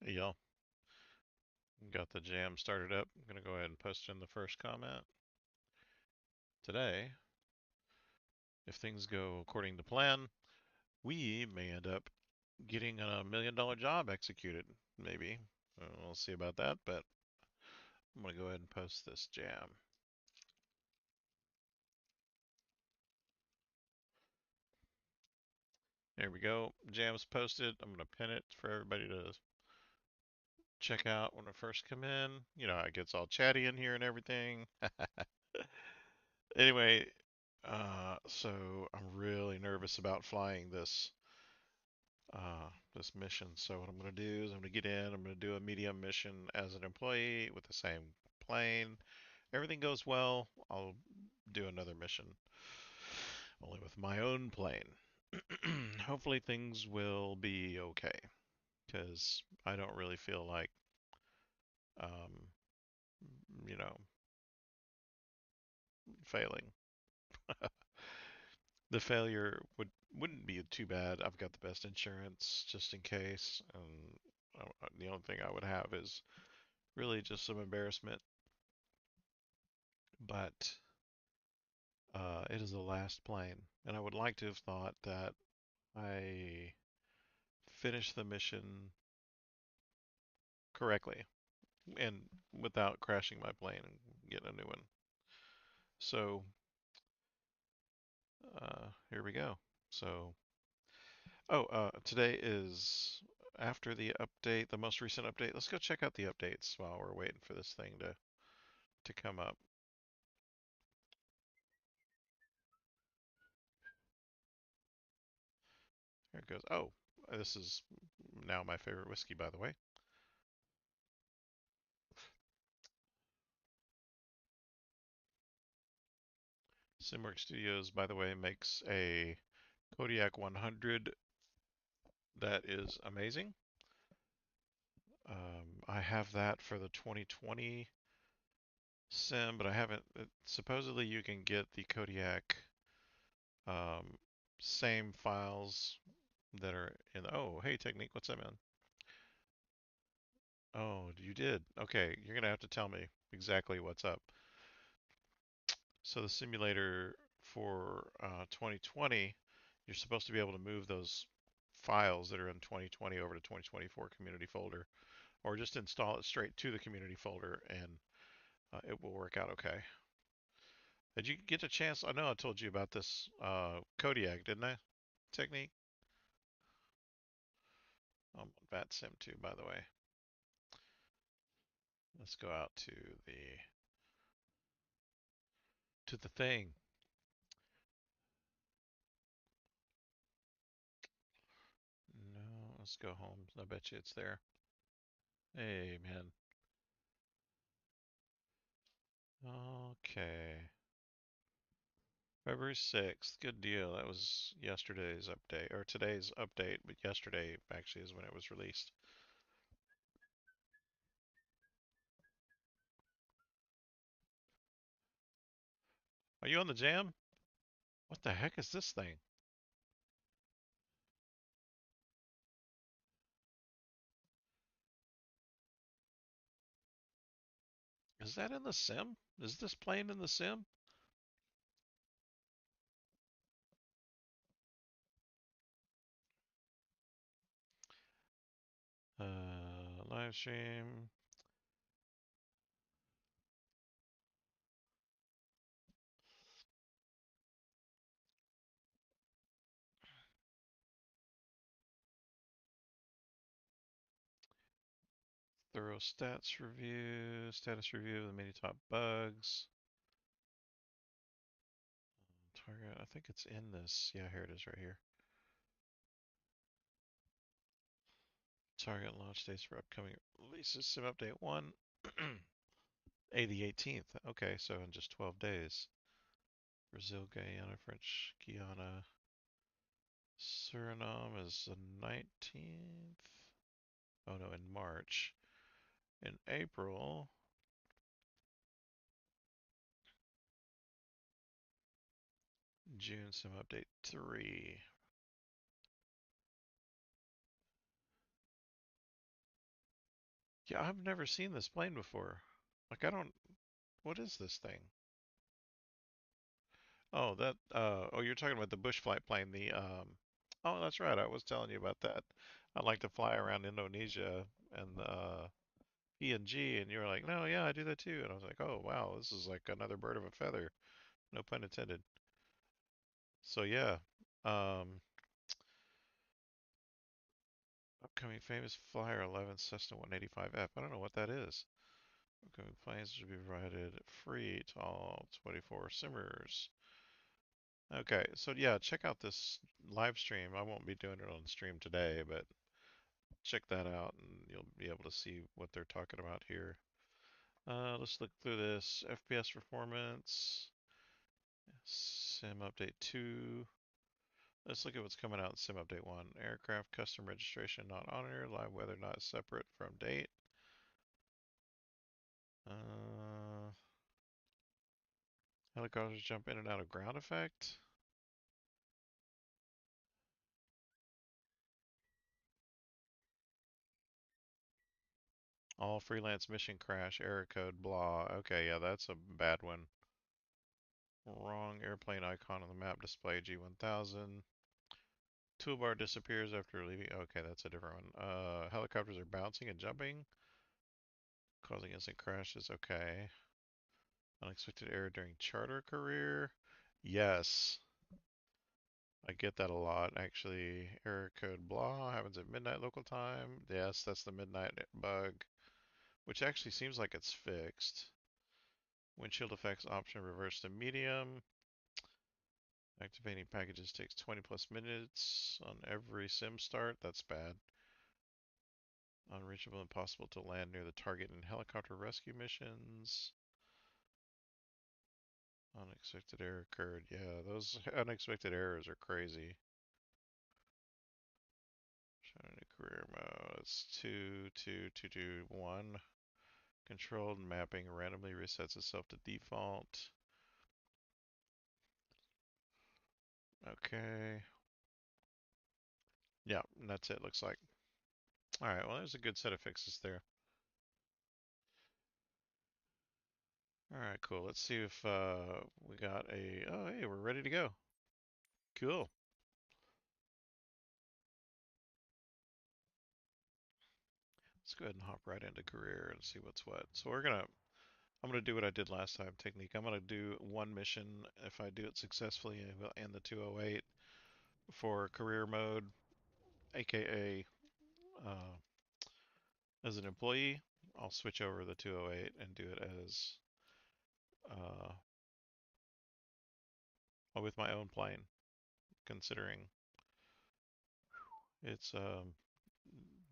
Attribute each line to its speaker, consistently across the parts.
Speaker 1: Y'all got the jam started up. I'm going to go ahead and post in the first comment. Today, if things go according to plan, we may end up getting a $1 million job executed. Maybe. We'll see about that, but I'm going to go ahead and post this jam. There we go. Jam's posted. I'm going to pin it for everybody to check out when I first come in. You know, it gets all chatty in here and everything. Anyway, so I'm really nervous about flying this mission. So what I'm going to do is I'm going to get in. I'm going to do a medium mission as an employee with the same plane. Everything goes well, I'll do another mission, only with my own plane. Hopefully things will be okay, because I don't really feel like, um, you know, failing. The failure wouldn't be too bad. I've got the best insurance just in case, and the only thing I would have is really just some embarrassment. But it is the last plane, and I would like to have thought that I finished the mission correctly and without crashing my plane and getting a new one. So here we go. So, today is after the update, the most recent update. Let's go check out the updates while we're waiting for this thing to come up. Here it goes. Oh, this is now my favorite whiskey, by the way. Simwork Studios, by the way, makes a Kodiak 100 that is amazing. I have that for the 2020 sim, but I haven't. Supposedly, you can get the Kodiak um, same files that are in. Oh, hey, Technique, what's up, man? Oh, you did. Okay, you're gonna have to tell me exactly what's up. So the simulator for 2020, you're supposed to be able to move those files that are in 2020 over to 2024 community folder, or just install it straight to the community folder, and it will work out okay. Did you get a chance? I know I told you about this Kodiak, didn't I? Technique. I'm on VATSIM too, by the way. Let's go out to the thing. No, let's go home. I bet you it's there. Hey, man. Okay. February 6th. Good deal. That was yesterday's update, or today's update, but yesterday actually is when it was released. Are you on the jam? What the heck is this thing? Is that in the sim? Is this playing in the sim? Live stream. Thorough stats review. Status review of the many top bugs. Target. I think it's in this. Yeah, here it is right here. Target launch dates for upcoming releases. Sim update 1. A, the 18th. Okay, so in just 12 days. Brazil, Guyana, French Guiana. Suriname is the 19th. Oh no, in March. In April, June sim update 3. Yeah, I've never seen this plane before. Like, I don't. What is this thing? Oh, that. Oh, you're talking about the bush flight plane. Oh, that's right. I was telling you about that. I'd like to fly around Indonesia and PNG, and you were like, no, yeah, I do that too. And I was like, oh, wow, this is like another bird of a feather. No pun intended. So yeah, um, upcoming famous Flyer 11 Cessna 185F. I don't know what that is. Upcoming planes should be provided free to all 24 simmers. Okay, so yeah, check out this live stream. I won't be doing it on stream today, but check that out and you'll be able to see what they're talking about here. Let's look through this. FPS performance, Sim Update 2. Let's look at what's coming out in Sim Update 1. Aircraft custom registration not honored. Live weather not separate from date. Uh, Helicopters jump in and out of ground effect. All freelance mission crash, error code, blah. Okay, yeah, that's a bad one. Wrong airplane icon on the map display, G1000. Toolbar disappears after leaving. Okay, that's a different one. Helicopters are bouncing and jumping, causing instant crashes. Okay. Unexpected error during charter career. Yes, I get that a lot actually. Error code blah happens at midnight local time. Yes, that's the midnight bug, which actually seems like it's fixed. Windshield effects option reversed to medium. Activating packages takes 20 plus minutes on every sim start. That's bad. Unreachable, impossible to land near the target in helicopter rescue missions. Unexpected error occurred. Yeah, those unexpected errors are crazy. Showing a career mode. It's 2, 2, 2, 2, 1. Controlled mapping randomly resets itself to default. Okay. Yeah, and that's it, looks like. Alright, well, there's a good set of fixes there. Alright, cool. Let's see if we got a. Oh, hey, we're ready to go. Cool. Let's go ahead and hop right into career and see what's what. So I'm gonna do what I did last time, technique. I'm gonna do one mission. If I do it successfully, I will end the 208 for career mode, aka as an employee. I'll switch over the 208 and do it as uh, with my own plane, considering it's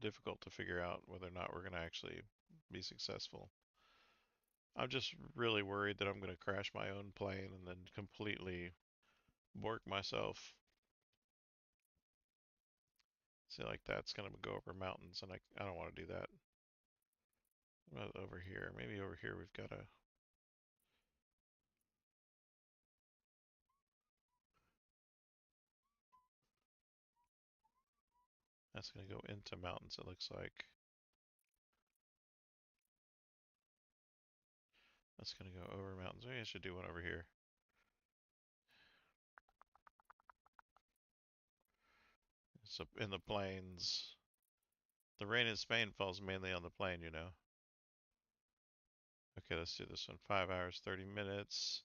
Speaker 1: difficult to figure out whether or not we're gonna actually be successful. I'm just really worried that I'm gonna crash my own plane and then completely bork myself. See, like that's gonna go over mountains, and I don't want to do that. What about over here? Maybe over here we've got a. That's gonna go into mountains. It looks like that's gonna go over mountains. Maybe I should do one over here. So in the plains, the rain in Spain falls mainly on the plain, you know. Okay, let's do this one. 5 hours, 30 minutes.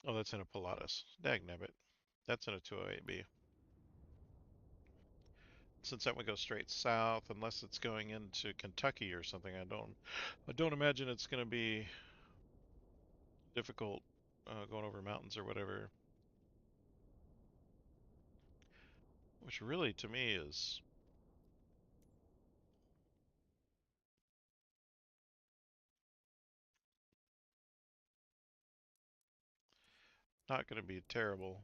Speaker 1: Oh, that's in a Pilatus. Dagnabbit. That's in a 208B. Since that would go straight south, unless it's going into Kentucky or something, I don't imagine it's going to be difficult going over mountains or whatever. Which really, to me, is not going to be terrible.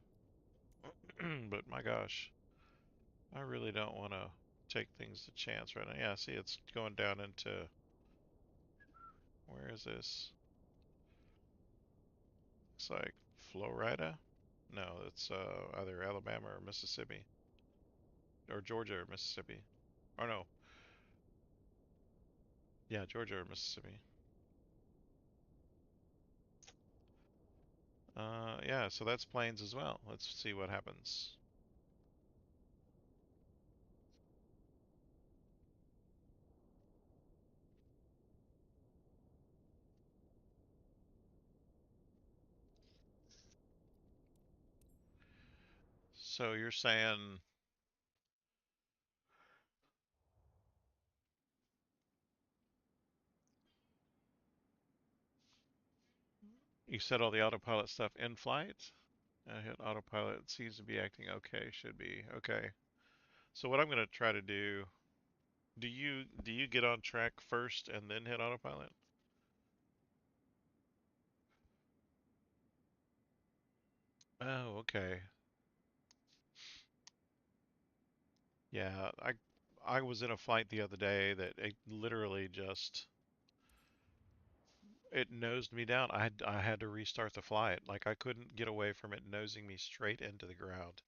Speaker 1: But my gosh, I really don't want to take things to chance right now. Yeah, see, it's going down into where is this? It's like Florida. No, it's either Alabama or Mississippi, or Georgia or Mississippi. Or no, Yeah, Georgia or Mississippi. Yeah, so that's planes as well. Let's see what happens. So you're saying you set all the autopilot stuff in flight? I hit autopilot. It seems to be acting okay. Should be okay. So what I'm going to try to do, do you get on track first and then hit autopilot? Oh, okay. Yeah, I was in a flight the other day that it literally just it nosed me down. I had to restart the flight. Like I couldn't get away from it nosing me straight into the ground.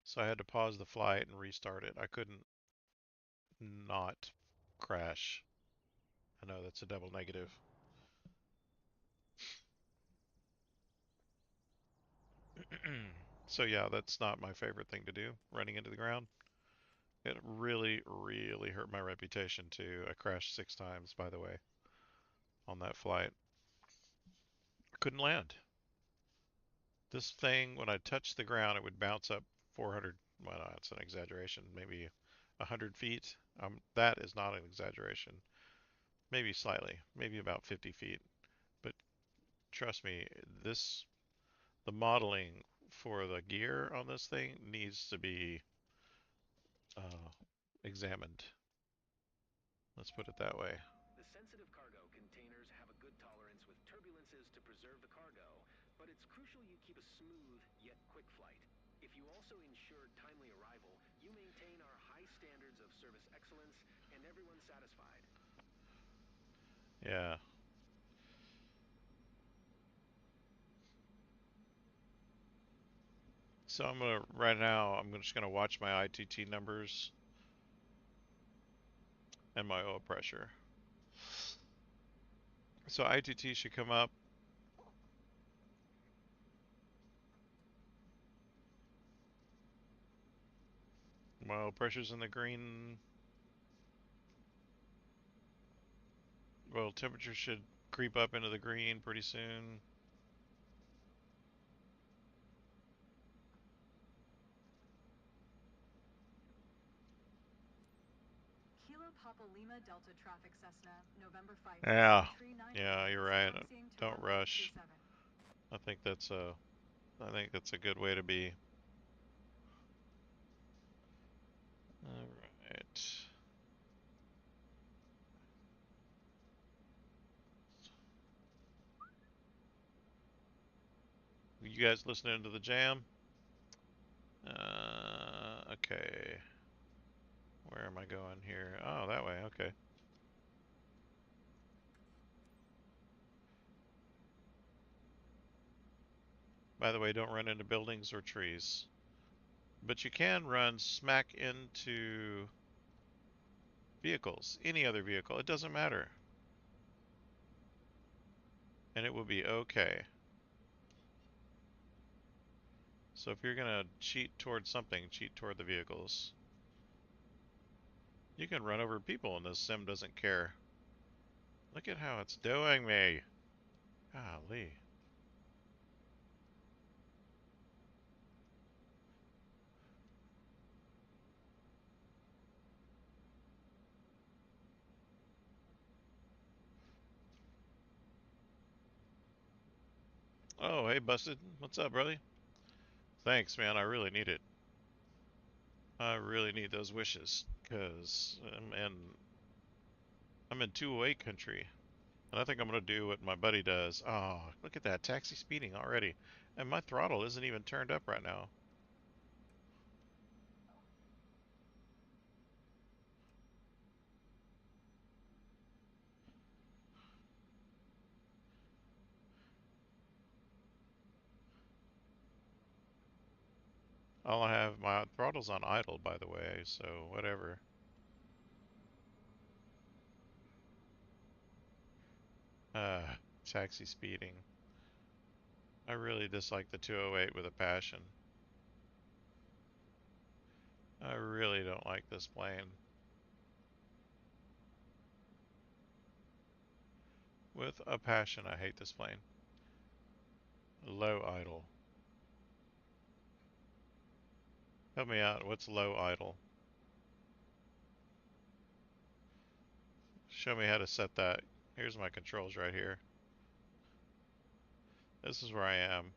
Speaker 1: So I had to pause the flight and restart it. I couldn't not crash. I know that's a double negative. So yeah, that's not my favorite thing to do, running into the ground. It really, really hurt my reputation too. I crashed 6 times, by the way, on that flight. I couldn't land. This thing, when I touched the ground, it would bounce up 400, well, no, it's an exaggeration, maybe 100 feet. That is not an exaggeration. Maybe slightly, maybe about 50 feet. But trust me, the modeling for the gear on this thing needs to be uh, examined. Let's put it that way.
Speaker 2: The sensitive cargo containers have a good tolerance with turbulences to preserve the cargo, but it's crucial you keep a smooth yet quick flight. If you also ensure timely arrival, you maintain our high standards of service excellence and everyone's satisfied.
Speaker 1: Yeah. So right now, I'm just gonna watch my ITT numbers and my oil pressure. So ITT should come up. My oil pressure's in the green. Well, temperature should creep up into the green pretty soon.
Speaker 3: Kilo Papa Lima Delta traffic Cessna, November 5,
Speaker 1: Yeah,
Speaker 3: 390,
Speaker 1: yeah, you're right.
Speaker 3: sequencing to
Speaker 1: Don't
Speaker 3: runway
Speaker 1: rush.
Speaker 3: 27.
Speaker 1: I think that's a, I think that's a good way to be. All right. You guys listening to the jam? Okay. Where am I going here? Oh, that way. Okay. By the way, don't run into buildings or trees. But you can run smack into vehicles, any other vehicle. It doesn't matter. And it will be okay. So if you're gonna cheat toward something, cheat toward the vehicles. You can run over people and this sim doesn't care. Look at how it's doing me. Golly. Oh, hey, Busted. What's up, brother? Thanks, man. I really need it. I really need those wishes. Because I'm in 208 country. And I think I'm going to do what my buddy does. Oh, look at that. Taxi speeding already. And my throttle isn't even turned up right now. I'll have my throttle's on idle, by the way, so whatever. Taxi speeding. I really dislike the 208 with a passion. I really don't like this plane. With a passion, I hate this plane. Low idle. Help me out. What's low idle? Show me how to set that. Here's my controls right here. This is where I am.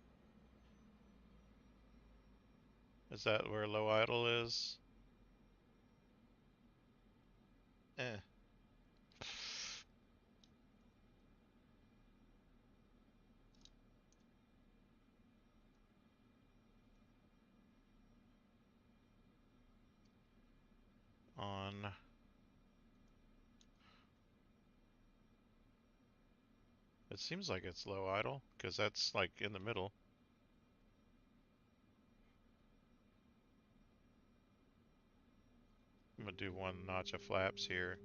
Speaker 1: Is that where low idle is? Eh. On. It seems like it's low idle, because that's like in the middle. I'm gonna do one notch of flaps here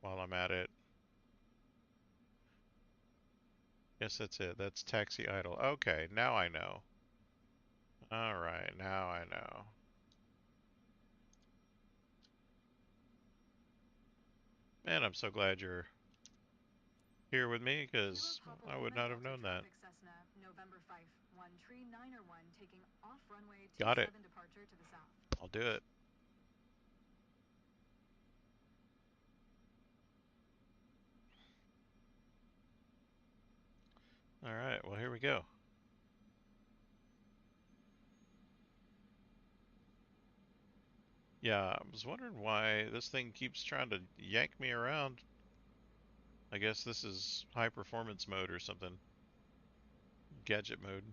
Speaker 1: while I'm at it. Yes, that's it. That's taxi idle. Okay, now I know. Alright, now I know. Man, I'm so glad you're here with me,
Speaker 3: Kilo
Speaker 1: because
Speaker 3: Papa
Speaker 1: I would
Speaker 3: Lima
Speaker 1: not have
Speaker 3: Delta
Speaker 1: known that.
Speaker 3: Traffic Cessna, November 5, 1 Tree 901, taking off runway
Speaker 1: Got it.
Speaker 3: 27 departure to the south.
Speaker 1: I'll do it. Alright, well, here we go. Yeah, I was wondering why this thing keeps trying to yank me around. I guess this is high performance mode or something. Gadget mode.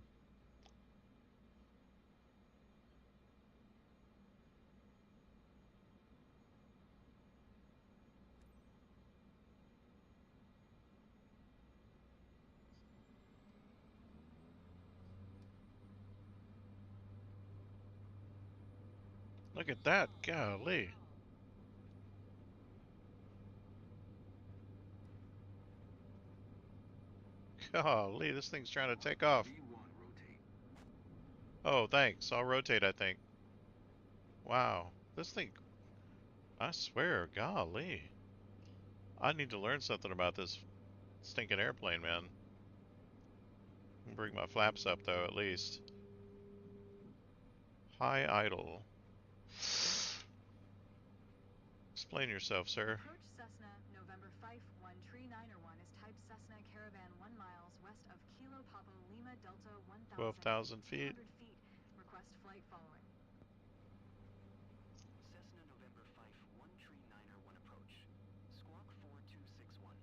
Speaker 1: Look at that. Golly. Golly, this thing's trying to take off. Oh, thanks. I'll rotate, I think. Wow. This thing, I swear, golly. I need to learn something about this stinking airplane, man. Bring my flaps up, though, at least. High idle. Explain yourself, sir.
Speaker 3: Approach Cessna, November 5, 1 Tree 901 is type Cessna Caravan 1 miles west of Kilo Papa Lima Delta 1000 at
Speaker 1: 12,000 feet.
Speaker 3: 200 feet. Request flight following.
Speaker 2: Cessna November 5, 1 Tree 901 approach. Squawk 4261.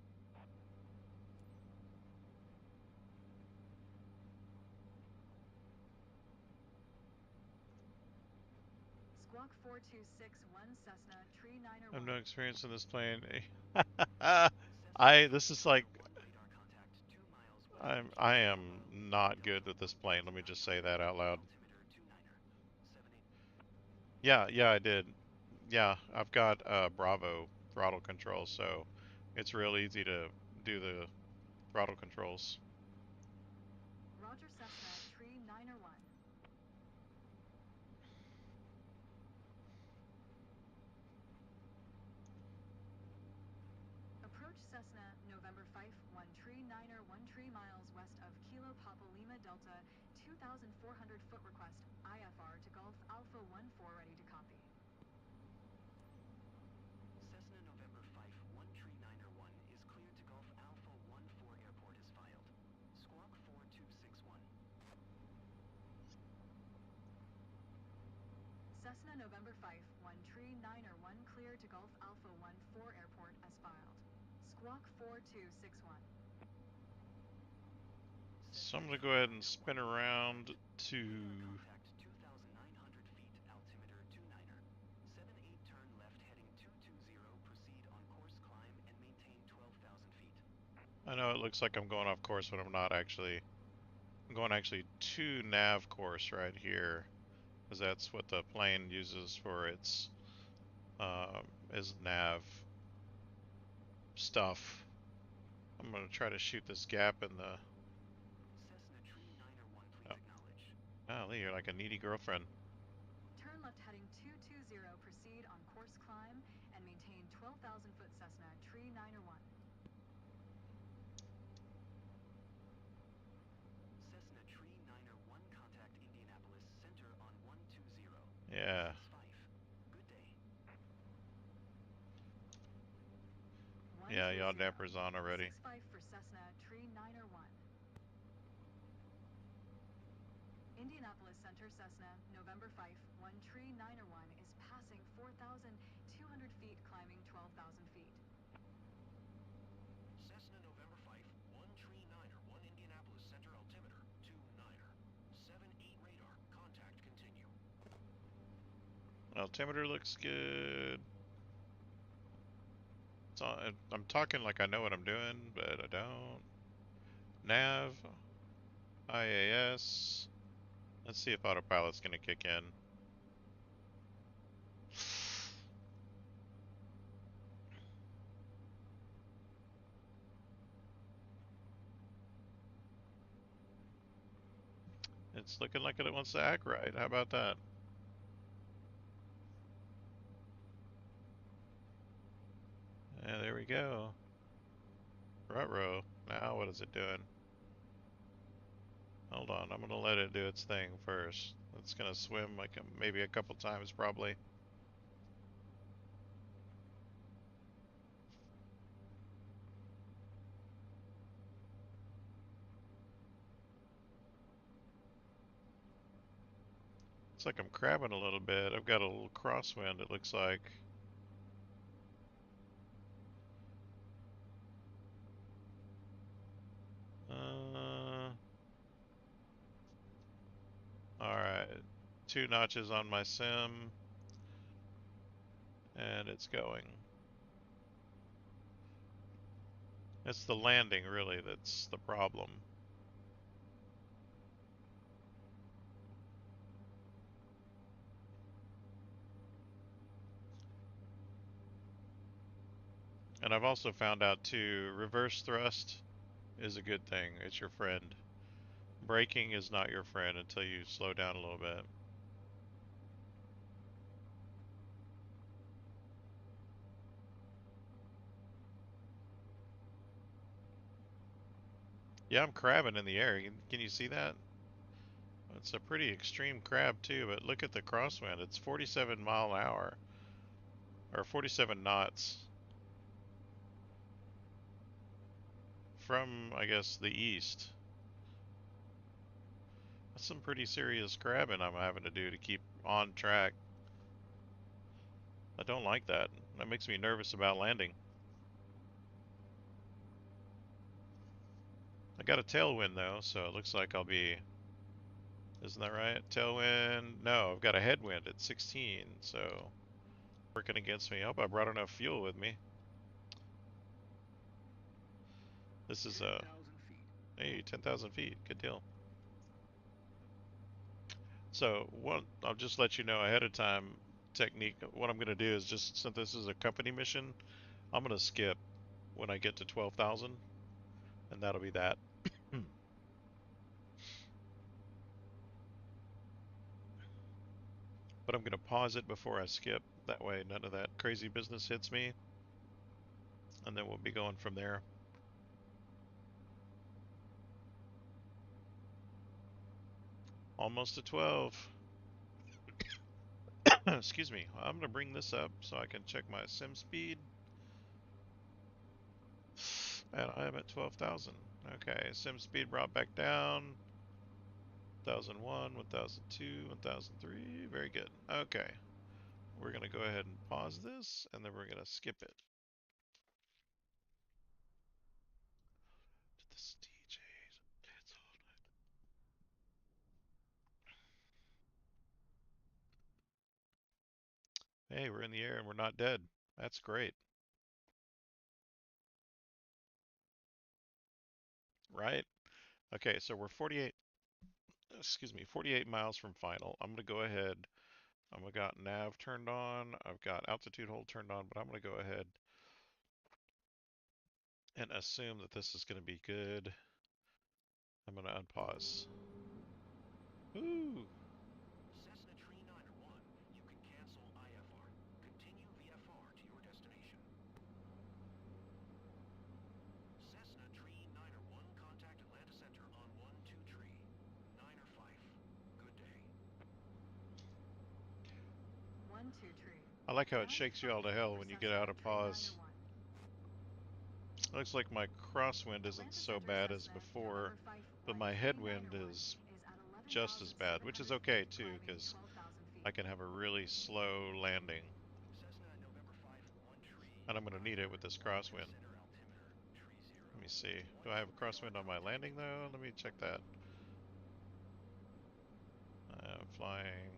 Speaker 3: Squawk 4261 Cessna, Tree
Speaker 1: I have
Speaker 3: 901.
Speaker 1: no experience in this plane.
Speaker 2: Cessna
Speaker 1: This
Speaker 2: Tree
Speaker 1: is like,
Speaker 2: 901 radar contact 2 miles west of
Speaker 1: I
Speaker 2: Kilo Papa
Speaker 1: am
Speaker 2: Lima
Speaker 1: not good
Speaker 2: Delta
Speaker 1: with this plane. Let me just say
Speaker 2: 1900.
Speaker 1: that out loud.
Speaker 2: Altimeter 29er. 78.
Speaker 1: Yeah, I did. Yeah, I've got Bravo throttle control, so it's real easy to do the throttle controls.
Speaker 3: Roger Cessna, Tree 901. Approach Cessna, November 5, 1 Tree 901 3 miles west of Kilo Papa Lima Delta, 2,400 foot request, IFR to Golf Alpha 14 ready to copy.
Speaker 2: Cessna November 5, 1 Tree 901 is cleared to Golf Alpha 14 airport is filed. Squawk 4261.
Speaker 3: Cessna November 5, 1 Tree 901 clear to Golf Alpha 14 airport as filed. Squawk 4261.
Speaker 1: So I'm
Speaker 2: Cessna
Speaker 1: gonna go
Speaker 2: Tree
Speaker 1: ahead and
Speaker 2: 901
Speaker 1: spin around
Speaker 2: radar
Speaker 1: to.
Speaker 2: contact 2,900 feet, altimeter 29er. 78 turn left heading 220, proceed on course climb and maintain 12,000 feet.
Speaker 1: I know it looks like I'm going off course, but I'm not actually. I'm going actually to nav course right here, because that's what the plane uses for its is nav stuff. I'm gonna try to shoot this gap in the.
Speaker 2: Cessna Tree 901, please
Speaker 1: Oh,
Speaker 2: acknowledge.
Speaker 1: golly, you're like a needy girlfriend.
Speaker 3: Turn left heading 220, proceed on course climb, and maintain 12,000 foot Cessna Tree 901.
Speaker 2: Cessna Tree 901, contact Indianapolis Center on 120.
Speaker 1: Yeah.
Speaker 2: This is Fife. Good day.
Speaker 1: Yeah, yaw
Speaker 3: 120.
Speaker 1: damper's on already.
Speaker 3: 65 for Cessna Tree 901. Indianapolis Center Cessna, November 5, 1 Tree 901 is passing 4,200 feet, climbing 12,000 feet.
Speaker 2: Cessna November 5, 1 Tree 901, Indianapolis Center altimeter, 29er. 78 radar, contact continue.
Speaker 1: Altimeter looks good. It's on, I'm talking like I know what I'm doing, but I don't. Nav, IAS. Let's see if autopilot's gonna kick in. It's looking like it wants to act right. How about that? Yeah, there we go. Ruh-roh. Now what is it doing? Hold on, I'm gonna let it do its thing first. It's gonna swim like maybe a couple times probably. It's like I'm crabbing a little bit. I've got a little crosswind, it looks like. Alright. 2 notches on my sim, and it's going. It's the landing, really, that's the problem. And I've also found out, too, reverse thrust is a good thing. It's your friend. Braking is not your friend until you slow down a little bit. Yeah, I'm crabbing in the air. Can you see that? It's a pretty extreme crab too, but look at the crosswind. It's 47 mile an hour, or 47 knots from, I guess, the east. That's some pretty serious crabbing I'm having to do to keep on track. I don't like that. That makes me nervous about landing. I got a tailwind though, so it looks like I'll be. Isn't that right? Tailwind? No, I've got a headwind at 16, so working against me. I hope I brought enough fuel with me. This is
Speaker 2: 10,000 feet.
Speaker 1: hey, 10,000 feet. Good deal. So one, I'll just let you know ahead of time technique. What I'm going to do is just since this is a company mission, I'm going to skip when I get to 12,000, and that'll be that. But I'm going to pause it before I skip. That way, none of that crazy business hits me, and then we'll be going from there. Almost to 12. Excuse me. I'm going to bring this up so I can check my sim speed. And I am at 12,000. Okay, sim speed brought back down. 1001, 1002, 1003. Very good. Okay. We're going to go ahead and pause this, and then we're going to skip it. To this DJ's. It's all night. Hey, we're in the air and we're not dead. That's great. Right? Okay, so we're 48, excuse me, 48 miles from final. I'm going to go ahead. I've got nav turned on. I've got altitude hold turned on, but I'm going to go ahead and assume that this is going to be good. I'm going to unpause. Ooh.
Speaker 2: Cessna Tree 901, you can cancel IFR. Continue VFR to your destination. Cessna Tree 901, contact Atlanta Center on 12 Tree. 905. Good day.
Speaker 3: 12 Tree.
Speaker 1: I like how it shakes you all to hell when you get out of
Speaker 3: Tree
Speaker 1: pause.
Speaker 3: 901.
Speaker 1: Looks like my crosswind isn't
Speaker 3: Atlanta
Speaker 1: so
Speaker 3: Center
Speaker 1: bad as
Speaker 3: Cessna,
Speaker 1: before,
Speaker 3: November 5,
Speaker 1: but
Speaker 3: 1
Speaker 1: my
Speaker 3: Tree
Speaker 1: headwind
Speaker 3: 901
Speaker 1: is
Speaker 3: is at
Speaker 1: just as bad, which is
Speaker 3: 11,700
Speaker 1: okay
Speaker 3: feet,
Speaker 1: too,
Speaker 3: climbing
Speaker 1: because
Speaker 3: 12,000 feet.
Speaker 1: I can have a really slow landing,
Speaker 2: Cessna November 5, 1 Tree.
Speaker 1: and I'm going to need it with this crosswind.
Speaker 2: Center altimeter, Tree 0.
Speaker 1: Let me see. Do I have a crosswind on my landing though? Let me check that. Flying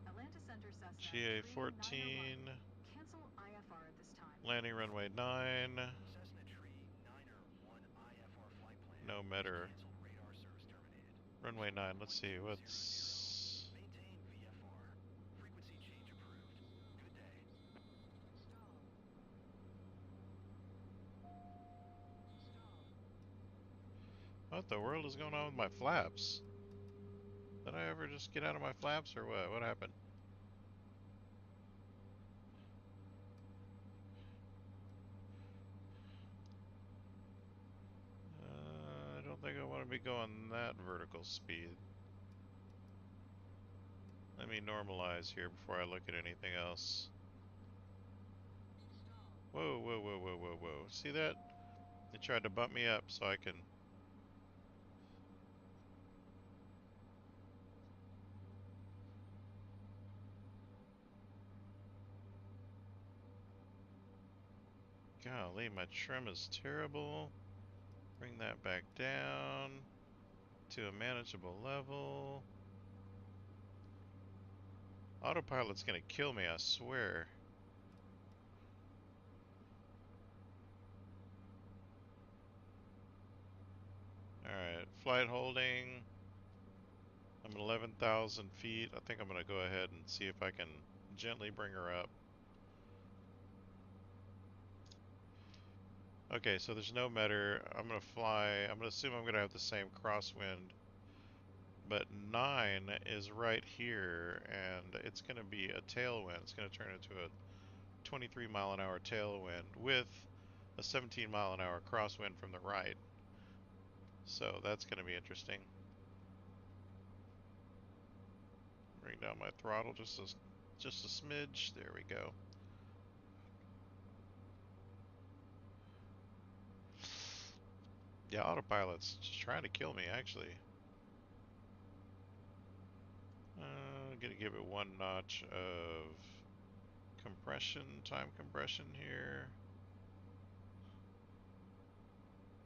Speaker 3: Atlanta Center Cessna Tree 901.
Speaker 1: GA14,
Speaker 3: Cancel IFR at this time.
Speaker 1: landing runway 9,
Speaker 2: Cessna Tree 901 IFR flight plan.
Speaker 1: no matter.
Speaker 2: Canceled, radar service terminated.
Speaker 1: Runway 9, let's see,
Speaker 2: 1200.
Speaker 1: what's...
Speaker 2: Maintain VFR. Frequency change approved. Good day.
Speaker 1: What the world is going on with my flaps? Did I ever just get out of my flaps or what? What happened? I don't think I want to be going that vertical speed. Let me normalize here before I look at anything else. Whoa, whoa, whoa, whoa, whoa, whoa. See that? They tried to bump me up so I can... Golly, my trim is terrible. Bring that back down to a manageable level. Autopilot's gonna kill me, I swear. Alright, flight holding. I'm at 11,000 feet. I think I'm gonna go ahead and see if I can gently bring her up. Okay, so there's no matter. I'm gonna fly. I'm gonna assume I'm gonna have the same crosswind, but 9 is right here, and it's gonna be a tailwind. It's gonna turn into a 23 mile an hour tailwind with a 17 mile an hour crosswind from the right. So that's gonna be interesting. Bring down my throttle just a smidge. There we go. Yeah, autopilot's just trying to kill me, actually. I'm gonna give it one notch of compression, time compression here.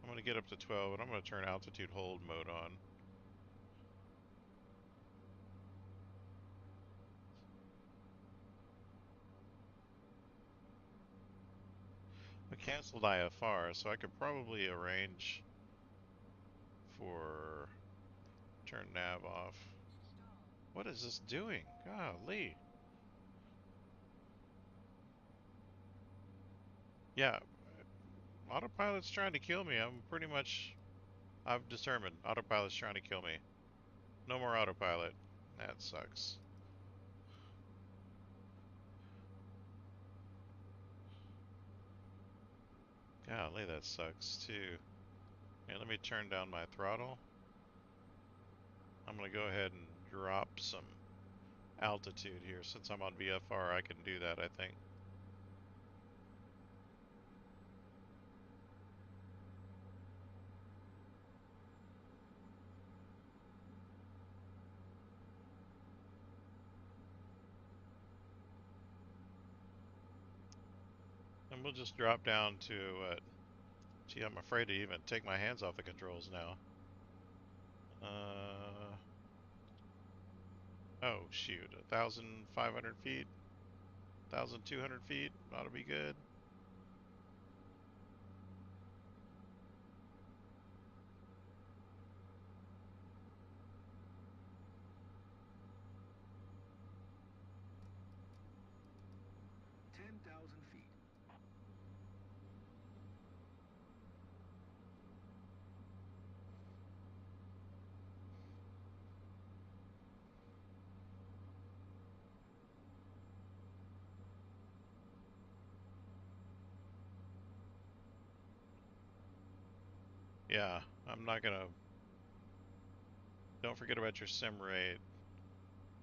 Speaker 1: I'm gonna get up to 12, and I'm gonna turn altitude hold mode on. I canceled IFR, so I could probably arrange for turn nav off. What is this doing? Golly. Yeah, autopilot's trying to kill me. I've determined autopilot's trying to kill me. No more autopilot. That sucks. Golly, that sucks too. Okay, let me turn down my throttle. I'm gonna go ahead and drop some altitude here. Since I'm on VFR, I can do that, I think. And we'll just drop down to what? Gee, I'm afraid to even take my hands off the controls now. Oh shoot, 1,500 feet, 1,200 feet, ought to be good.
Speaker 2: $10,000 feet.
Speaker 1: Yeah, I'm not gonna. Don't forget about your sim rate.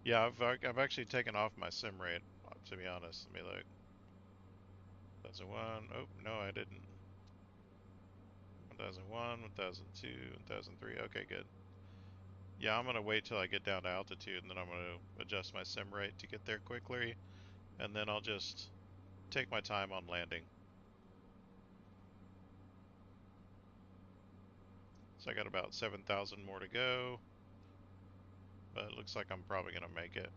Speaker 1: Yeah, I've actually taken off my sim rate, to be honest. Let me look. 1001. Oh, no, I didn't. 1001, 1002, 1003. Okay, good. Yeah, I'm gonna wait till I get down to altitude and then I'm gonna adjust my sim rate to get there quickly, and then I'll just take my time on landing. So I got about 7,000 more to go, but it looks like I'm probably gonna make it.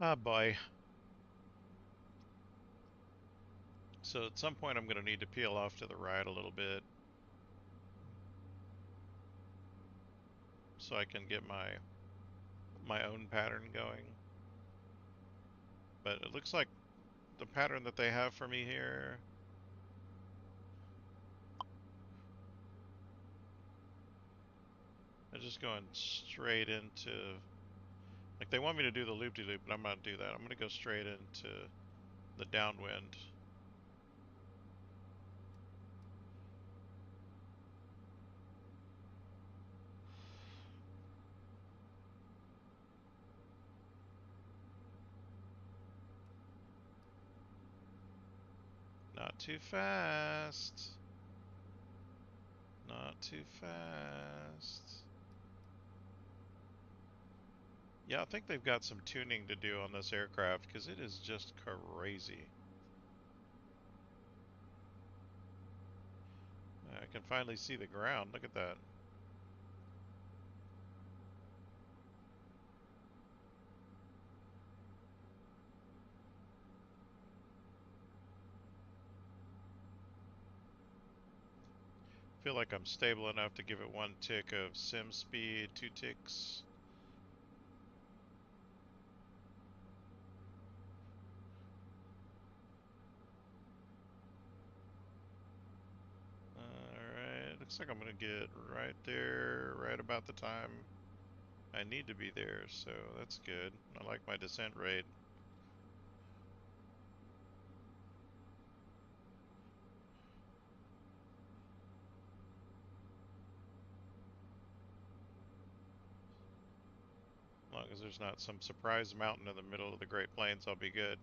Speaker 1: Ah, boy. So at some point I'm gonna need to peel off to the right a little bit so I can get my own pattern going. But it looks like the pattern that they have for me here, I'm just going straight into, like they want me to do the loop-de-loop, but I'm not gonna do that. I'm gonna go straight into the downwind. Not too fast. Not too fast. Yeah, I think they've got some tuning to do on this aircraft because it is just crazy. I can finally see the ground. Look at that. Feel like I'm stable enough to give it one tick of sim speed, two ticks. Alright, looks like I'm gonna get right there, right about the time I need to be there, so that's good. I like my descent rate. As long as there's not some surprise mountain in the middle of the Great Plains, I'll be good.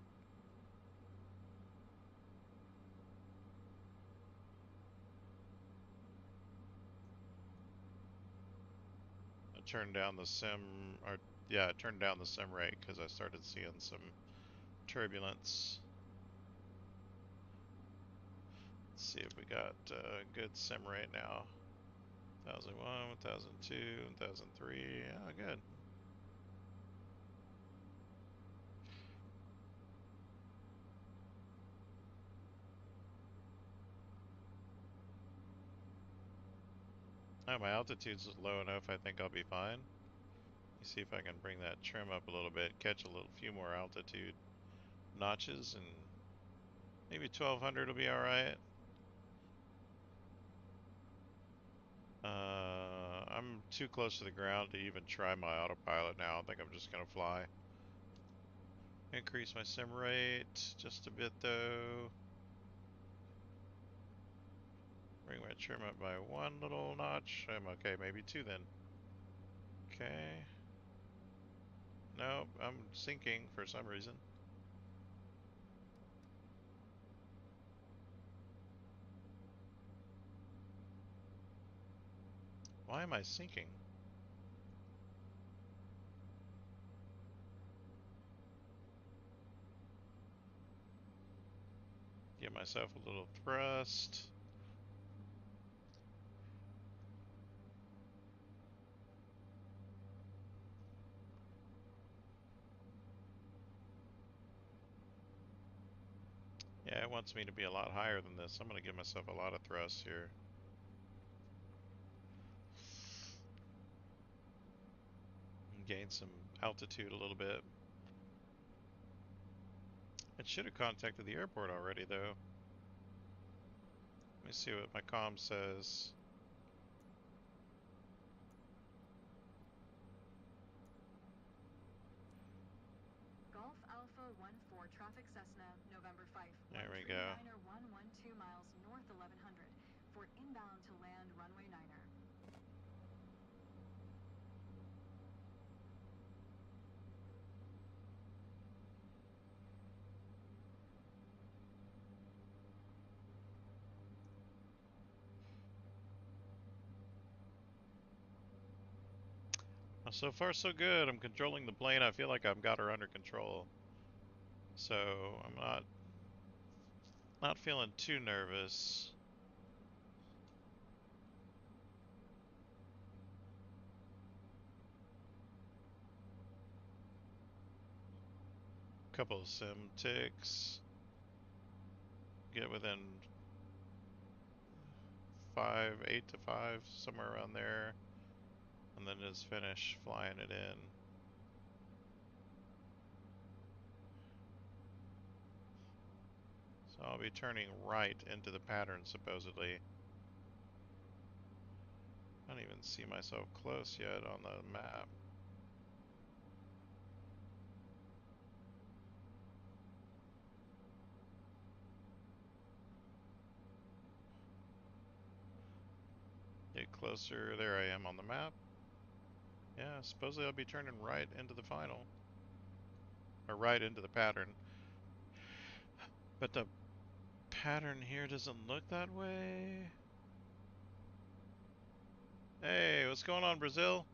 Speaker 1: I turned down the sim, or yeah, I turned down the sim rate because I started seeing some turbulence. Let's see if we got good sim rate now. 1001, 1002, 1003. Yeah, good. Oh, my altitude's low enough. I think I'll be fine. Let me see if I can bring that trim up a little bit, catch a little few more altitude notches, and maybe 1200 will be all right. I'm too close to the ground to even try my autopilot now. I think I'm just gonna fly. Increase my sim rate just a bit though. Bring my trim up by one little notch. I'm okay, maybe two then. Okay. Nope, I'm sinking for some reason. Why am I sinking? Give myself a little thrust. Yeah, it wants me to be a lot higher than this. I'm gonna give myself a lot of thrust here. And gain some altitude a little bit. It should have contacted the airport already though. me see what my comm says.
Speaker 3: Golf Alpha 14 traffic Cessna, November 5,
Speaker 1: There we go.
Speaker 3: 139er 112 miles north 1100 for inbound to land runway 9er.
Speaker 1: Well, so far so good. I'm controlling the plane. I feel like I've got her under control. So I'm not feeling too nervous. Couple of sim ticks. Get within 8 to 5, somewhere around there. And then just finish flying it in. So I'll be turning right into the pattern, supposedly. I don't even see myself close yet on the map. Get closer. There I am on the map. Yeah, supposedly I'll be turning right into the final. Or right into the pattern. But the pattern here doesn't look that way. Hey, what's going on, Brazil?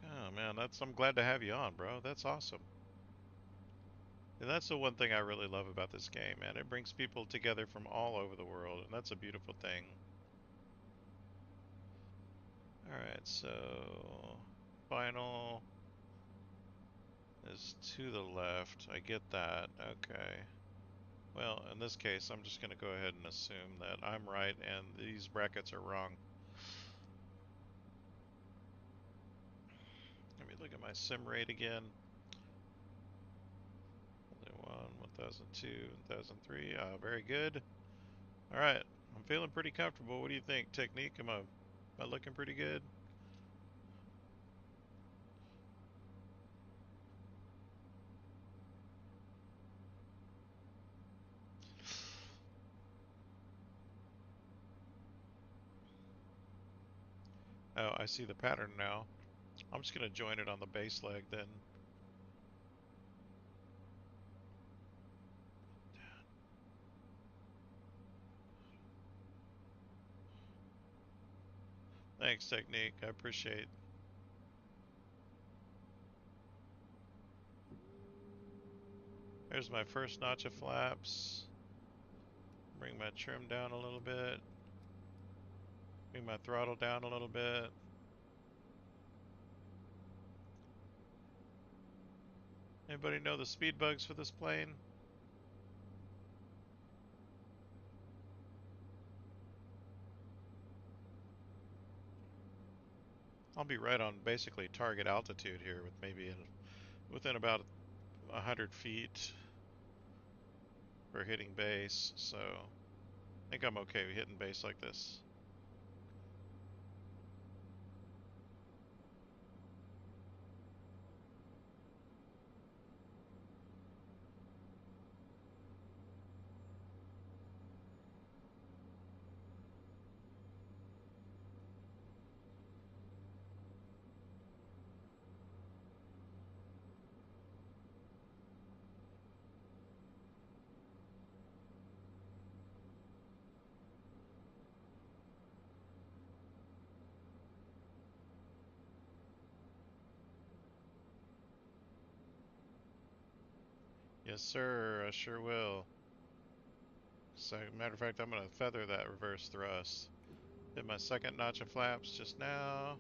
Speaker 1: Oh man, I'm glad to have you on, bro. That's awesome. And that's the one thing I really love about this game, man. It brings people together from all over the world, and that's a beautiful thing. Alright, so final is to the left. I get that. Okay. Well, in this case, I'm just going to go ahead and assume that I'm right and these brackets are wrong. Let me look at my sim rate again. 1001, 1002, 1003. Very good. Alright, I'm feeling pretty comfortable. What do you think, Technique? Am I looking pretty good? Oh, I see the pattern now. I'm just going to join it on the base leg then. Thanks, Technique. I appreciate. There's my first notch of flaps. Bring my trim down a little bit. Bring my throttle down a little bit. Anybody know the speed bugs for this plane? I'll be right on basically target altitude here with within about 100 feet for hitting base, so I think I'm okay with hitting base like this. Yes, sir, I sure will. So, matter of fact, I'm going to feather that reverse thrust. Hit my second notch of flaps just now.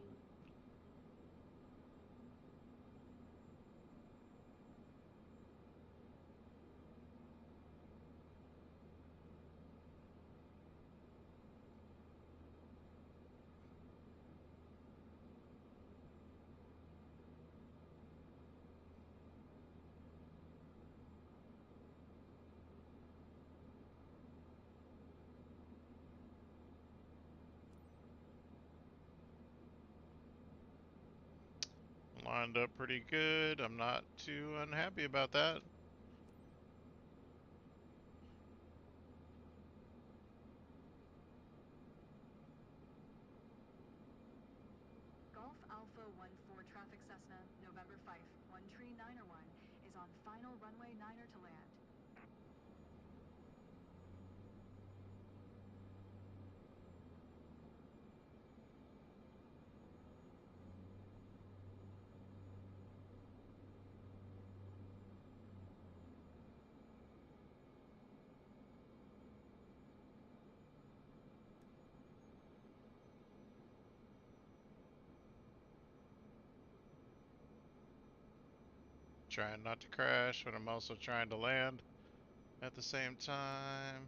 Speaker 1: lined up pretty good. I'm not too unhappy about that.
Speaker 3: Golf Alpha 14 traffic Cessna, November 5, 13901, is on final runway 9er to land.
Speaker 1: Trying not to crash, but I'm also trying to land at the same time.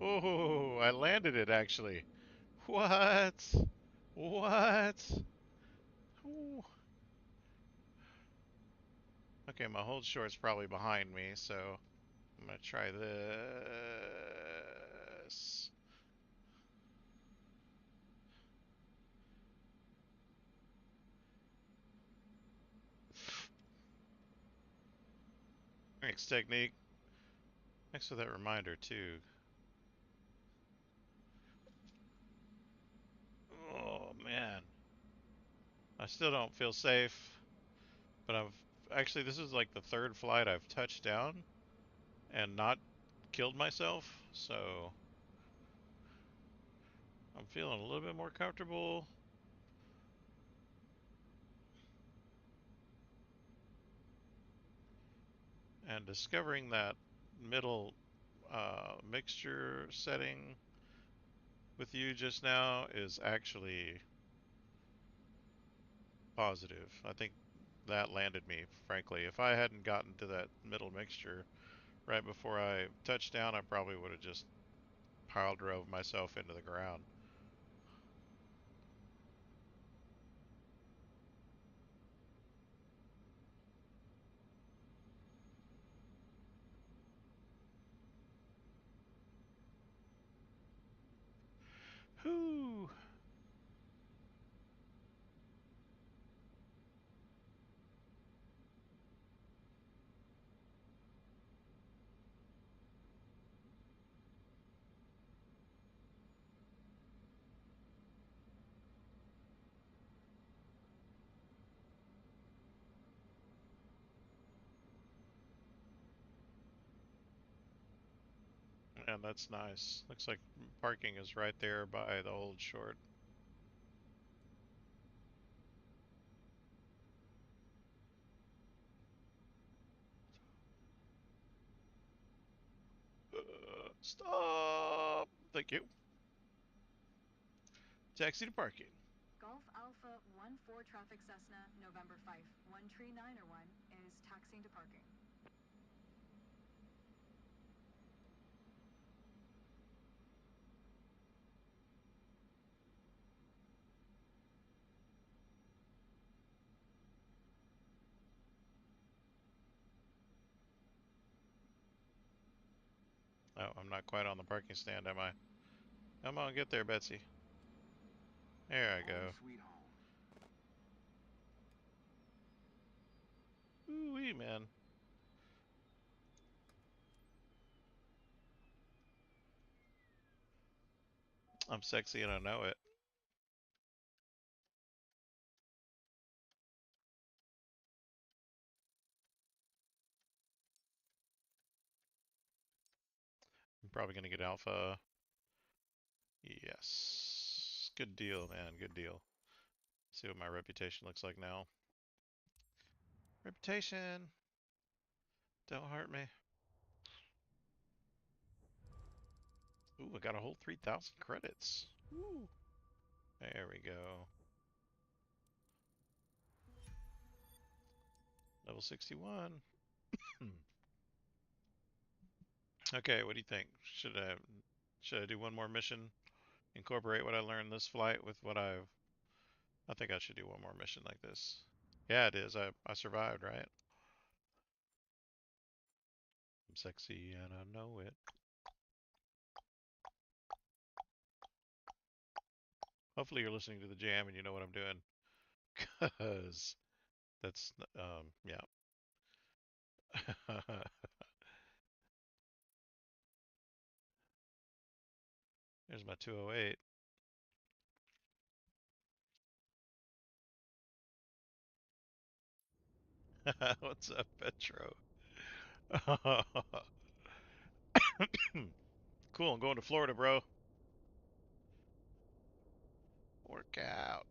Speaker 1: Oh, I landed it actually. What? What? Ooh. Okay, my hold short's probably behind me, so I'm gonna try this. Thanks, technique. Thanks for that reminder too. Oh man, I still don't feel safe, but this is like the third flight I've touched down and not killed myself, so I'm feeling a little bit more comfortable. And discovering that middle mixture setting with you just now is actually positive. I think that landed me, frankly. If I hadn't gotten to that middle mixture right before I touched down, I probably would have just pile drove myself into the ground. Whew. And that's nice. Looks like parking is right there by the old short. Stop! Thank you. Taxi to parking.
Speaker 3: Golf Alpha 14 traffic Cessna, November 5, 13901, is taxiing to parking.
Speaker 1: Oh, I'm not quite on the parking stand, am I? Come on, get there, Betsy. There I
Speaker 2: Home
Speaker 1: go.
Speaker 2: sweet home.
Speaker 1: Ooh-wee, man. I'm sexy and I know it. I'm probably gonna get alpha. Yes. Good deal, man. Good deal. See what my reputation looks like now. Reputation. Don't hurt me. Ooh, I got a whole 3,000 credits. Ooh. There we go. Level 61. Okay, what do you think? Should I do one more mission? Incorporate what I learned this flight with what I think I should do one more mission like this. Yeah, it is. I survived, right? I'm sexy and I know it. Hopefully you're listening to the jam and you know what I'm doing. Cause that's yeah. There's my 208. What's up, Petro? Cool, I'm going to Florida, bro. Work out.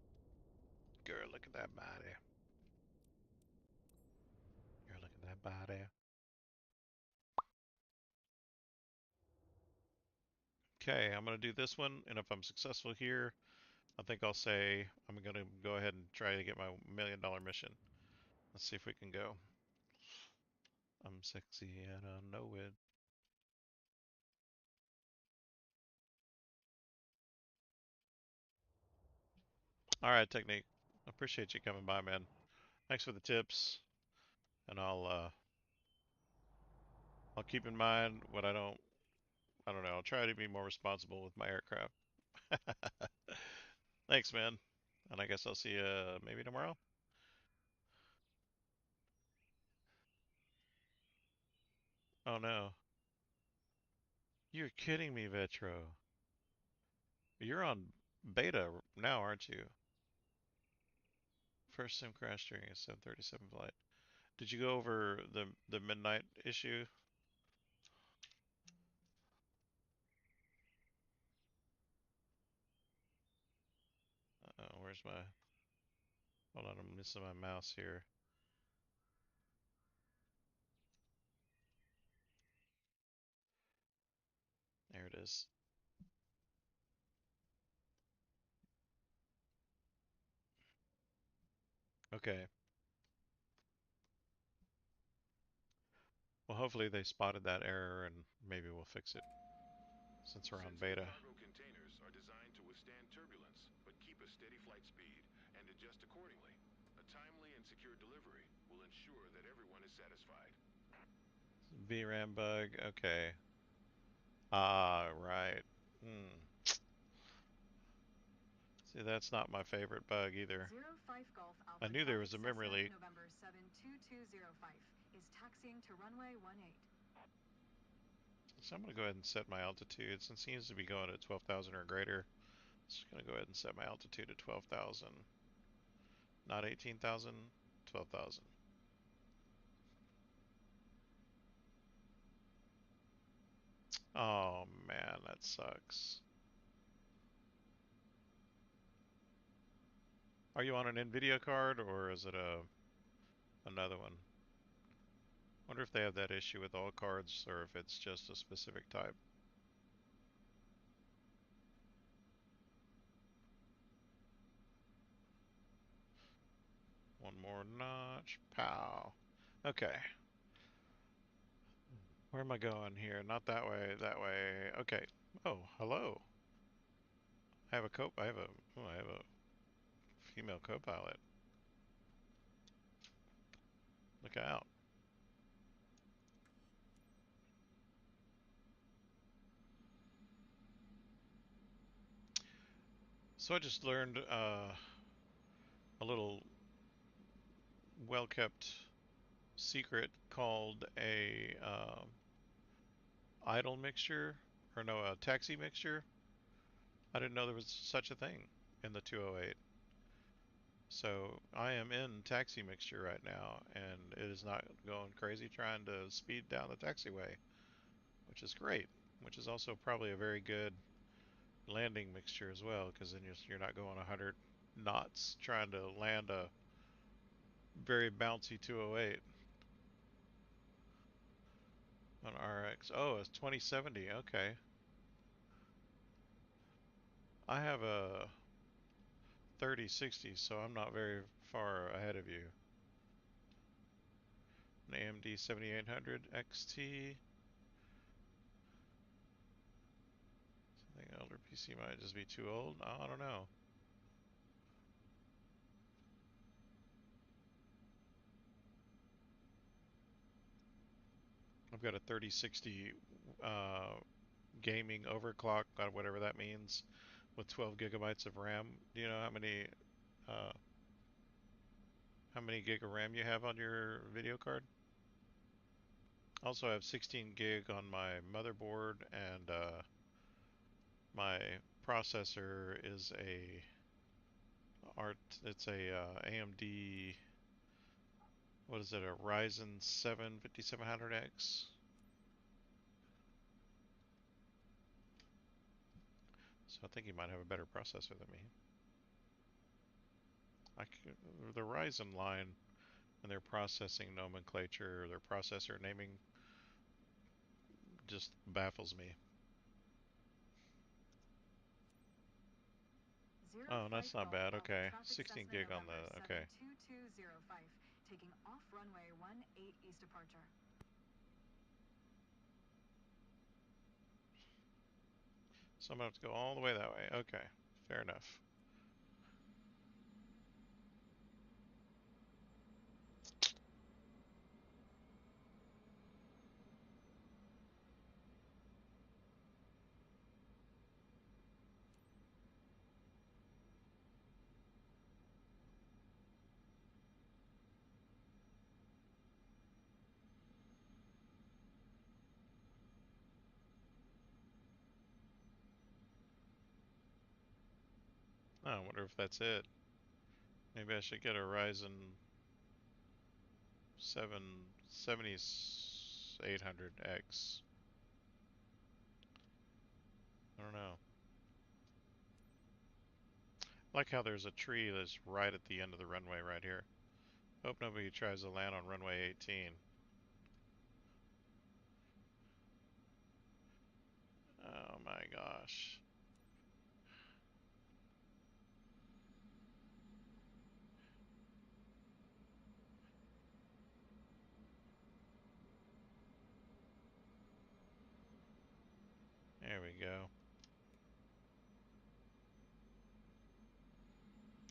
Speaker 1: Girl, look at that body. Girl, look at that body. Okay, I'm gonna do this one, and if I'm successful here, I think I'll say I'm gonna go ahead and try to get my $1 million mission. Let's see if we can go. I'm sexy and I know it. All right, Technique. Appreciate you coming by, man. Thanks for the tips, and I'll keep in mind what I don't know. I'll try to be more responsible with my aircraft. Thanks, man. And I guess I'll see you maybe tomorrow. Oh no. You're kidding me, Vetro. You're on beta now, aren't you? First sim crash during a 737 flight. Did you go over the midnight issue? Where's my? Hold on, I'm missing my mouse here. There it is. Okay. Well, hopefully they spotted that error and maybe we'll fix it since we're on
Speaker 2: Sensitive
Speaker 1: beta.
Speaker 2: cargo containers are designed to withstand turbulence, but keep a steady flight speed and adjust accordingly. A timely and secure delivery will ensure that everyone is satisfied.
Speaker 1: VRAM bug. Okay. Ah, right. Hmm. See, that's not my favorite bug either.
Speaker 3: 05 Golf
Speaker 1: I
Speaker 3: Alpha
Speaker 1: knew there
Speaker 3: 12
Speaker 1: was a memory
Speaker 3: Cessna
Speaker 1: leak.
Speaker 3: November 72205 is taxiing to runway 18.
Speaker 1: So I'm going to go ahead and set my altitude. Since it seems to be going at 12,000 or greater, I'm just going to go ahead and set my altitude at 12,000. Not 18,000, 12,000. Oh man, that sucks. Are you on an NVIDIA card or is it another one? Wonder if they have that issue with all cards or if it's just a specific type. One more notch. Pow. Okay. Where am I going here? Not that way, that way. Okay. Oh, hello. I have a female co-pilot. Look out. So I just learned a little well-kept secret called a idle mixture, or no, a taxi mixture. I didn't know there was such a thing in the 208. So I am in taxi mixture right now, and it is not going crazy trying to speed down the taxiway, which is great. Which is also probably a very good landing mixture as well, because then you're not going 100 knots trying to land a very bouncy 208 on RX. Oh, it's 2070. Okay. I have a 3060, so I'm not very far ahead of you. An AMD 7800 XT. I think an older PC might just be too old. I don't know. I've got a 3060 gaming overclock, whatever that means, with 12 gigabytes of RAM. Do you know uh, how many gig of RAM you have on your video card? Also, I have 16 gig on my motherboard, and my processor is a It's a AMD. What is it? A Ryzen 7 5700X. So I think he might have a better processor than me. The Ryzen line and their processing nomenclature, their processor naming just baffles me.
Speaker 3: Zero
Speaker 1: Oh,
Speaker 3: Five
Speaker 1: that's not
Speaker 3: Golf
Speaker 1: bad.
Speaker 3: Alpha
Speaker 1: Okay,
Speaker 3: traffic
Speaker 1: 16
Speaker 3: Cessna
Speaker 1: gig on
Speaker 3: November
Speaker 1: the. Okay,
Speaker 3: 72205, taking off runway 18 east departure.
Speaker 1: so I'm gonna have to go all the way that way. Okay, fair enough. Oh, I wonder if that's it. Maybe I should get a Ryzen 7 7800X. I don't know. I like how there's a tree that's right at the end of the runway right here. Hope nobody tries to land on runway 18. Oh my gosh. There we go.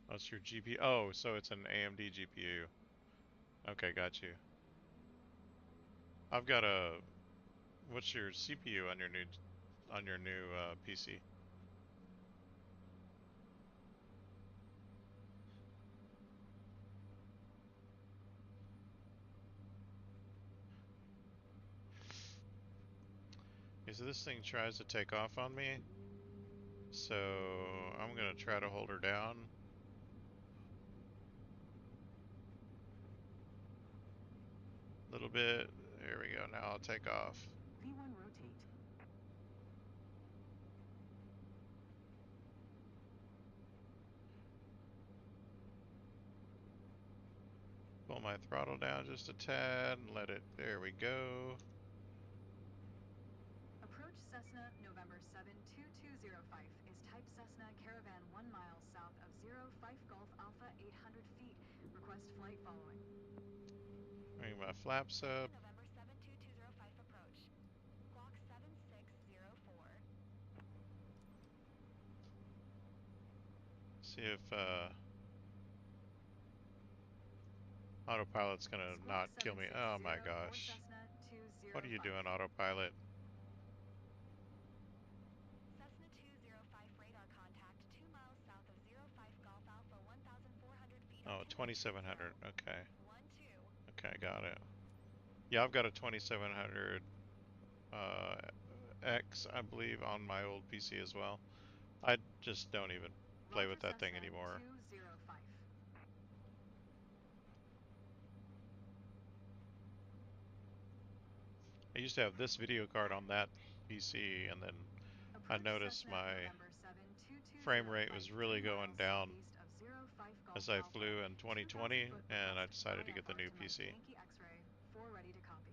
Speaker 1: That's your GPU. Oh, so it's an AMD GPU. Okay, got you. I've got a. What's your CPU on your new PC? Okay, so this thing tries to take off on me. So I'm gonna try to hold her down a little bit. There we go. Now I'll take off.
Speaker 3: V1 rotate.
Speaker 1: Pull my throttle down just a tad and let it. There we go.
Speaker 3: Approach Cessna November 72205 is type Cessna Caravan 1 mile south of 05 Golf Alpha 800 feet. Request flight following.
Speaker 1: Bring my flaps
Speaker 3: Cessna
Speaker 1: up.
Speaker 3: November 72205 approach. Squawk 7604.
Speaker 1: See if autopilot's gonna
Speaker 3: Squawk
Speaker 1: not kill me. Oh
Speaker 3: 760
Speaker 1: my
Speaker 3: for
Speaker 1: gosh.
Speaker 3: Cessna
Speaker 1: What are you
Speaker 3: 205.
Speaker 1: doing, autopilot?
Speaker 3: Cessna 205 radar contact 2 miles south of 05 Golf Alpha 1,400 feet
Speaker 1: Oh,
Speaker 3: altimeter tree 0.
Speaker 1: 2700. Okay.
Speaker 3: 1-2.
Speaker 1: Okay, got it. Yeah, I've got a 2700 uh, X, I believe, on my old PC as well. I just don't even play
Speaker 3: Roger
Speaker 1: with that thing
Speaker 3: Cessna
Speaker 1: anymore.
Speaker 3: 205.
Speaker 1: I used to have this video card on that PC, and then I
Speaker 3: Approach
Speaker 1: noticed
Speaker 3: Cessna
Speaker 1: my
Speaker 3: November
Speaker 1: frame
Speaker 3: 72205
Speaker 1: rate was
Speaker 3: 3
Speaker 1: really going
Speaker 3: miles
Speaker 1: down
Speaker 3: southeast of 05 Golf
Speaker 1: as I
Speaker 3: Alpha.
Speaker 1: flew in
Speaker 3: 2,000
Speaker 1: 2020,
Speaker 3: foot
Speaker 1: and I
Speaker 3: request
Speaker 1: decided to get the
Speaker 3: IFR
Speaker 1: new
Speaker 3: to Mike
Speaker 1: PC.
Speaker 3: Yankee X-ray 4 ready to copy.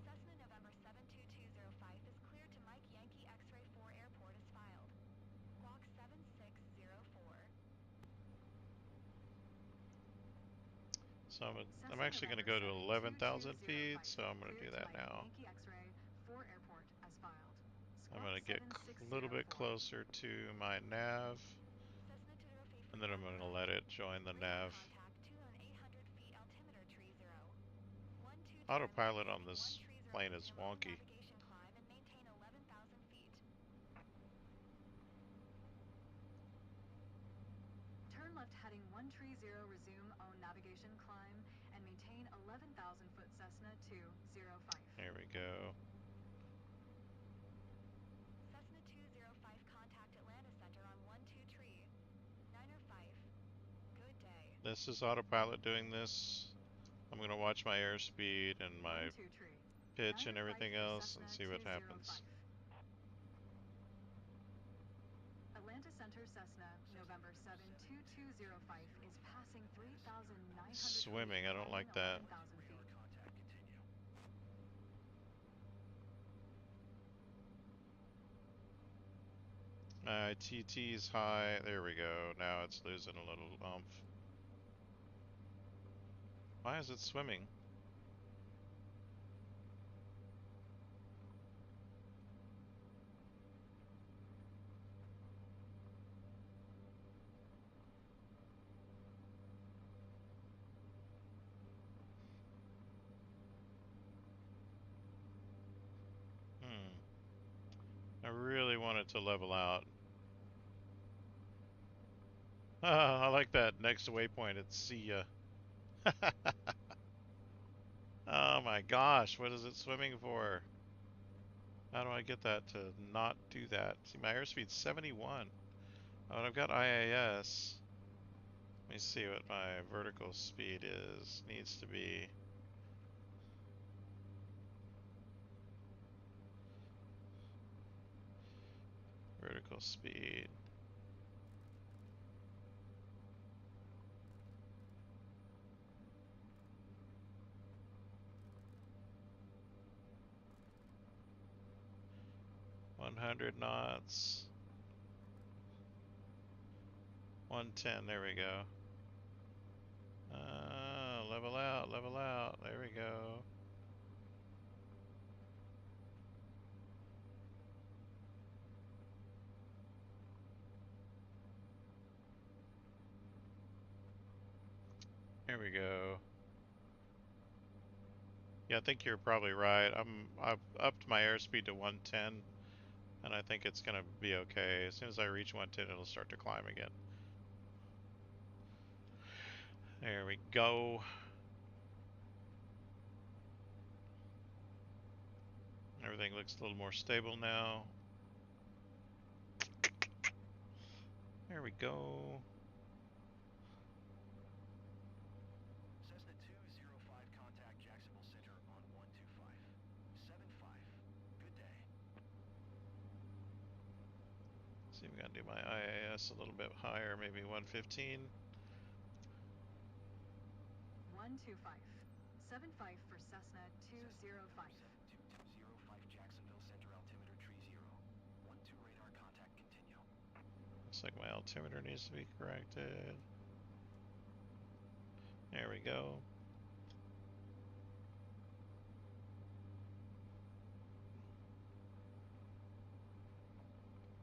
Speaker 3: Cessna November 72205 is cleared to Mike Yankee X-ray 4 airport as filed. Squawk 7604.
Speaker 1: So I'm
Speaker 3: Cessna
Speaker 1: actually going to
Speaker 3: November
Speaker 1: go to 11,000 feet,
Speaker 3: 72205
Speaker 1: so I'm going to
Speaker 3: cleared
Speaker 1: do
Speaker 3: to
Speaker 1: that
Speaker 3: Mike
Speaker 1: now.
Speaker 3: Yankee X-ray 4 airport as filed.
Speaker 1: I'm
Speaker 3: Squawk
Speaker 1: going to get a little bit
Speaker 3: 7604.
Speaker 1: closer to my nav,
Speaker 3: Cessna 205
Speaker 1: and then
Speaker 3: radar
Speaker 1: I'm going to
Speaker 3: approach.
Speaker 1: let it join the
Speaker 3: Radar
Speaker 1: nav.
Speaker 3: contact 2,800 feet altimeter tree 0.
Speaker 1: Autopilot on this plane is wonky.
Speaker 3: Navigation climb and maintain 11,000 feet. Turn left heading 130, resume on navigation climb and maintain 11,000 foot Cessna 205.
Speaker 1: There we go.
Speaker 3: Cessna 205 contact Atlanta Center on 123. 905. Good day.
Speaker 1: This is autopilot doing this. I'm gonna watch my airspeed and my
Speaker 3: 123.
Speaker 1: pitch and
Speaker 3: 905
Speaker 1: everything
Speaker 3: for
Speaker 1: else and
Speaker 3: Cessna
Speaker 1: see what
Speaker 3: 205.
Speaker 1: happens.
Speaker 3: Atlanta Center Cessna, November 7, 2205 is passing 3,900
Speaker 1: Swimming,
Speaker 3: feet,
Speaker 1: I don't
Speaker 3: climbing
Speaker 1: like that.
Speaker 3: 11,000 feet.
Speaker 2: Contact continue.
Speaker 1: TT's high. There we go. Now it's losing a little umph. Why is it swimming? I really want it to level out. I like that next waypoint. It's see ya. Oh my gosh, what is it swimming for? How do I get that to not do that? See, my airspeed's 71. Oh, and I've got IAS. Let me see what my vertical speed is. Needs to be. Vertical speed. $100 knots. 110, there we go. Level out, level out. There we go. There we go. Yeah, I think you're probably right. I've upped my airspeed to 110, and I think it's gonna be okay. As soon as I reach 110, it'll start to climb again. There we go. Everything looks a little more stable now. There we go.
Speaker 2: Cessna 205 contact Jacksonville Center on 125. 75. Good day.
Speaker 1: See, we gotta do my IAS a little bit higher, maybe 115.
Speaker 3: 125. 75 for Cessna 205.
Speaker 2: 205 Jacksonville Center altimeter 30. 12 radar contact continue.
Speaker 1: Looks like my altimeter needs to be corrected. There we go.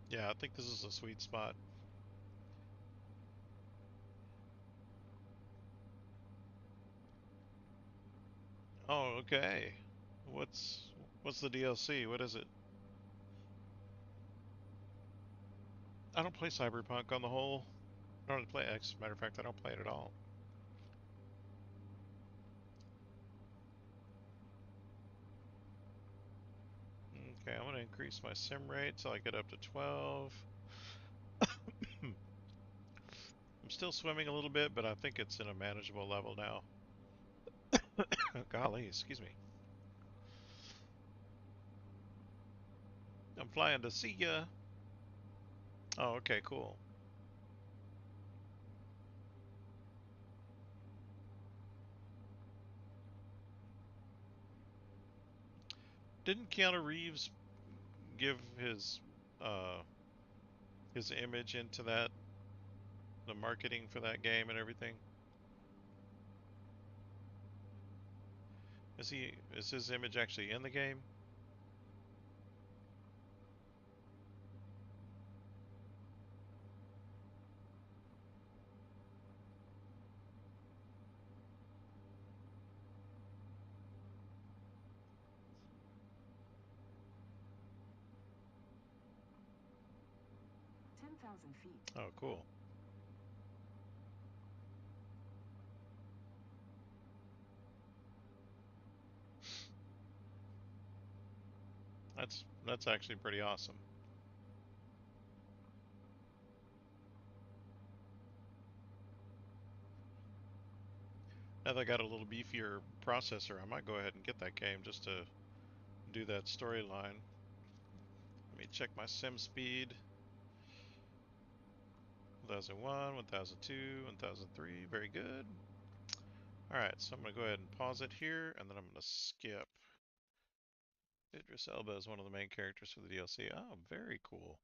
Speaker 1: Yeah, I think this is a sweet spot. Oh, okay. What's the DLC? What is it? I don't play Cyberpunk on the whole. I don't play X. Matter of fact, I don't play it at all. Okay, I'm gonna increase my sim rate till I get up to 12. I'm still swimming a little bit, but I think it's in a manageable level now. Golly, excuse me. I'm flying to see ya. Oh, okay, cool. Didn't Keanu Reeves give uh his image into that, the marketing for that game and everything? Is his image actually in the game?
Speaker 3: 10,000 feet.
Speaker 1: Oh, cool. That's actually pretty awesome. Now that I got a little beefier processor, I might go ahead and get that game just to do that storyline. Let me check my sim speed. 1001, 1002, 1003. Very good. Alright, so I'm going to go ahead and pause it here, and then I'm going to skip. Idris Elba is one of the main characters for the DLC. Oh, very cool.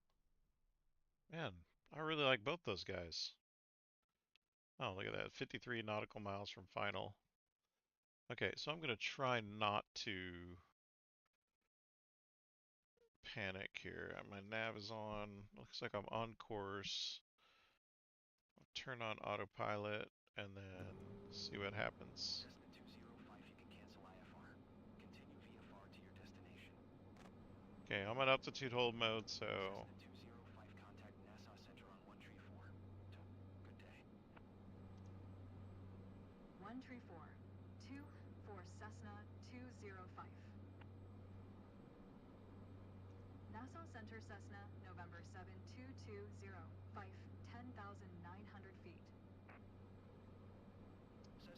Speaker 1: Man, I really like both those guys. Oh, look at that. 53 nautical miles from final. Okay, so I'm going to try not to panic here. My nav is on. Looks like I'm on course. I'll turn on autopilot and then see what happens.
Speaker 2: Cessna 205, you can cancel IFR. Continue VFR to your destination.
Speaker 1: Okay, I'm at altitude hold mode, so
Speaker 2: Cessna 205, contact Nassau Center on 134. Good day.
Speaker 3: 134. 2 for Cessna 205. Nassau Center Cessna, November 7220, 10,900 feet.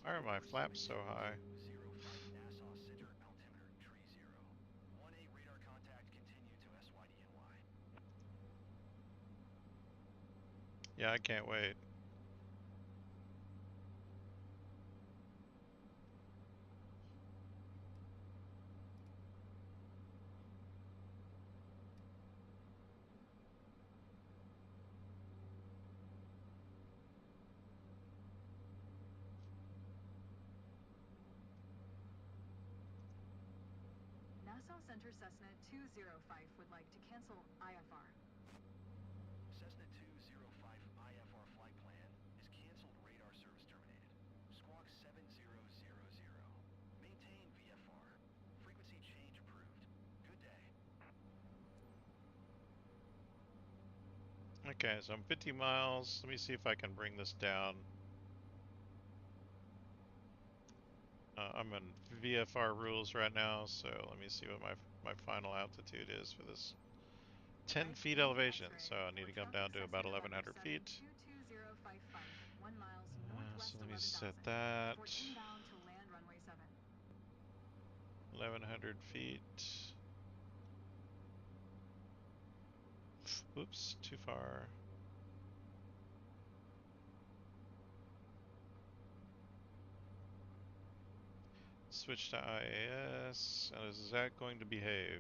Speaker 1: why
Speaker 2: Cessna
Speaker 1: are my
Speaker 2: November
Speaker 1: flaps so high?
Speaker 2: 7205, Nassau Center, altimeter 30. 1A radar contact, continue to SYDNY.
Speaker 1: Yeah, I can't wait.
Speaker 3: Nassau Center Cessna 205 would like to cancel IFR.
Speaker 2: Cessna 205 IFR flight plan is canceled. Radar service terminated. Squawk 7000. Maintain VFR. Frequency change approved. Good day.
Speaker 1: Okay, so I'm 50 miles. Let me see if I can bring this down. I'm in VFR rules right now, so let me see what my final altitude is for this. 10
Speaker 3: Right,
Speaker 1: feet
Speaker 3: Yankee
Speaker 1: elevation,
Speaker 3: X-ray.
Speaker 1: so I need
Speaker 3: For
Speaker 1: to come
Speaker 3: traffic
Speaker 1: down to
Speaker 3: Cessna
Speaker 1: about
Speaker 3: November
Speaker 1: 1100 feet.
Speaker 3: 7222055, 1 miles northwest
Speaker 1: So let me
Speaker 3: 11,000.
Speaker 1: set that.
Speaker 3: For inbound to land runway 7.
Speaker 1: 1100 feet. Oops, too far. Switch to IAS, and is that going to behave?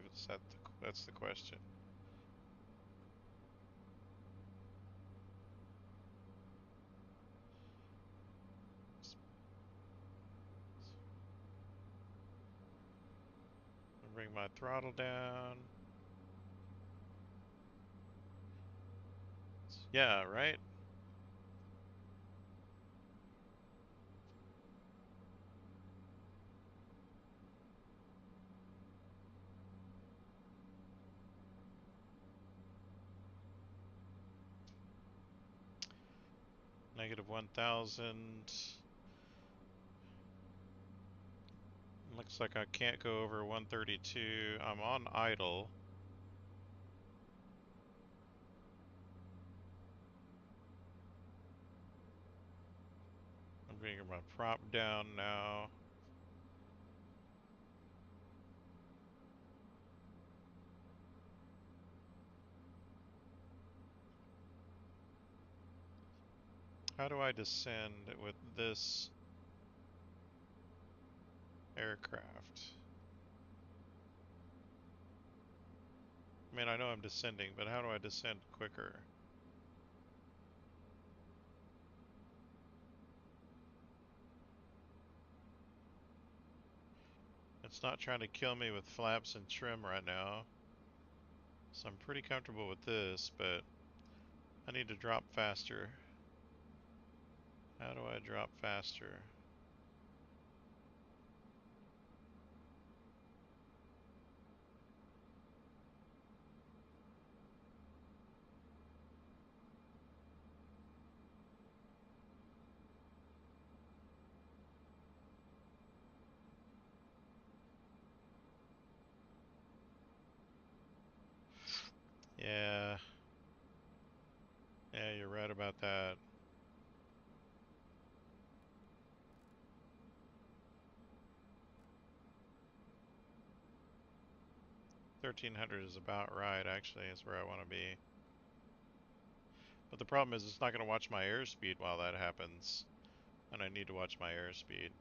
Speaker 1: That's the question. I'll bring my throttle down. Yeah, right? Negative 1000. Looks like I can't go over 132. I'm on idle. I'm bringing my prop down now. How do I descend with this aircraft? I mean, I know I'm descending, but how do I descend quicker? It's not trying to kill me with flaps and trim right now. So I'm pretty comfortable with this, but I need to drop faster. How do I drop faster? Yeah, yeah, you're right about that. 1300 is about right, actually, is where I want to be. But the problem is it's not going to watch my airspeed while that happens, and I need to watch my airspeed.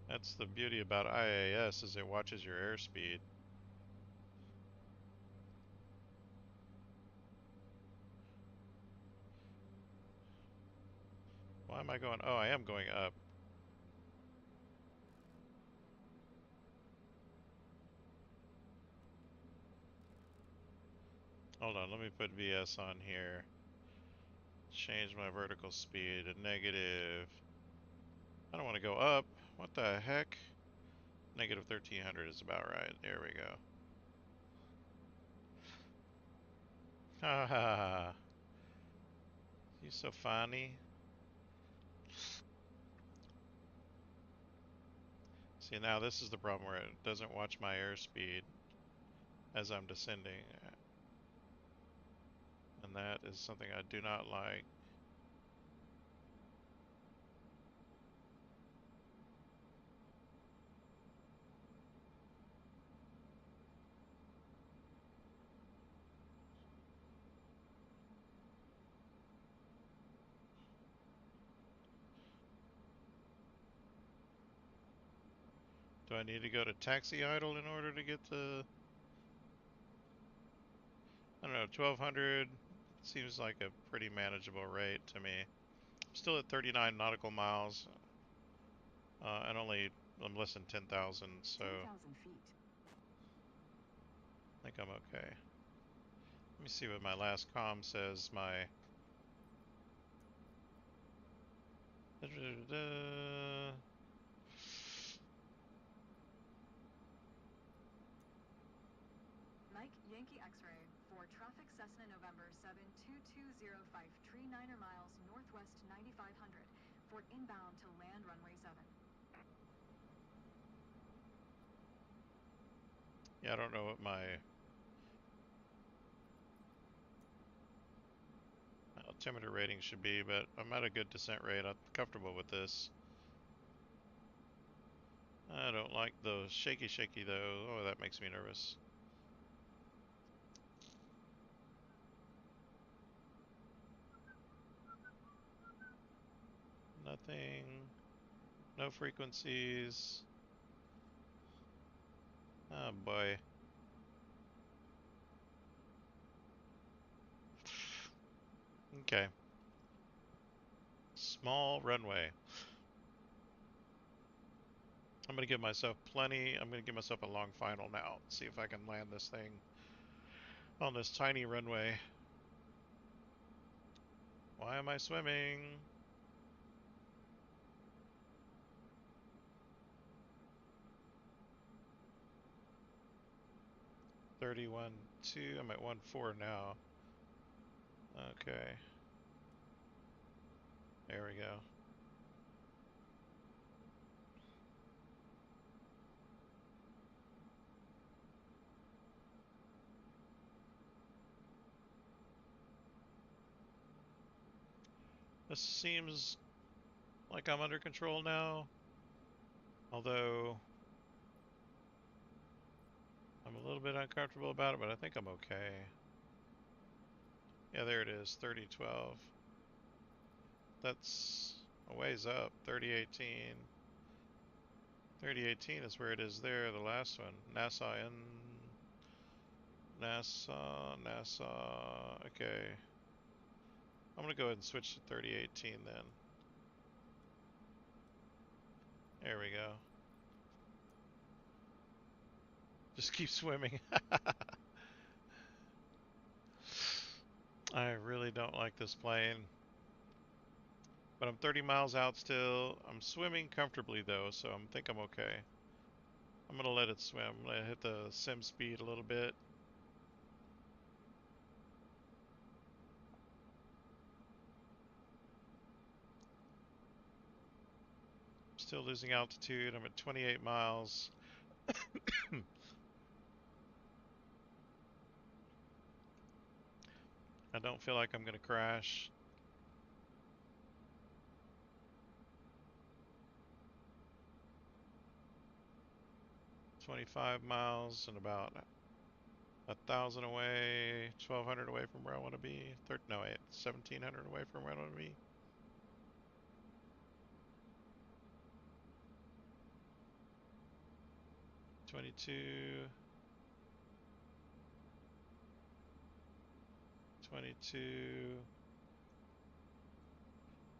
Speaker 1: That's the beauty about IAS is it watches your airspeed. Why am I going? Oh, I am going up. Hold on, let me put VS on here. Change my vertical speed to negative. I don't want to go up. What the heck? Negative 1300 is about right. There we go. Ha ha ha. You're so funny. See, now this is the problem where it doesn't watch my airspeed as I'm descending. And that is something I do not like. Do I need to go to taxi idle in order to get the... I don't know, 1200 seems like a pretty manageable rate to me. I'm still at 39 nautical miles, and only I'm less than 10,000, so
Speaker 3: 10,000 feet.
Speaker 1: I think I'm okay. Let me see what my last comm says. My
Speaker 3: Mike Yankee X-ray for traffic Cessna November 72205 tree 9er miles northwest 9500 for inbound to land runway 7.
Speaker 1: yeah, I don't know what my altimeter rating should be, but I'm at a good descent rate. I'm comfortable with this. I don't like the shaky shaky though. Oh, that makes me nervous. Nothing. No frequencies. Oh boy. Okay. Small runway. I'm gonna give myself plenty. I'm gonna give myself a long final now. See if I can land this thing on this tiny runway. Why am I swimming? $31.2. I'm at 1.4 now. Okay. There we go. This seems like I'm under control now. Although I'm a little bit uncomfortable about it, but I think I'm okay. Yeah, there it is, 3012. That's a ways up, 3018. 3018 is where it is there, the last one. NASA. Okay. I'm gonna go ahead and switch to 3018 then. There we go. Just keep swimming. I really don't like this plane. But I'm 30 miles out still. I'm swimming comfortably though, so I think I'm okay. I'm gonna let it swim. I'm gonna hit the sim speed a little bit. Still losing altitude. I'm at 28 miles. I don't feel like I'm going to crash. 25 miles and about 1,000 away, 1,200 away from where I want to be. No, wait, 1,700 away from where I want to be. 22, 22.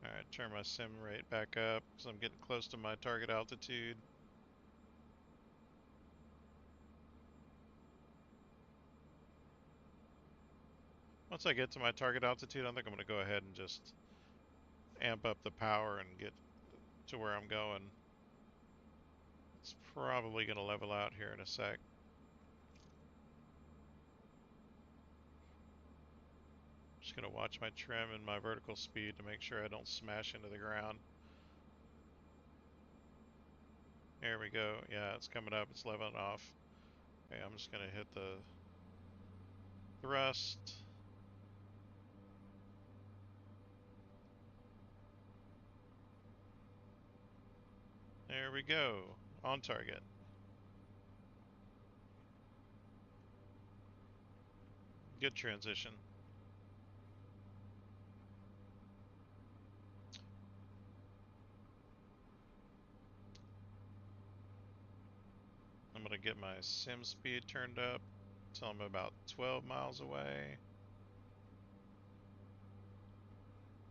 Speaker 1: All right, turn my sim rate back up because I'm getting close to my target altitude. Once I get to my target altitude, I think I'm going to go ahead and just amp up the power and get to where I'm going. It's probably going to level out here in a sec. Just going to watch my trim and my vertical speed to make sure I don't smash into the ground. There we go. Yeah, it's coming up. It's leveling off. Okay, I'm just going to hit the thrust. There we go. On target. Good transition. I'm going to get my sim speed turned up till I'm about 12 miles away.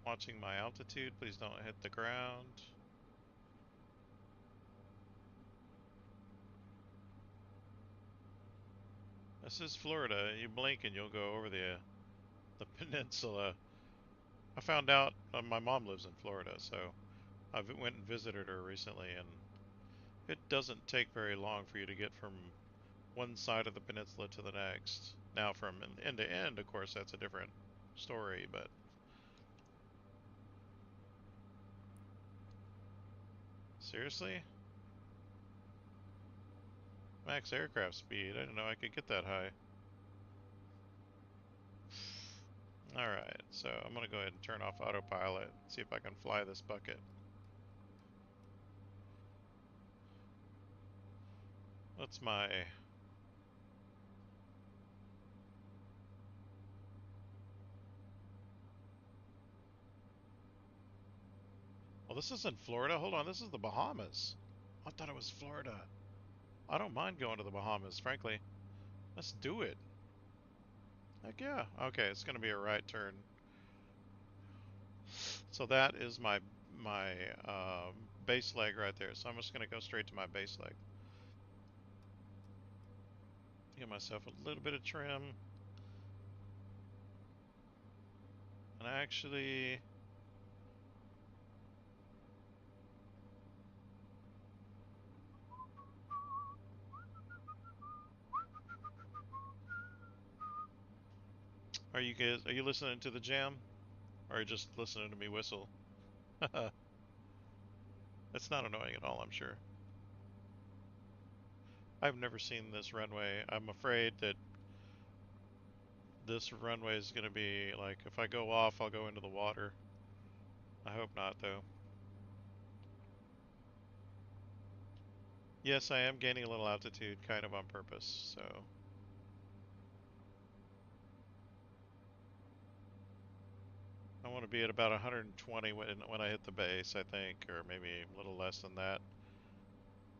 Speaker 1: Watching my altitude. Please don't hit the ground. This is Florida. You blink and you'll go over the peninsula. I found out my mom lives in Florida, so I went and visited her recently, and it doesn't take very long for you to get from one side of the peninsula to the next. Now, from end to end, of course, that's a different story, but seriously? Max aircraft speed? I didn't know I could get that high. Alright, so I'm going to go ahead and turn off autopilot, see if I can fly this bucket. What's my... Well, this isn't Florida. Hold on, this is the Bahamas. I thought it was Florida. I don't mind going to the Bahamas, frankly. Let's do it. Heck yeah. Okay, it's going to be a right turn. So that is my base leg right there. So I'm just going to go straight to my base leg. Give myself a little bit of trim. And actually, are you listening to the jam? Or are you just listening to me whistle? It's not annoying at all, I'm sure. I've never seen this runway. I'm afraid that this runway is going to be like, if I go off, I'll go into the water. I hope not, though. Yes, I am gaining a little altitude, kind of on purpose, so. I want to be at about 120 when I hit the base, I think, or maybe a little less than that.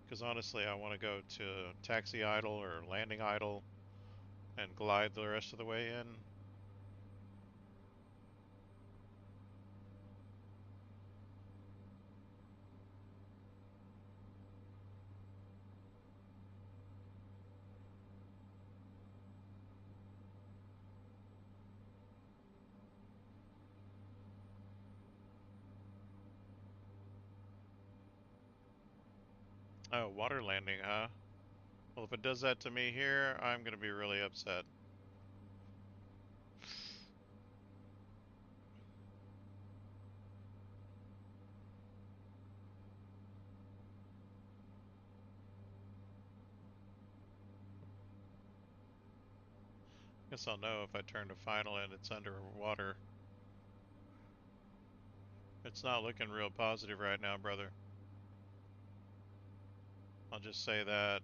Speaker 1: Because honestly, I want to go to taxi idle or landing idle and glide the rest of the way in. Oh, water landing, huh? Well, if it does that to me here, I'm going to be really upset. Guess I'll know if I turn to final and it's underwater. It's not looking real positive right now, brother. I'll just say that.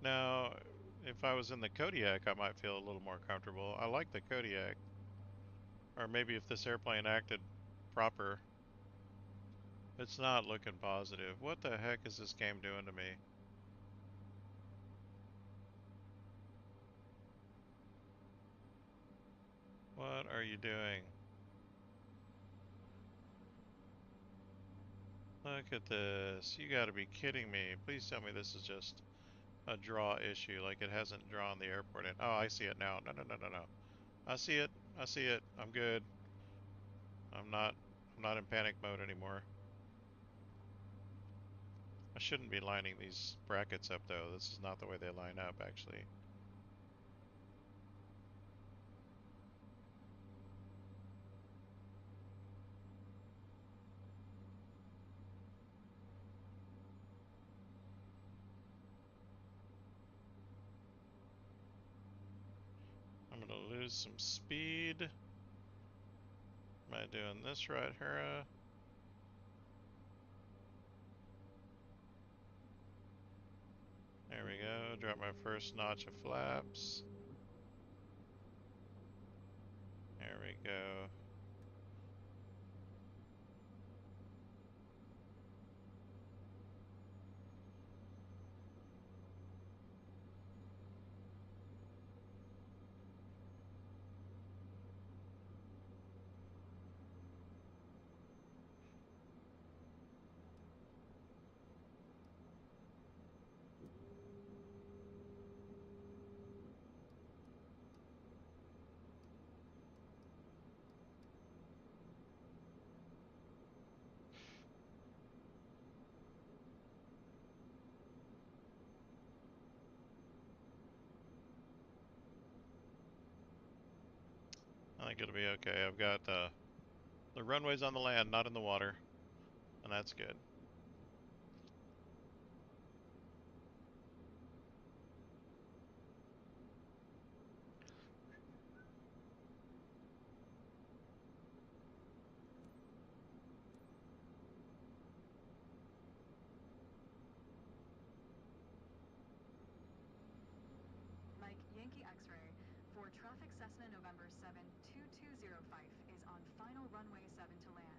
Speaker 1: Now, if I was in the Kodiak, I might feel a little more comfortable. I like the Kodiak. Or maybe if this airplane acted proper. It's not looking positive. What the heck is this game doing to me? What are you doing? Look at this. You gotta be kidding me. Please tell me this is just a draw issue, like it hasn't drawn the airport in. Oh, I see it now. No, no, no, no, no. I see it. I see it. I'm good. I'm not I'm not in panic mode anymore. I shouldn't be lining these brackets up though. This is not the way they line up actually. I'm gonna lose some speed. Am I doing this right, Hera? There we go. Drop my first notch of flaps. There we go. I think it'll be okay. I've got the runways on the land, not in the water, and that's good.
Speaker 3: Mike, Yankee X-ray. For traffic Cessna November 72205 is on final runway 7 to land.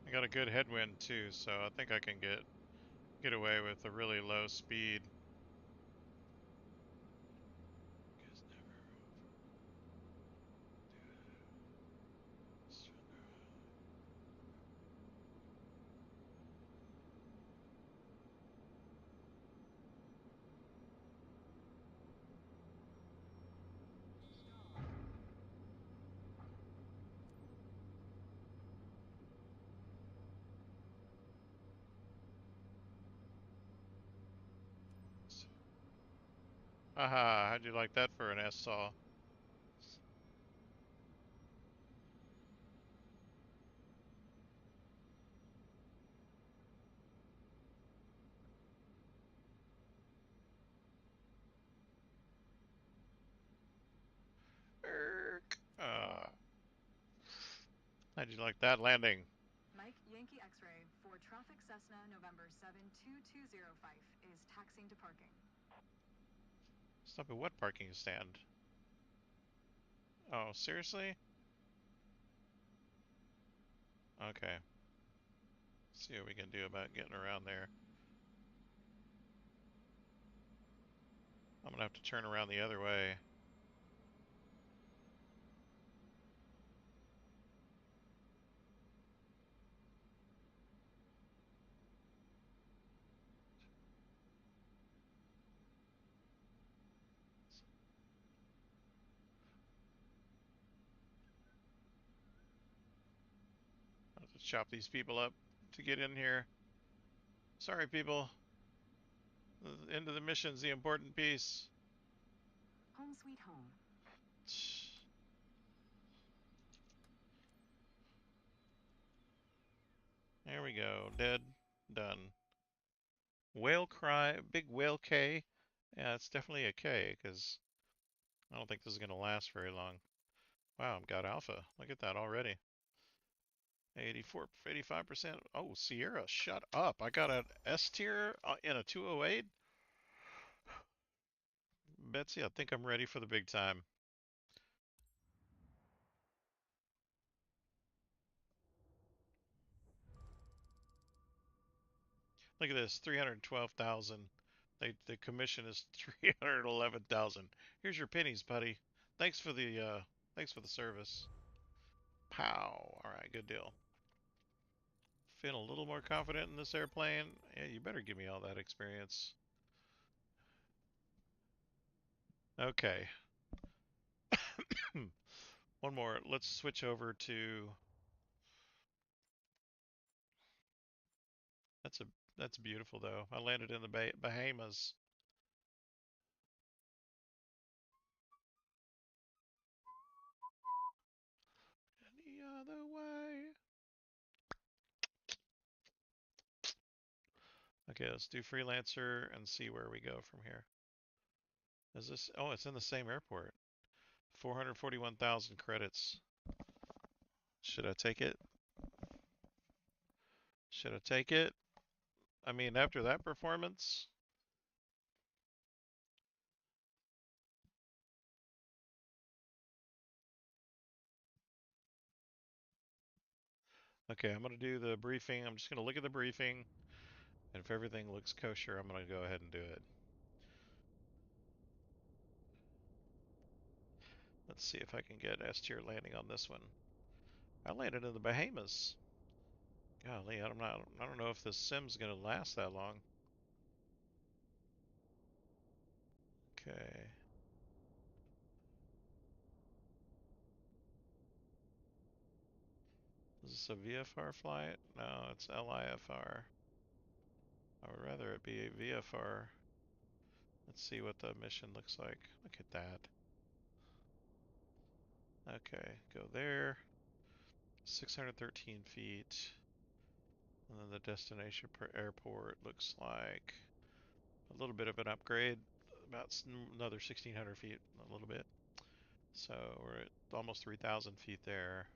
Speaker 1: I got a good headwind too, so I think I can get away with a really low speed. Guess never Haha, how'd you like that for an S-saw? How'd you like that landing?
Speaker 3: Mike, Yankee X-ray. For traffic Cessna November 72205 is taxiing to parking.
Speaker 1: Stop at what parking stand? Oh, seriously? Okay. See what we can do about getting around there. I'm gonna have to turn around the other way. Let's chop these people up to get in here. Sorry, people. The end of the mission's the important piece.
Speaker 3: Home sweet home.
Speaker 1: There we go. Dead. Done. Whale cry. Big whale K. Yeah, it's definitely a K because I don't think this is going to last very long. Wow, I've got alpha. Look at that already. 84, 85%. Oh, Sierra, shut up. I got an S tier in a 208. Betsy, I think I'm ready for the big time. Look at this, 312,000. The commission is 311,000. Here's your pennies, buddy. Thanks for the service. Pow. All right, good deal. Feeling a little more confident in this airplane. Yeah, you better give me all that experience. Okay. One more. Let's switch over to that's a that's beautiful though. I landed in the Bahamas. Any other way? Okay, let's do freelancer and see where we go from here. Is this? Oh, it's in the same airport. 441,000 credits. Should I take it? Should I take it? I mean, after that performance. Okay, I'm gonna do the briefing. I'm just gonna look at the briefing, and if everything looks kosher, I'm gonna go ahead and do it. Let's see if I can get S tier landing on this one. I landed in the Bahamas. Golly, I don't know if this sim's gonna last that long. Okay. Is this a VFR flight? No, it's LIFR. I would rather it be a VFR. Let's see what the mission looks like. Look at that. Okay, go there. 613 feet. And then the destination per airport looks like a little bit of an upgrade. About another 1,600 feet, a little bit. So we're at almost 3,000 feet there.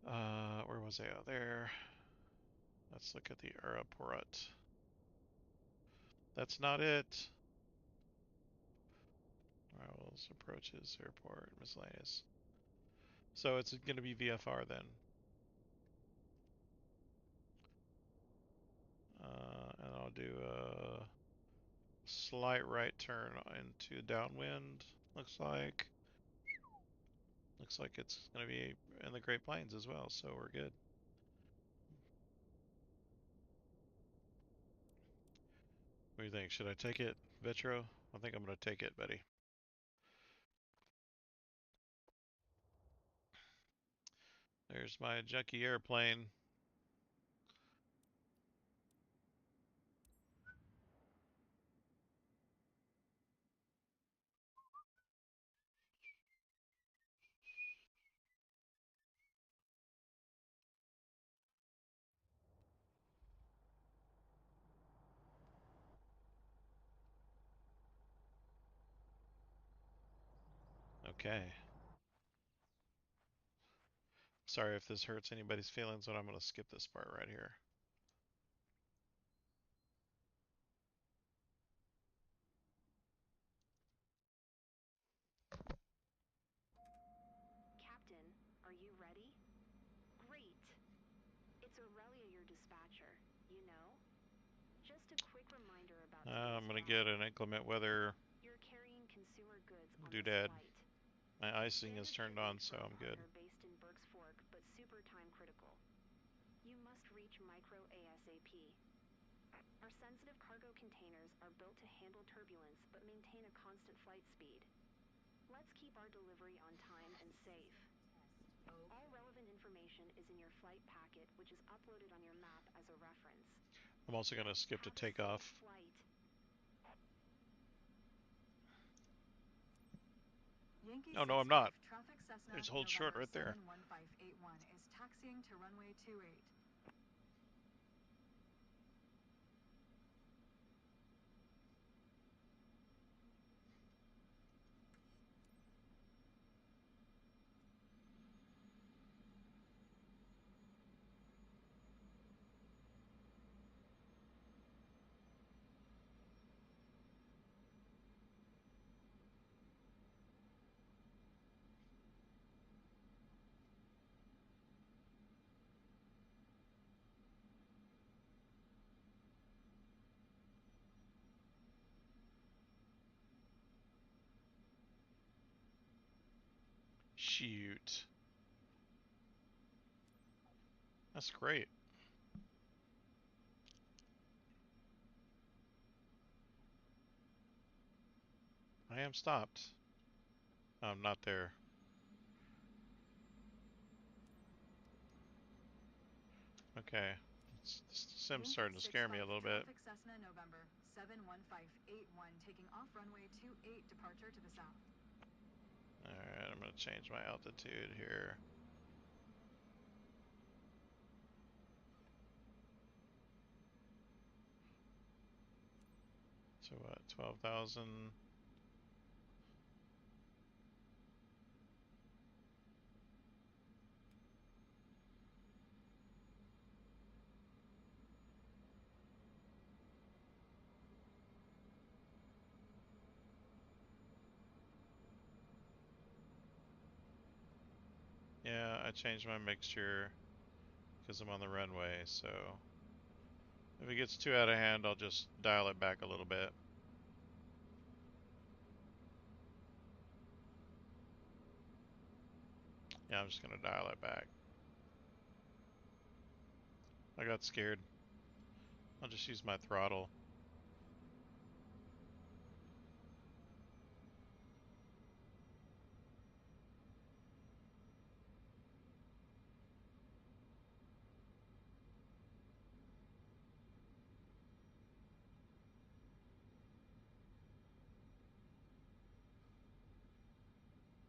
Speaker 1: Where was I? Oh, there. Let's look at the airport. That's not it. Arrivals, approaches, airport, miscellaneous. So it's going to be VFR then. And I'll do a slight right turn into downwind. Looks like. Looks like it's going to be in the Great Plains as well, so we're good. What do you think? Should I take it, Vetro? I think I'm going to take it, buddy. There's my junky airplane. Okay. Sorry if this hurts anybody's feelings, but I'm going to skip this part right here.
Speaker 3: Captain, are you ready? Great. It's Aurelia, your dispatcher. You know? Just a quick reminder about
Speaker 1: I'm
Speaker 3: today's
Speaker 1: going to get
Speaker 3: route.
Speaker 1: an inclement weather
Speaker 3: You're carrying consumer goods on this
Speaker 1: doodad.
Speaker 3: flight.
Speaker 1: My icing is
Speaker 3: Standard
Speaker 1: turned on,
Speaker 3: shipment
Speaker 1: so
Speaker 3: for a
Speaker 1: I'm good.
Speaker 3: partner based in Burke's Fork, but super time critical. You must reach Micro ASAP. Our sensitive cargo containers are built to handle turbulence but maintain a constant flight speed. Let's keep our delivery on time and safe.
Speaker 4: All relevant information is in your flight packet, which is uploaded on your map as a reference.
Speaker 1: I'm also going to skip to
Speaker 4: Have a safe
Speaker 1: takeoff.
Speaker 4: flight.
Speaker 3: Yankee
Speaker 1: Oh, no, I'm
Speaker 3: 65
Speaker 1: not.
Speaker 3: traffic Cessna
Speaker 1: There's hold short
Speaker 3: November
Speaker 1: right there.
Speaker 3: 71581 is taxiing to runway 28.
Speaker 1: Shoot. That's great. I am stopped. I'm not there. Okay. This sim's
Speaker 3: Yankee
Speaker 1: starting to scare me a
Speaker 3: 65
Speaker 1: little bit.
Speaker 3: traffic Cessna November 71581 taking off runway 28 departure to the south.
Speaker 1: Alright, I'm going to change my altitude here. So what, 12,000? Yeah, I changed my mixture because I'm on the runway, so if it gets too out of hand, I'll just dial it back a little bit. Yeah, I'm just going to dial it back. I got scared. I'll just use my throttle.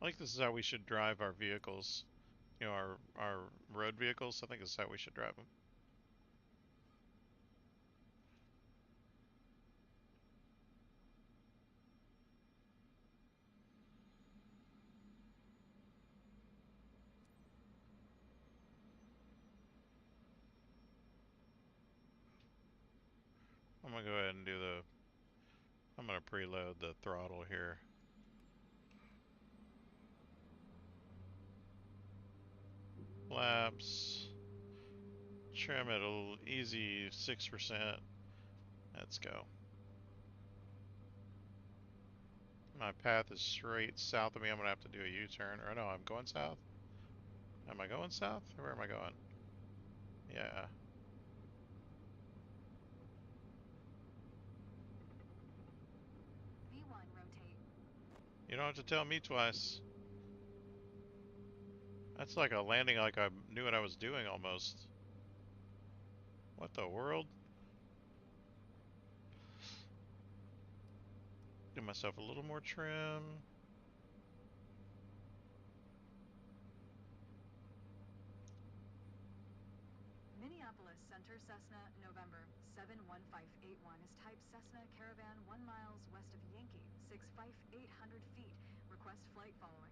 Speaker 1: I think this is how we should drive our vehicles. You know, our road vehicles. I think this is how we should drive them. I'm gonna go ahead and do the. I'm gonna preload the throttle here. Flaps. Trim it a easy 6%. Let's go. My path is straight south of me. I'm gonna have to do a U-turn. Or no, I'm going south. Am I going south? Where am I going? Yeah.
Speaker 3: V1 rotate.
Speaker 1: You don't have to tell me twice. That's like a landing like I knew what I was doing almost. What the world? Give myself a little more trim.
Speaker 3: Minneapolis Center Cessna November 71581 is type Cessna Caravan 1 miles west of Yankee 65800 feet. Request flight following.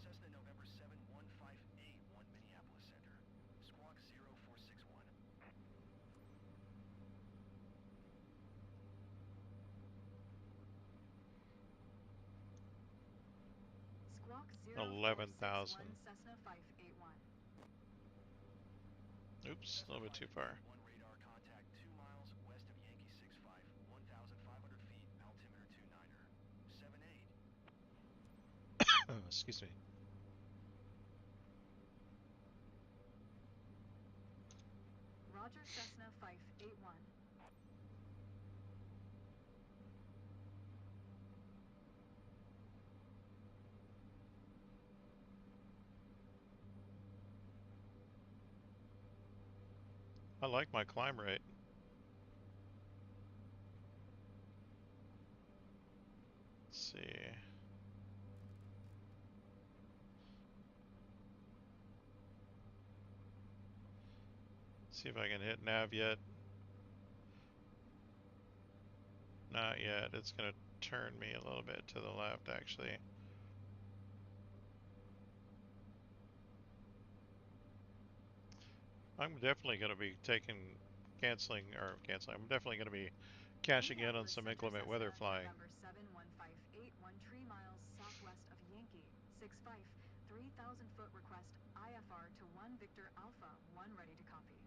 Speaker 2: Cessna November 71581 Minneapolis Center. Squawk 0461.
Speaker 3: Squawk 0461
Speaker 1: 11,000.
Speaker 3: Cessna 581.
Speaker 1: Oops, a
Speaker 2: Cessna
Speaker 1: little bit too far.
Speaker 2: 581 radar contact 2 miles west of Yankee 65, 1,500 feet, altimeter 29er. 78.
Speaker 1: Excuse me.
Speaker 3: Roger Cessna 581.
Speaker 1: I like my climb rate. Let's see. See if I can hit nav yet. Not yet. It's going to turn me a little bit to the left, actually. I'm definitely going to be canceling. I'm definitely going to be cashing in on some inclement weather flying.
Speaker 3: November 7158, 3 miles southwest of Yankee. 65, 3,000 foot request IFR to 1 Victor Alpha, 1 ready to copy.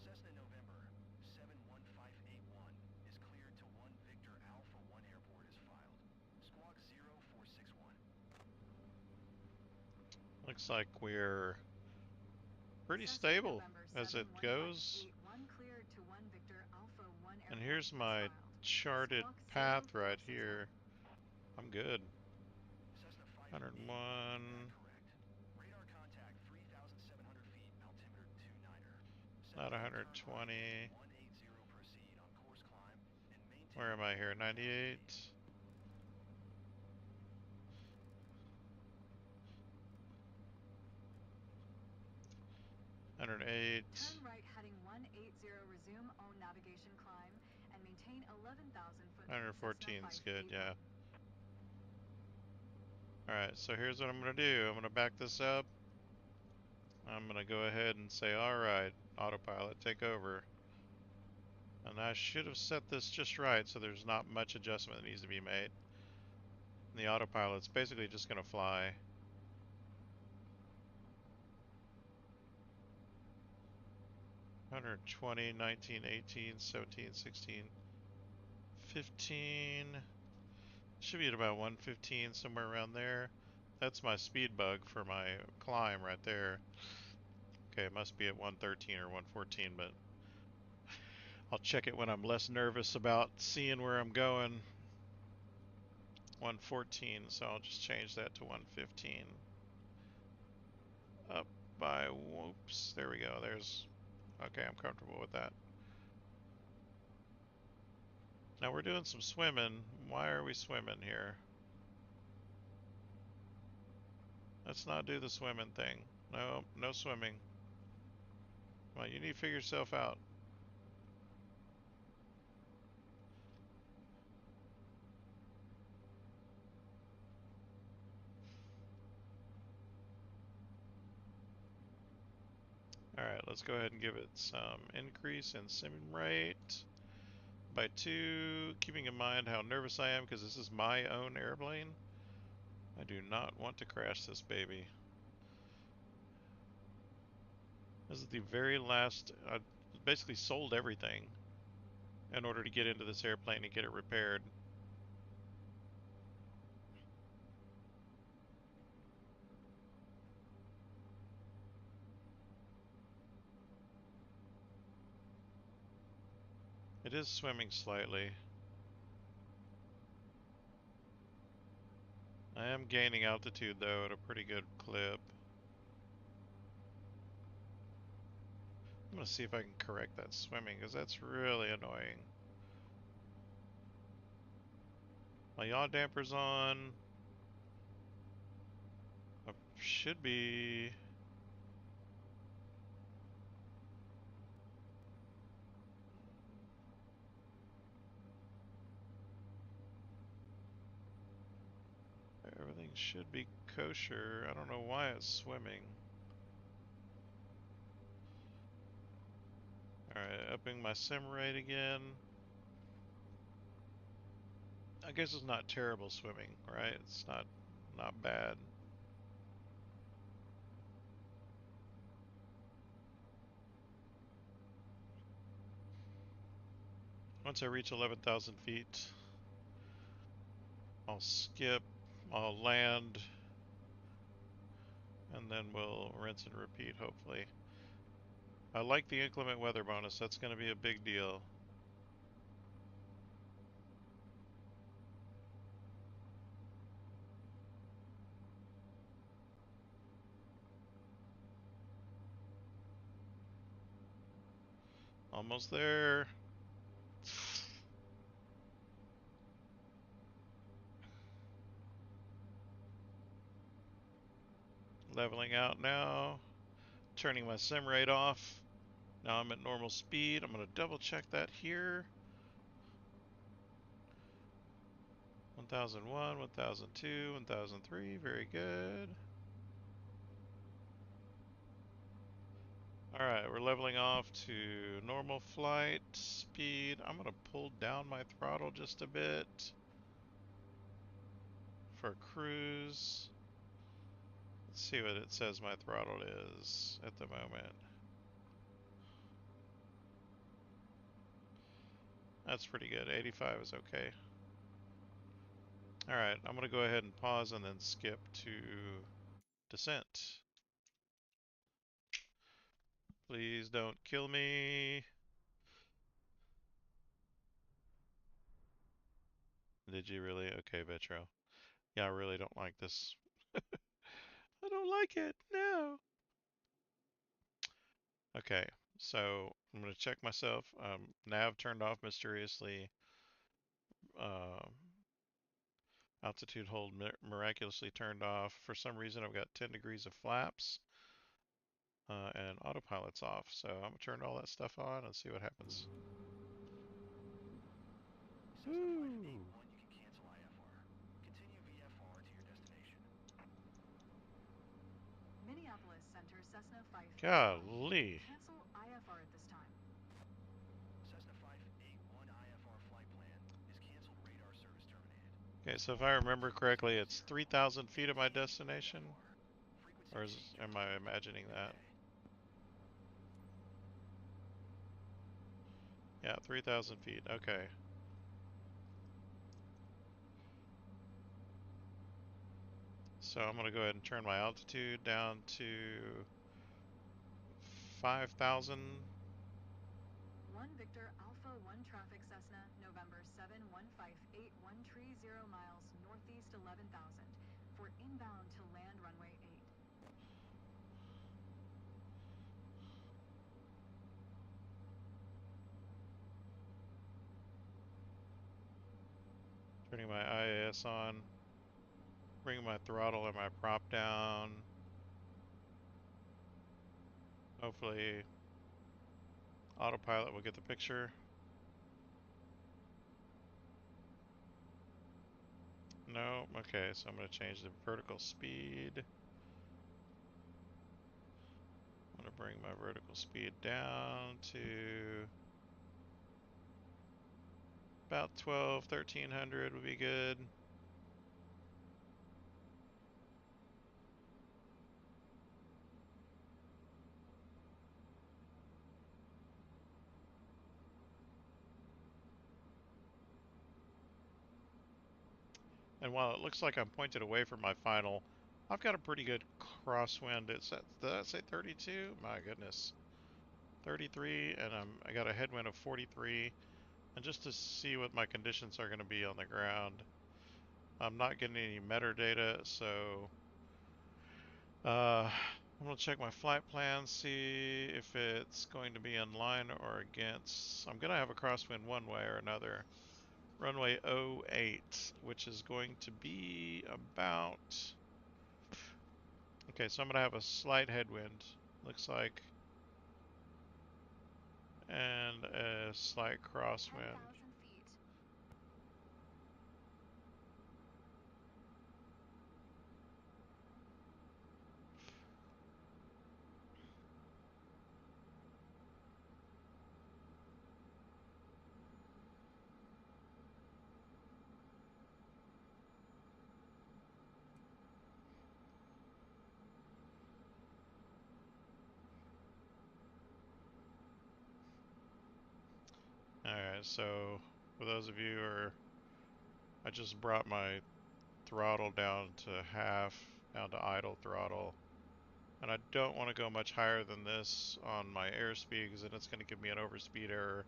Speaker 2: Cessna November 71581 is cleared to 1 Victor Alpha 1 airport is filed. Squawk 0461.
Speaker 1: Looks like we're pretty
Speaker 3: Cessna
Speaker 1: stable
Speaker 3: November
Speaker 1: as it goes.
Speaker 3: 7158, cleared to 1 Victor Alpha 1
Speaker 1: And
Speaker 3: airport
Speaker 1: here's
Speaker 3: as
Speaker 1: my
Speaker 3: filed.
Speaker 1: charted
Speaker 3: Squawk
Speaker 1: path right
Speaker 3: 0461.
Speaker 1: here. I'm good.
Speaker 2: Cessna 581
Speaker 1: 101,
Speaker 2: correct. Radar contact 3,700 feet, altimeter 29er.
Speaker 1: not
Speaker 2: Send full turn right
Speaker 1: 120.
Speaker 2: at 180, proceed on course climb and maintain
Speaker 1: Where am I here?
Speaker 2: 100,000 feet.
Speaker 1: 98, 108,
Speaker 3: Turn right heading 180, resume own navigation climb, and maintain 11,000 foot. Cessna
Speaker 1: 114 is good,
Speaker 3: 581.
Speaker 1: yeah. Alright, so here's what I'm going to do. I'm going to back this up. I'm going to go ahead and say, alright, autopilot, take over. And I should have set this just right so there's not much adjustment that needs to be made. And the autopilot's basically just going to fly. 120, 19, 18, 17, 16, 15. Should be at about 115, somewhere around there. That's my speed bug for my climb right there. Okay, it must be at 113 or 114, but I'll check it when I'm less nervous about seeing where I'm going. 114, so I'll just change that to 115. Up by, whoops, there we go. Okay, I'm comfortable with that. Now we're doing some swimming. Why are we swimming here? Let's not do the swimming thing. No, no swimming. Come on, you need to figure yourself out. Alright, let's go ahead and give it some increase in sim rate by 2, keeping in mind how nervous I am because this is my own airplane. I do not want to crash this baby. This is the very last, I basically sold everything in order to get into this airplane and get it repaired. It is swimming slightly. I am gaining altitude though at a pretty good clip. I'm gonna see if I can correct that swimming because that's really annoying. My yaw damper's on. I should be. Everything should be kosher. I don't know why it's swimming. Alright, upping my sim rate again. I guess it's not terrible swimming, right? It's not bad. Once I reach 11,000 feet, I'll skip, I'll land, and then we'll rinse and repeat, hopefully. I like the inclement weather bonus. That's going to be a big deal. Almost there. Leveling out now. Turning my sim rate off. Now I'm at normal speed. I'm going to double check that here. 1001, 1002, 1003. Very good. Alright, we're leveling off to normal flight speed. I'm going to pull down my throttle just a bit for cruise. Let's see what it says my throttle is at the moment. That's pretty good. 85 is okay. Alright, I'm going to go ahead and pause and then skip to descent. Please don't kill me. Did you really? Okay, Vetro. Yeah, I really don't like this. I don't like it. No. Okay, so I'm going to check myself. Nav turned off mysteriously. Uh, altitude hold miraculously turned off. For some reason, I've got 10 degrees of flaps. And autopilot's off. So I'm going to turn all that stuff on and see what happens. Woo!
Speaker 3: Minneapolis Center Cessna 581.
Speaker 1: Golly.
Speaker 3: Cancel IFR at this time.
Speaker 2: Cessna 581 IFR flight plan is canceled. Radar service terminated.
Speaker 1: Okay, so if I remember correctly, it's 3,000 feet of my destination? Or am I imagining that? Yeah, 3,000 feet. Okay. So I'm going to go ahead and turn my altitude down to 5,000.
Speaker 3: 1 Victor Alpha 1 traffic Cessna, November 7158130 miles northeast 11,000 for inbound to land runway 8.
Speaker 1: Turning my IAS on. Bringing my throttle and my prop down. Hopefully autopilot will get the picture. No, okay, so I'm going to change the vertical speed. I'm going to bring my vertical speed down to about 1300 would be good. And while it looks like I'm pointed away from my final, I've got a pretty good crosswind. Did that say 32? My goodness. 33, and I got a headwind of 43. And just to see what my conditions are going to be on the ground, I'm not getting any metadata, so I'm going to check my flight plan, see if it's going to be in line or against. I'm going to have a crosswind one way or another. Runway 08, which is going to be about... Okay, so I'm going to have a slight headwind, looks like, and a slight crosswind.
Speaker 3: 10,000 feet.
Speaker 1: Alright, so for those of you who are... I just brought my throttle down to half, down to idle throttle. And I don't want to go much higher than this on my airspeed because then it's going to give me an overspeed error.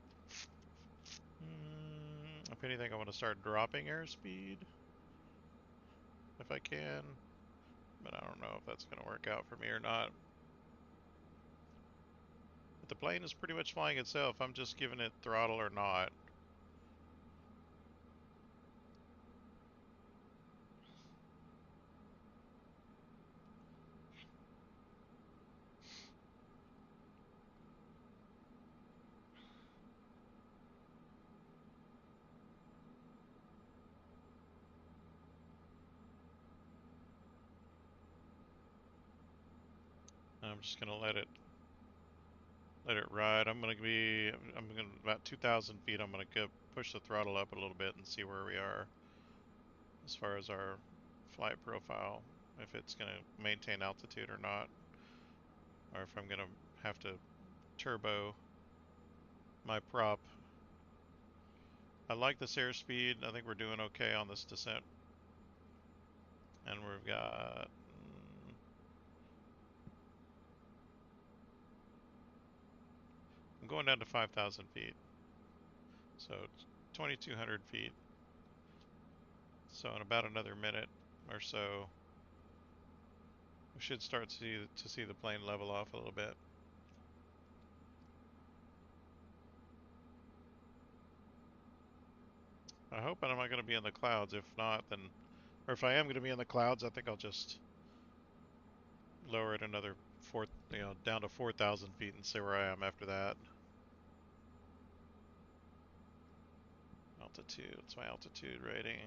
Speaker 1: If anything, I want to start dropping airspeed if I can. But I don't know if that's going to work out for me or not. But the plane is pretty much flying itself. I'm just giving it throttle or not. I'm just gonna let it ride. I'm gonna about 2,000 feet. I'm gonna go push the throttle up a little bit and see where we are as far as our flight profile, if it's gonna maintain altitude or not, or if I'm gonna have to turbo my prop. I like this airspeed. I think we're doing okay on this descent, and we've got. I'm going down to 5,000 feet, so 2,200 feet. So in about another minute or so, we should start to see the plane level off a little bit. I hope I'm not going to be in the clouds. If not, then, or if I am going to be in the clouds, I think I'll just lower it another down to 4,000 feet and see where I am after that. Altitude. What's my altitude rating?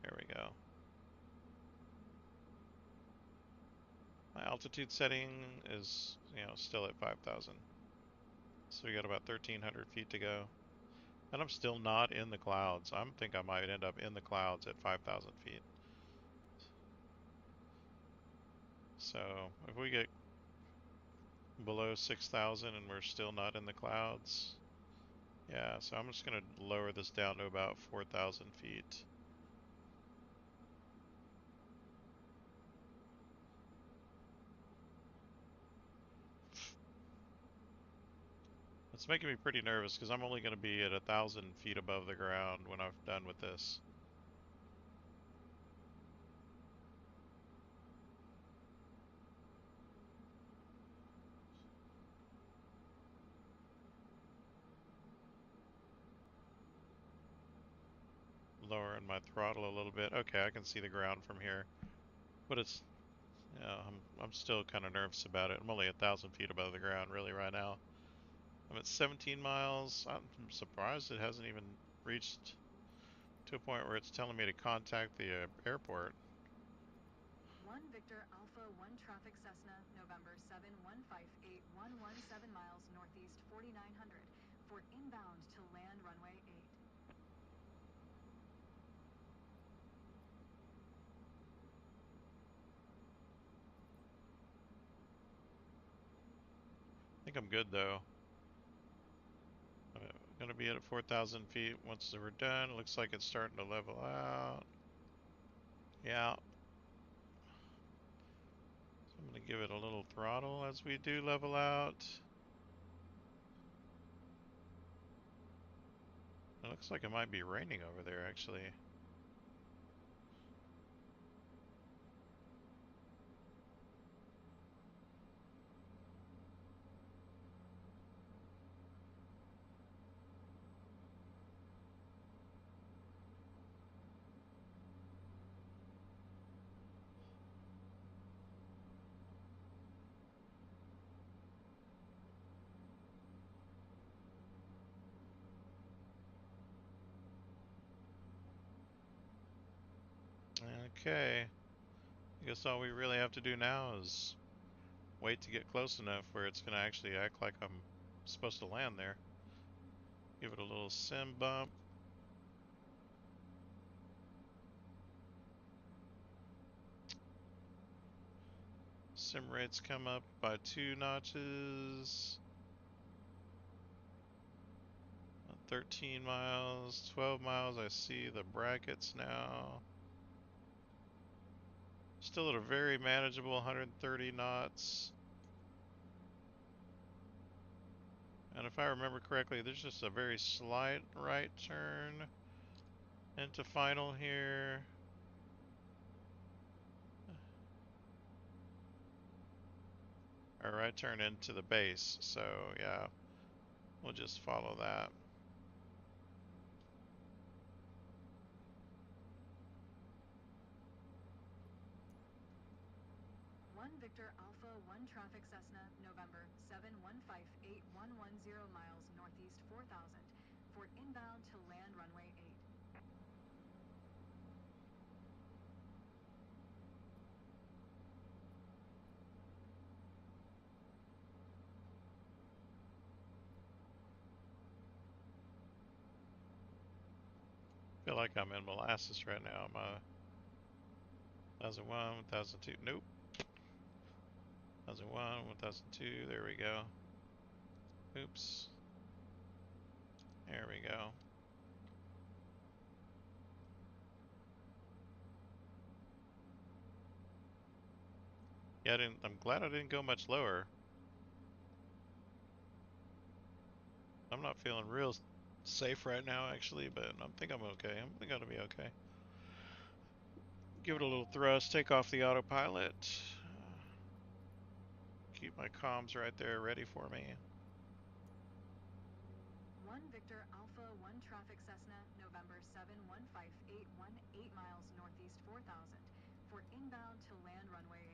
Speaker 1: There we go. My altitude setting is, still at 5,000. So we got about 1,300 feet to go. And I'm still not in the clouds. I think I might end up in the clouds at 5,000 feet. So if we get below 6,000 and we're still not in the clouds, yeah, so I'm just going to lower this down to about 4,000 feet. It's making me pretty nervous because I'm only going to be at 1,000 feet above the ground when I'm done with this. Lowering my throttle a little bit. Okay, I can see the ground from here, but I'm still kind of nervous about it. I'm only 1,000 feet above the ground really right now. I'm at 17 miles. I'm surprised it hasn't even reached to a point where it's telling me to contact the airport.
Speaker 3: 1 Victor Alpha 1 traffic Cessna, November 7158, 117 miles northeast 4900 for inbound to land runway 8.
Speaker 1: I think I'm good though. I'm gonna be at 4,000 feet once we're done. It looks like it's starting to level out. Yeah. So I'm gonna give it a little throttle as we do level out. It looks like it might be raining over there actually. Okay. I guess all we really have to do now is wait to get close enough where it's gonna actually act like I'm supposed to land there. Give it a little sim bump. Sim rates come up by 2 notches. 13 miles, 12 miles. I see the brackets now. Still at a very manageable 130 knots. And if I remember correctly, there's just a very slight right turn into final here. or right turn into the base. So yeah, we'll just follow that.
Speaker 3: One Victor Alpha 1 traffic Cessna, November 7158110 miles northeast 4000 for inbound to land runway 8.
Speaker 1: Feel like I'm in molasses right now. I'm 1001, 1002. Nope. 1001, 1002. There we go. Oops. There we go. Yeah, I'm glad I didn't go much lower. I'm not feeling real safe right now, actually, but I think I'm okay. I'm gonna be okay. Give it a little thrust, take off the autopilot. Keep my comms right there ready for me.
Speaker 3: One Victor Alpha 1 traffic Cessna, November 71581 miles northeast 4000 for inbound to land runway 8.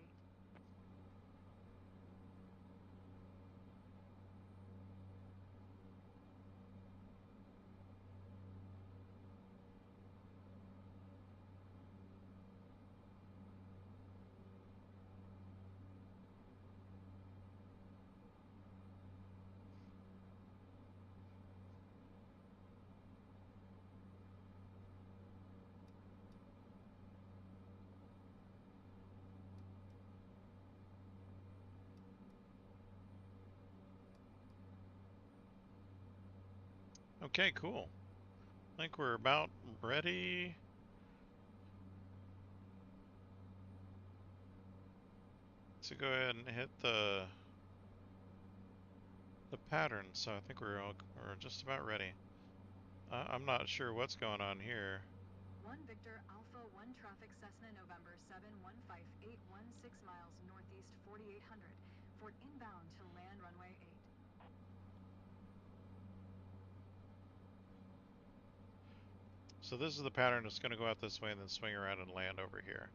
Speaker 1: Okay, cool. I think we're about ready to go ahead and hit the pattern. So I think we're just about ready. I'm not sure what's going on here.
Speaker 3: One Victor Alpha 1 traffic Cessna, November 71581 miles northeast 4800 for inbound to land runway 8.
Speaker 1: So this is the pattern. It's going to go out this way and then swing around and land over here.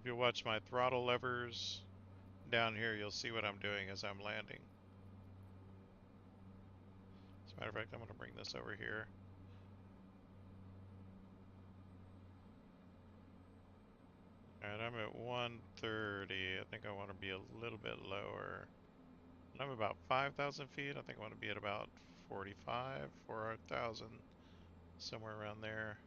Speaker 1: If you watch my throttle levers down here, you'll see what I'm doing as I'm landing. As a matter of fact, I'm going to bring this over here. Alright, I'm at 130. I think I want to be a little bit lower. And I'm about 5,000 feet. I think I want to be at about 45, 4,000, somewhere around there.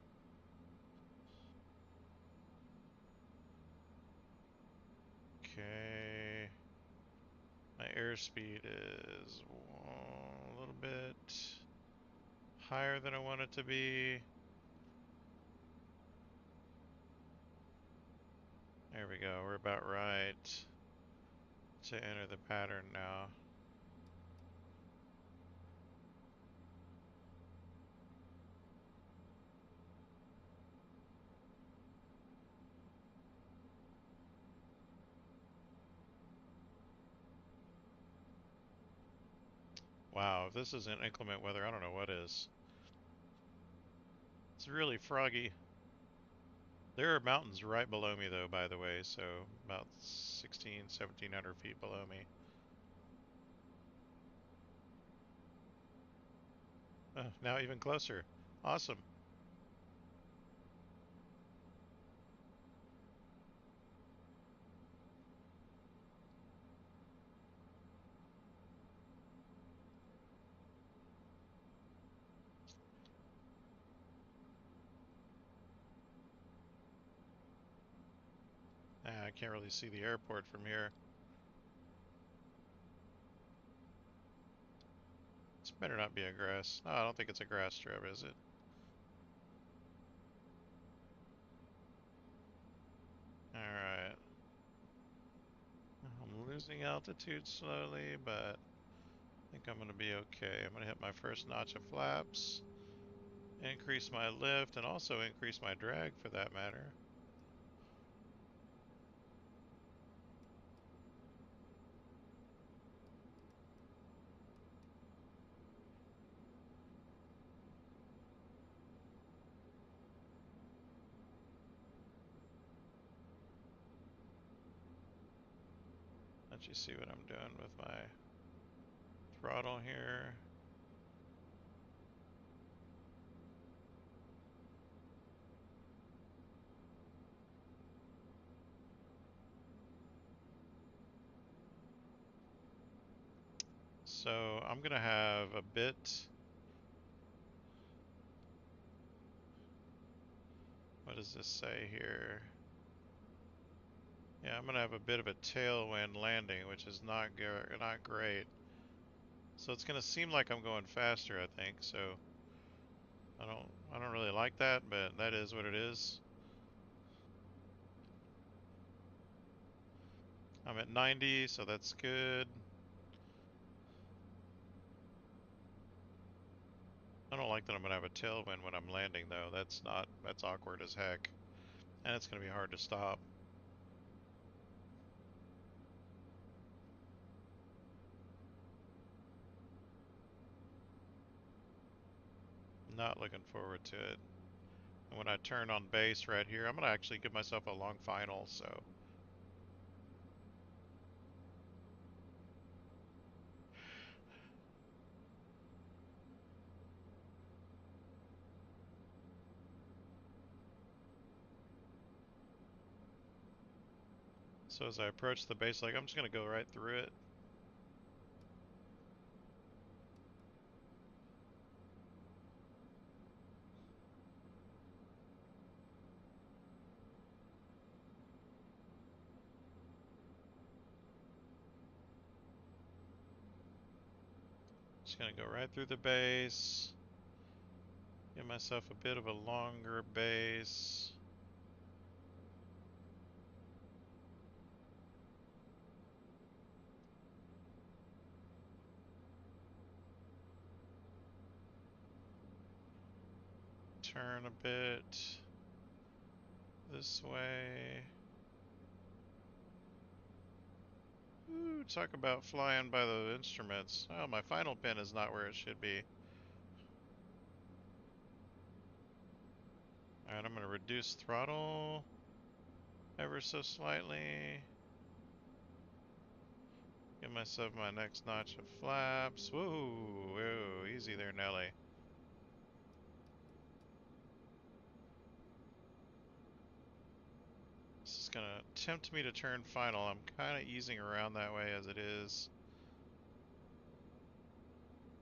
Speaker 1: Okay. My airspeed is a little bit higher than I want it to be. There we go. We're about right to enter the pattern now. Wow, if this isn't inclement weather, I don't know what is. It's really froggy. There are mountains right below me, though, by the way, so about 16, 1700 feet below me. Now even closer. Awesome. I can't really see the airport from here. This better not be a grass. No, I don't think it's a grass strip, is it? Alright. I'm losing altitude slowly, but I think I'm going to be okay. I'm going to hit my first notch of flaps, increase my lift, and also increase my drag for that matter. let you see what I'm doing with my throttle here. So I'm gonna have a bit. What does this say here? Yeah, I'm gonna have a bit of a tailwind landing, which is not great. So it's gonna seem like I'm going faster, I think. So I don't really like that, but that is what it is. I'm at 90, so that's good. I don't like that I'm gonna have a tailwind when I'm landing though. That's awkward as heck. And it's gonna be hard to stop. Not looking forward to it. And when I turn on base right here, I'm gonna actually give myself a long final, so. So as I approach the base, like I'm just gonna go right through it. Just gonna go right through the base. Give myself a bit of a longer base. Turn a bit this way. Ooh, talk about flying by the instruments. Oh, my final pin is not where it should be. Alright, I'm going to reduce throttle ever so slightly. Give myself my next notch of flaps. Whoa, whoa, easy there, Nelly. This is going to tempt me to turn final. I'm kind of easing around that way as it is.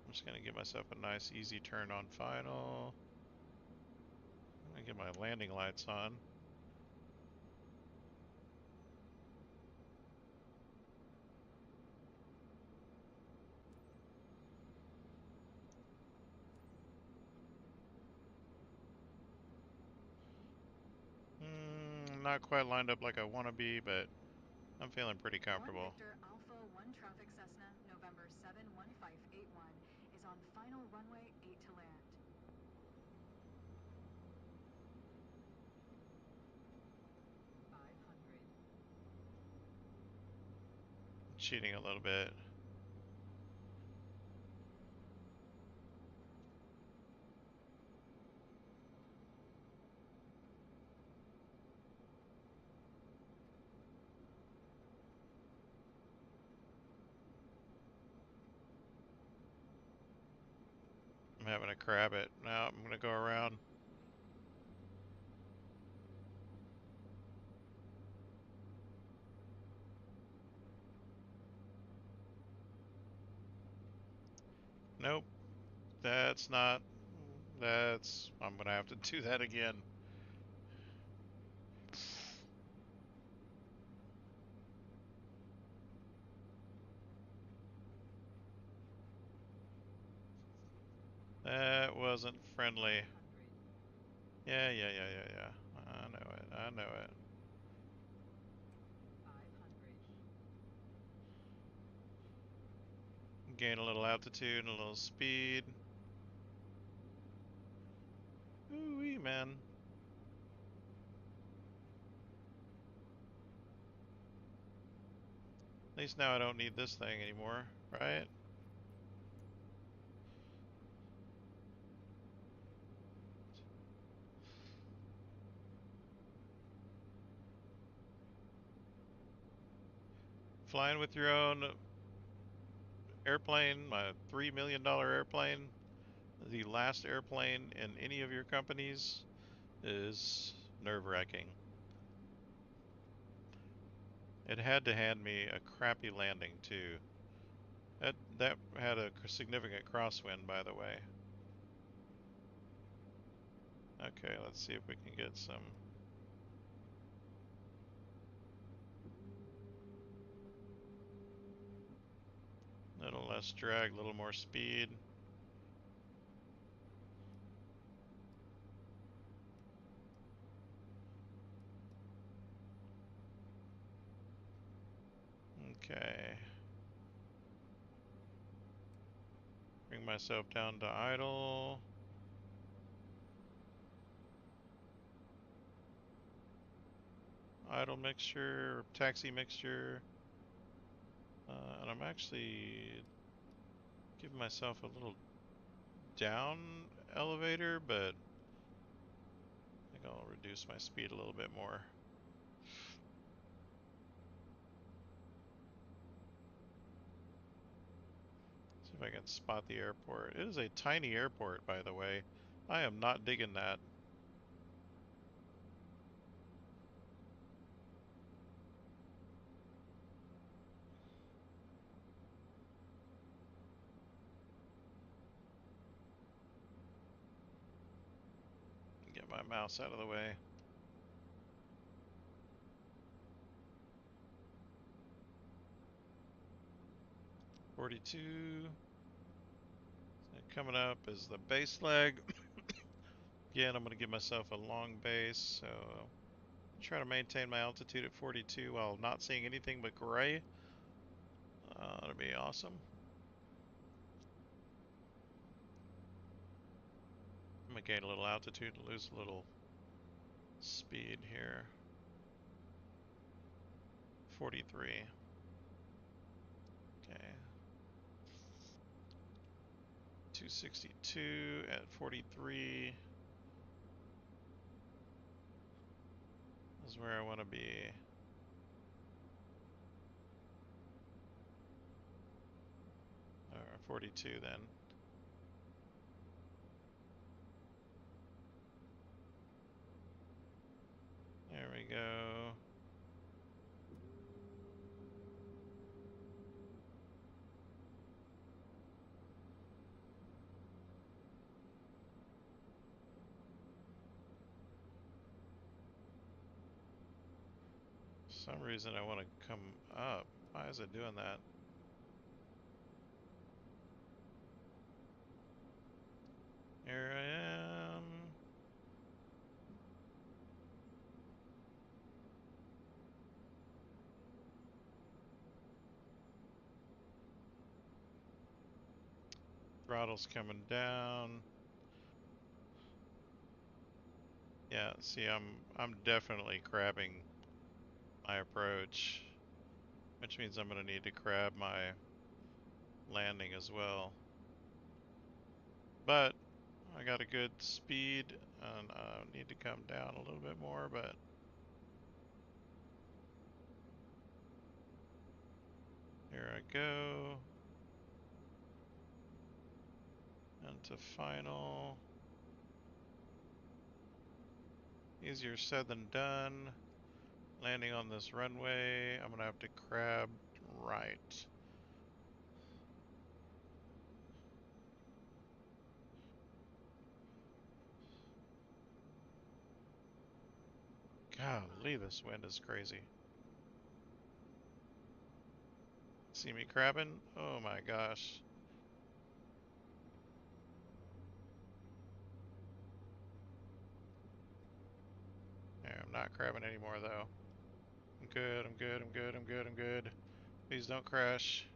Speaker 1: I'm just going to give myself a nice easy turn on final. I'm going to get my landing lights on. Not quite lined up like I want to be, but I'm feeling pretty
Speaker 3: 1
Speaker 1: comfortable.
Speaker 3: Victor Alpha 1 traffic Cessna, November 71581, is on final runway 8 to land.
Speaker 1: Cheating a little bit. I'm having a crab it. Now I'm gonna go around. Nope. That's not. I'm gonna have to do that again. That wasn't friendly. Yeah. I know it. I know it. Gain a little altitude and a little speed. Ooh-wee, man. At least now I don't need this thing anymore, right? flying with your own airplane, my $3 million airplane, the last airplane in any of your companies, is nerve-wracking. It had to hand me a crappy landing too. That had a significant crosswind, by the way. Okay, let's see if we can get some. Little less drag, a little more speed. Okay. Bring myself down to idle. Idle mixture, taxi mixture. And I'm actually giving myself a little down elevator, but I think I'll reduce my speed a little bit more. See if I can spot the airport. It is a tiny airport, by the way. I am not digging that. Get my mouse out of the way. .42. And coming up is the base leg. Again, I'm going to give myself a long base, so try to maintain my altitude at 42 while not seeing anything but gray. That'll be awesome. I'm going to gain a little altitude and lose a little speed here. 43. Okay. 262 at 43 is where I want to be. Or 42 then. There we go. For some reason I want to come up. Why is it doing that? Here I am. Throttle's coming down. Yeah, see, I'm definitely crabbing my approach, which means I'm gonna need to crab my landing as well. But I got a good speed and I need to come down a little bit more, but here I go. Into final. Easier said than done. Landing on this runway, I'm gonna have to crab right. Golly, this wind is crazy. See me crabbing? Oh my gosh. Yeah, I'm not crabbing anymore though. I'm good, I'm good, I'm good, I'm good, I'm good. Please don't crash.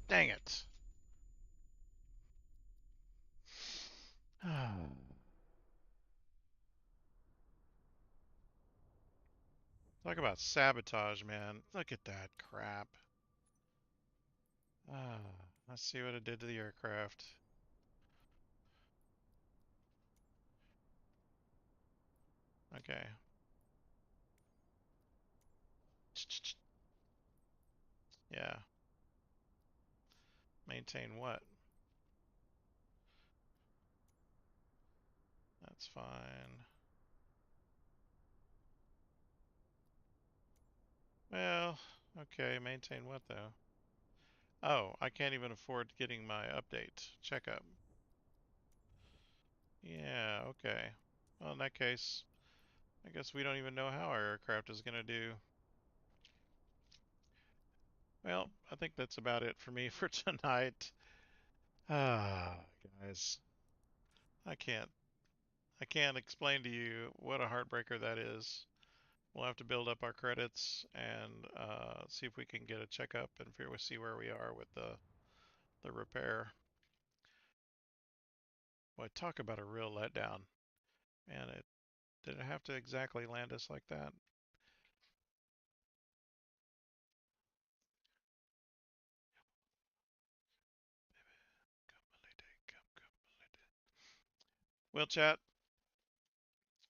Speaker 1: Dang it. Talk about sabotage, man. Look at that crap. Let's see what it did to the aircraft. Okay. Yeah. Maintain what? That's fine. Well, okay, maintain what though? Oh, I can't even afford getting my update checkup. Yeah, okay. Well, in that case, I guess we don't even know how our aircraft is going to do. Well, I think that's about it for me for tonight. Ah, guys, I can't I can't explain to you what a heartbreaker that is. We'll have to build up our credits and see if we can get a checkup and see where we are with the repair. Boy, talk about a real letdown. Man, it did it have to exactly land us like that? Well, chat,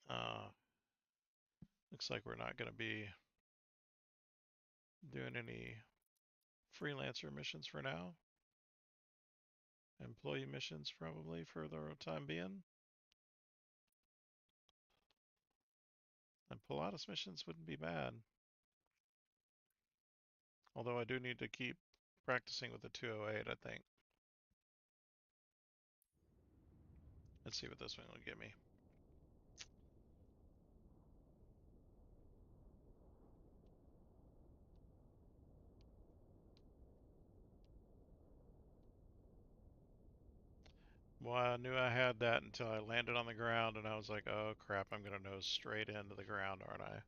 Speaker 1: uh, looks like we're not going to be doing any freelancer missions for now. Employee missions probably for the time being. And Pilatus missions wouldn't be bad. Although I do need to keep practicing with the 208, I think. Let's see what this one will give me. Well, I knew I had that until I landed on the ground and I was like, oh crap, I'm going to nose straight into the ground, aren't I?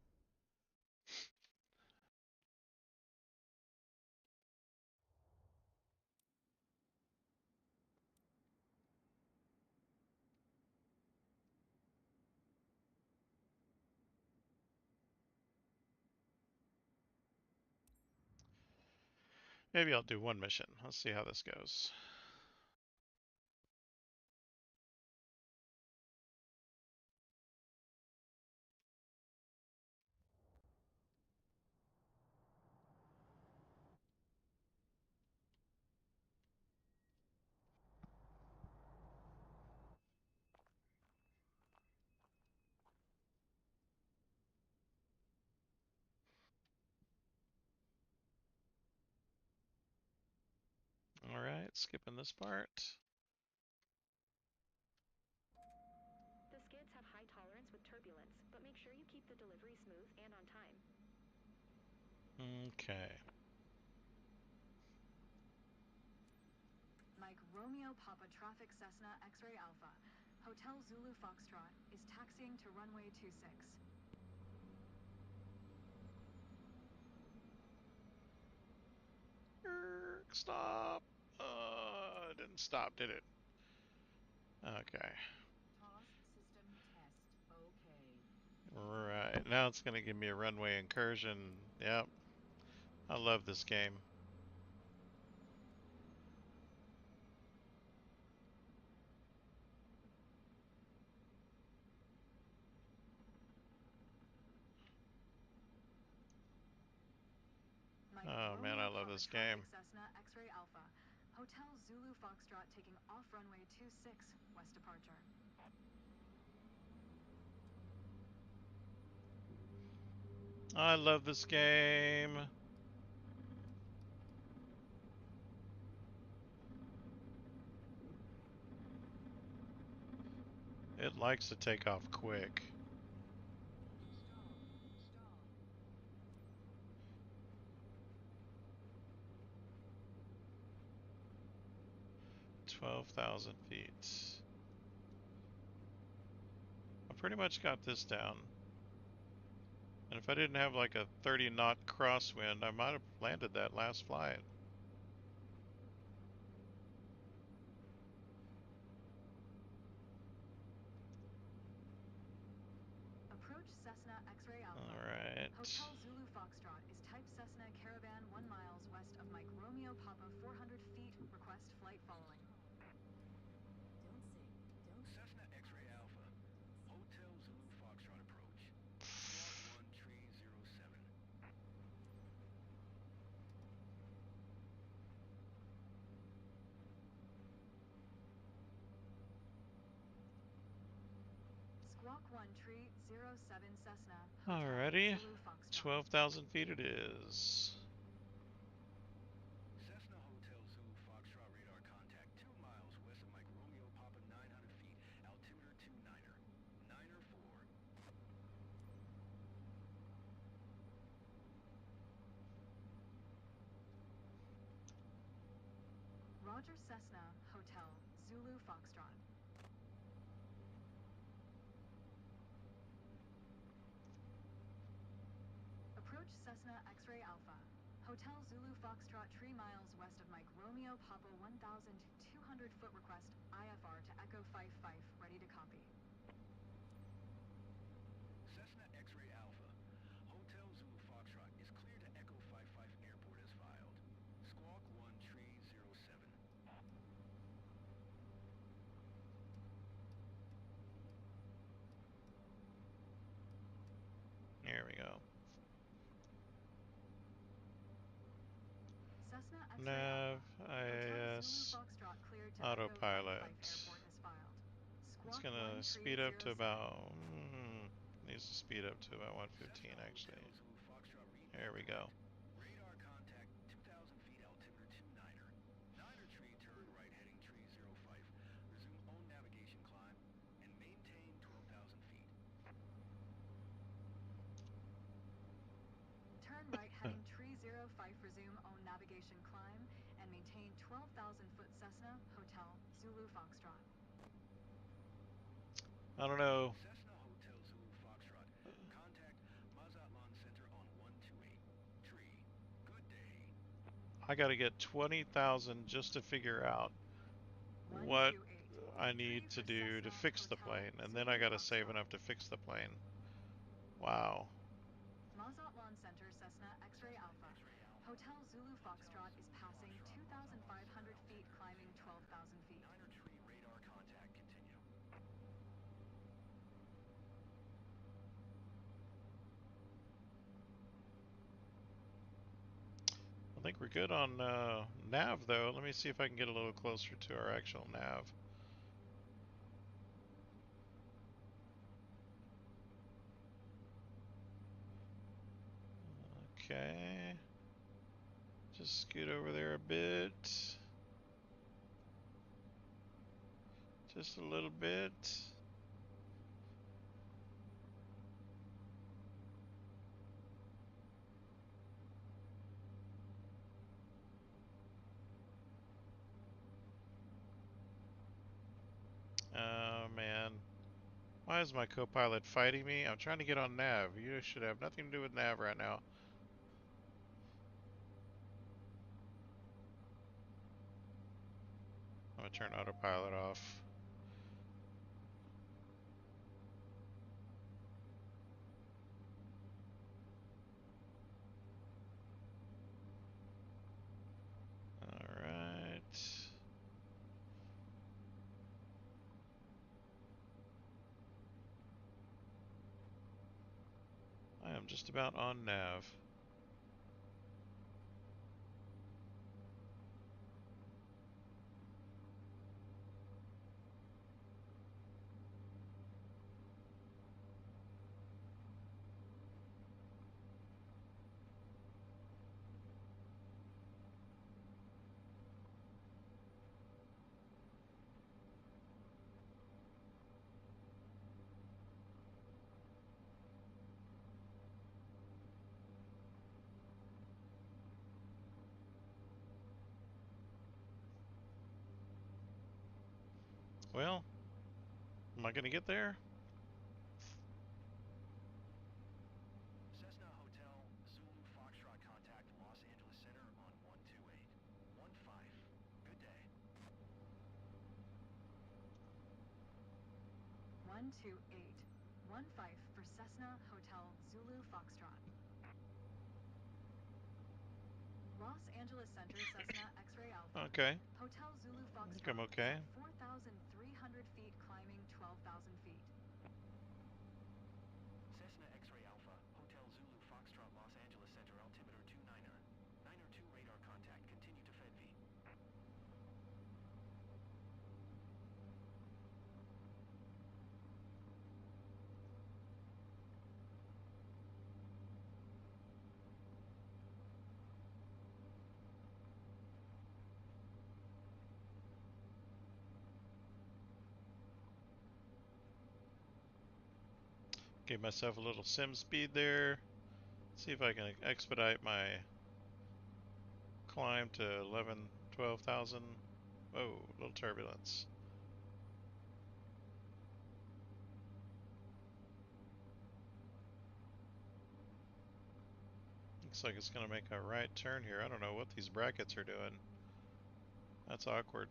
Speaker 1: Maybe I'll do one mission. Let's see how this goes. All right, skipping this part.
Speaker 4: The skids have high tolerance with turbulence, but make sure you keep the delivery smooth and on time.
Speaker 1: Okay.
Speaker 3: Mike Romeo Papa Traffic Cessna X-Ray Alpha. Hotel Zulu Foxtrot is taxiing to runway 26.
Speaker 1: Stop. It didn't stop, did it? Okay.
Speaker 5: TOS system test. Okay.
Speaker 1: Right. Now it's going to give me a runway incursion. Yep. I love this game.
Speaker 3: Mike
Speaker 1: Oh man, I
Speaker 3: Romeo
Speaker 1: love
Speaker 3: Papa
Speaker 1: this
Speaker 3: Traffic
Speaker 1: game.
Speaker 3: Cessna X-Ray Alpha. Hotel Zulu Foxtrot taking off runway 26, west departure.
Speaker 1: I love this game. It likes to take off quick.
Speaker 5: Stall.
Speaker 1: 12,000 feet. I pretty much got this down. And if I didn't have like a 30 knot crosswind, I might have landed that last flight.
Speaker 3: Approach Cessna X-Ray Alpha.
Speaker 1: Alright.
Speaker 3: Hotel Zulu Foxtrot is type Cessna Caravan 1 miles west of Mike Romeo Papa 400 feet. Request flight following.
Speaker 5: Don't sing. Don't
Speaker 2: Cessna X-Ray Alpha. Hotel Zulu Foxtrot approach.
Speaker 3: Squawk 1 Tree 07 Cessna Hotel
Speaker 1: Alrighty,
Speaker 3: Zulu Foxtrot.
Speaker 1: 12,000 feet it is.
Speaker 2: Cessna Hotel Zulu Foxtrot radar contact 2 miles west of Mike Romeo Papa 900 feet. Altimeter 29er. 9er 4.
Speaker 3: Roger Cessna Hotel Zulu Foxtrot. Approach Cessna X-Ray Alpha. Hotel Zulu Foxtrot 3 miles west of Mike Romeo Papa 1,200 foot request IFR to Echo 55, ready to copy.
Speaker 2: Cessna X-Ray Alpha. Hotel Zulu Foxtrot is clear to Echo 55 Airport as filed. Squawk 1 Tree 07.
Speaker 1: There we go.
Speaker 3: Cessna X-Ray
Speaker 1: Nav,
Speaker 3: Alpha. Hotel Zulu
Speaker 1: IAS,
Speaker 3: Foxtrot cleared to Echo 55
Speaker 1: autopilot.
Speaker 3: Airport as filed.
Speaker 1: It's
Speaker 3: Squawk 1
Speaker 1: gonna
Speaker 3: Tree
Speaker 1: speed up to
Speaker 3: 07.
Speaker 1: about, needs to speed up to about 115
Speaker 2: Cessna
Speaker 1: actually.
Speaker 2: Hotel Zulu Foxtrot read
Speaker 1: There we go.
Speaker 2: Radar contact 2,000 feet, altimeter 29er. 9er tree, turn right, heading tree 05. Resume own navigation climb and maintain 12,000 feet.
Speaker 3: Turn right heading tree 05, resume own navigation climb, and maintain 12,000 foot Cessna Hotel Zulu Foxtrot.
Speaker 1: I don't know.
Speaker 2: Cessna Hotel Zulu Foxtrot. Contact Mazatlan Center on 128. Tree. Good day.
Speaker 1: I gotta get 20,000 just to figure out what
Speaker 3: 128.
Speaker 1: I
Speaker 3: Tree
Speaker 1: need to
Speaker 3: for
Speaker 1: do to
Speaker 3: Cessna
Speaker 1: fix the
Speaker 3: Hotel
Speaker 1: plane, and then I
Speaker 3: Zulu
Speaker 1: gotta save
Speaker 3: Foxtrot.
Speaker 1: enough to fix the plane. Wow.
Speaker 3: Mazatlan Center Cessna X-Ray Alpha. Hotel Zulu Foxtrot is passing 2,500 feet, climbing 12,000 feet.
Speaker 2: 9er tree, radar contact. Continue.
Speaker 1: I think we're good on nav though. Let me see if I can get a little closer to our actual nav. Okay. Just scoot over there a bit. Just a little bit. Oh man. Why is my co-pilot fighting me? I'm trying to get on nav. You should have nothing to do with nav right now. I'm gonna turn autopilot off. Alright. I am just about on nav. Well, am I gonna get there?
Speaker 2: Cessna Hotel Zulu Foxtrot contact Los Angeles Center on 128. 15. Good day.
Speaker 3: 128. 15 for Cessna Hotel Zulu Foxtrot. Los Angeles Center Cessna X-Ray Alpha.
Speaker 1: Okay.
Speaker 3: Hotel Zulu
Speaker 1: I think I'm
Speaker 3: Foxtrot is
Speaker 1: okay.
Speaker 3: at 4,300 feet, climbing 12,000 feet.
Speaker 2: Cessna X-Ray Alpha. Hotel Zulu Foxtrot Los Angeles Center, altimeter 29er. 9er 2 radar contact. Continue to FedV.
Speaker 1: Gave myself a little sim speed there. See if I can expedite my climb to 11, 12,000. Whoa, little turbulence. Looks like it's going to make a right turn here. I don't know what these brackets are doing. That's awkward.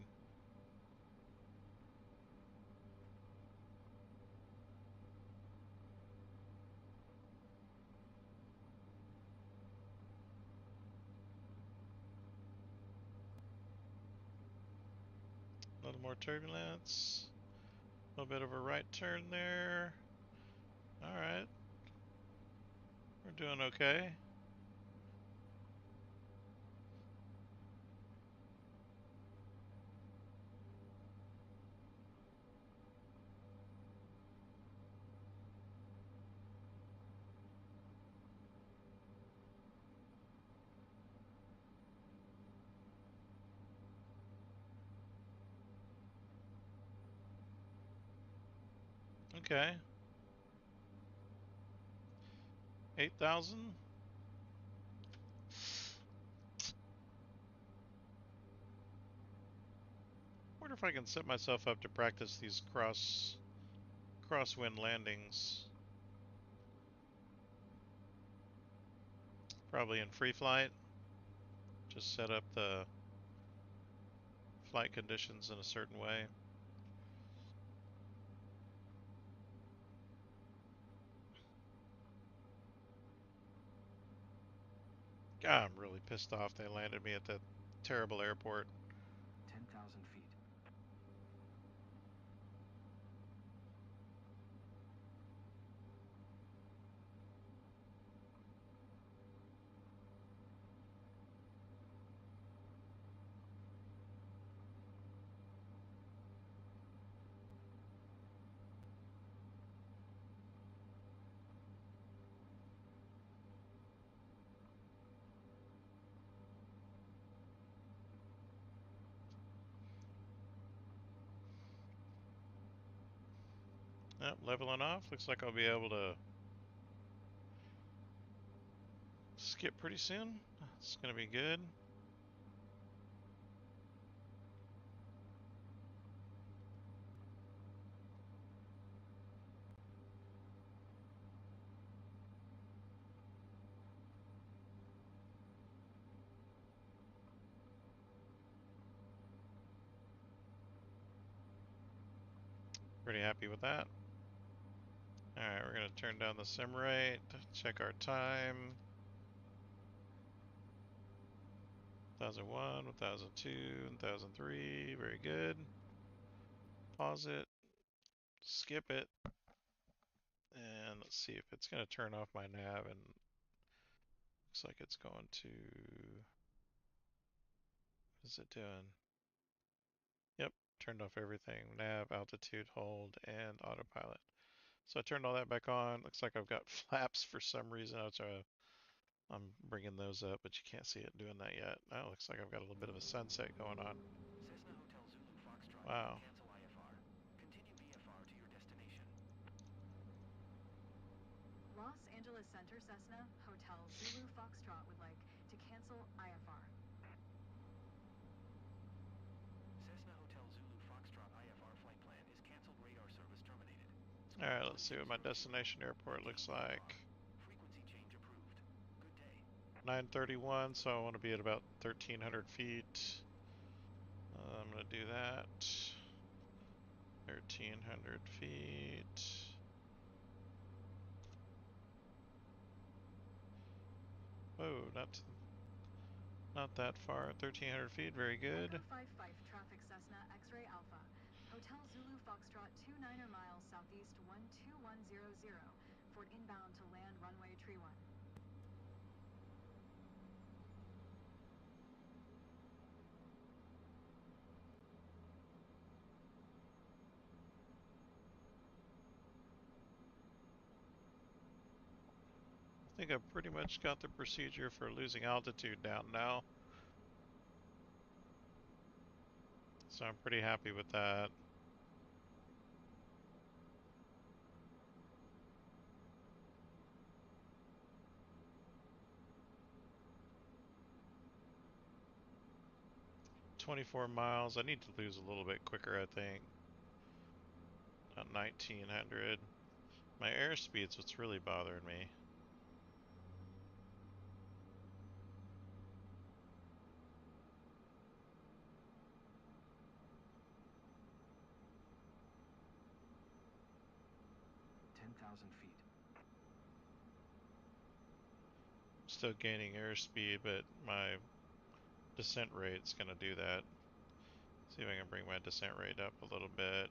Speaker 1: A little more turbulence. A little bit of a right turn there. Alright. We're doing okay. Okay. 8,000. Wonder if I can set myself up to practice these crosswind landings. Probably in free flight. Just set up the flight conditions in a certain way. God, I'm really pissed off they landed me at that terrible airport.
Speaker 2: 10,000 feet.
Speaker 1: Yep, leveling off. Looks like I'll be able to skip pretty soon. It's gonna be good. Pretty happy with that. Alright, we're gonna turn down the sim rate, check our time. 1001, 1002, 1003, very good. Pause it, skip it, and let's see if it's gonna turn off my nav, and looks like it's going to. What is it doing? Yep, turned off everything. Nav, altitude, hold, and autopilot. So I turned all that back on. Looks like I've got flaps for some reason. I'm bringing those up, but you can't see it doing that yet. Oh, looks like I've got a little bit of a sunset going on.
Speaker 2: Cessna Hotel Zulu Foxtrot, you
Speaker 1: Wow.
Speaker 2: can cancel IFR. Continue VFR to your destination.
Speaker 3: Los Angeles Center Cessna, Hotel Zulu Foxtrot would like to cancel IFR.
Speaker 2: Cessna Hotel Zulu Foxtrot IFR flight plan is canceled. Radar service terminated.
Speaker 1: Alright, let's see what my destination airport looks like.
Speaker 2: Frequency change approved. Good day.
Speaker 1: 931, so I want to be at about 1,300 feet. I'm going to do that. 1,300 feet. Whoa, not that far. 1,300 feet, very good.
Speaker 3: Echo 55 traffic Cessna X-ray Alpha. Hotel Zulu Foxtrot 29er miles southeast 12100 for inbound to land runway tree 1.
Speaker 1: I think I've pretty much got the procedure for losing altitude down now. So I'm pretty happy with that. 24 miles. I need to lose a little bit quicker, I think. At 1900. My airspeed's what's really bothering me.
Speaker 2: feet.
Speaker 1: Still gaining airspeed, but my descent rate's gonna do that. See if I can bring my descent rate up a little bit.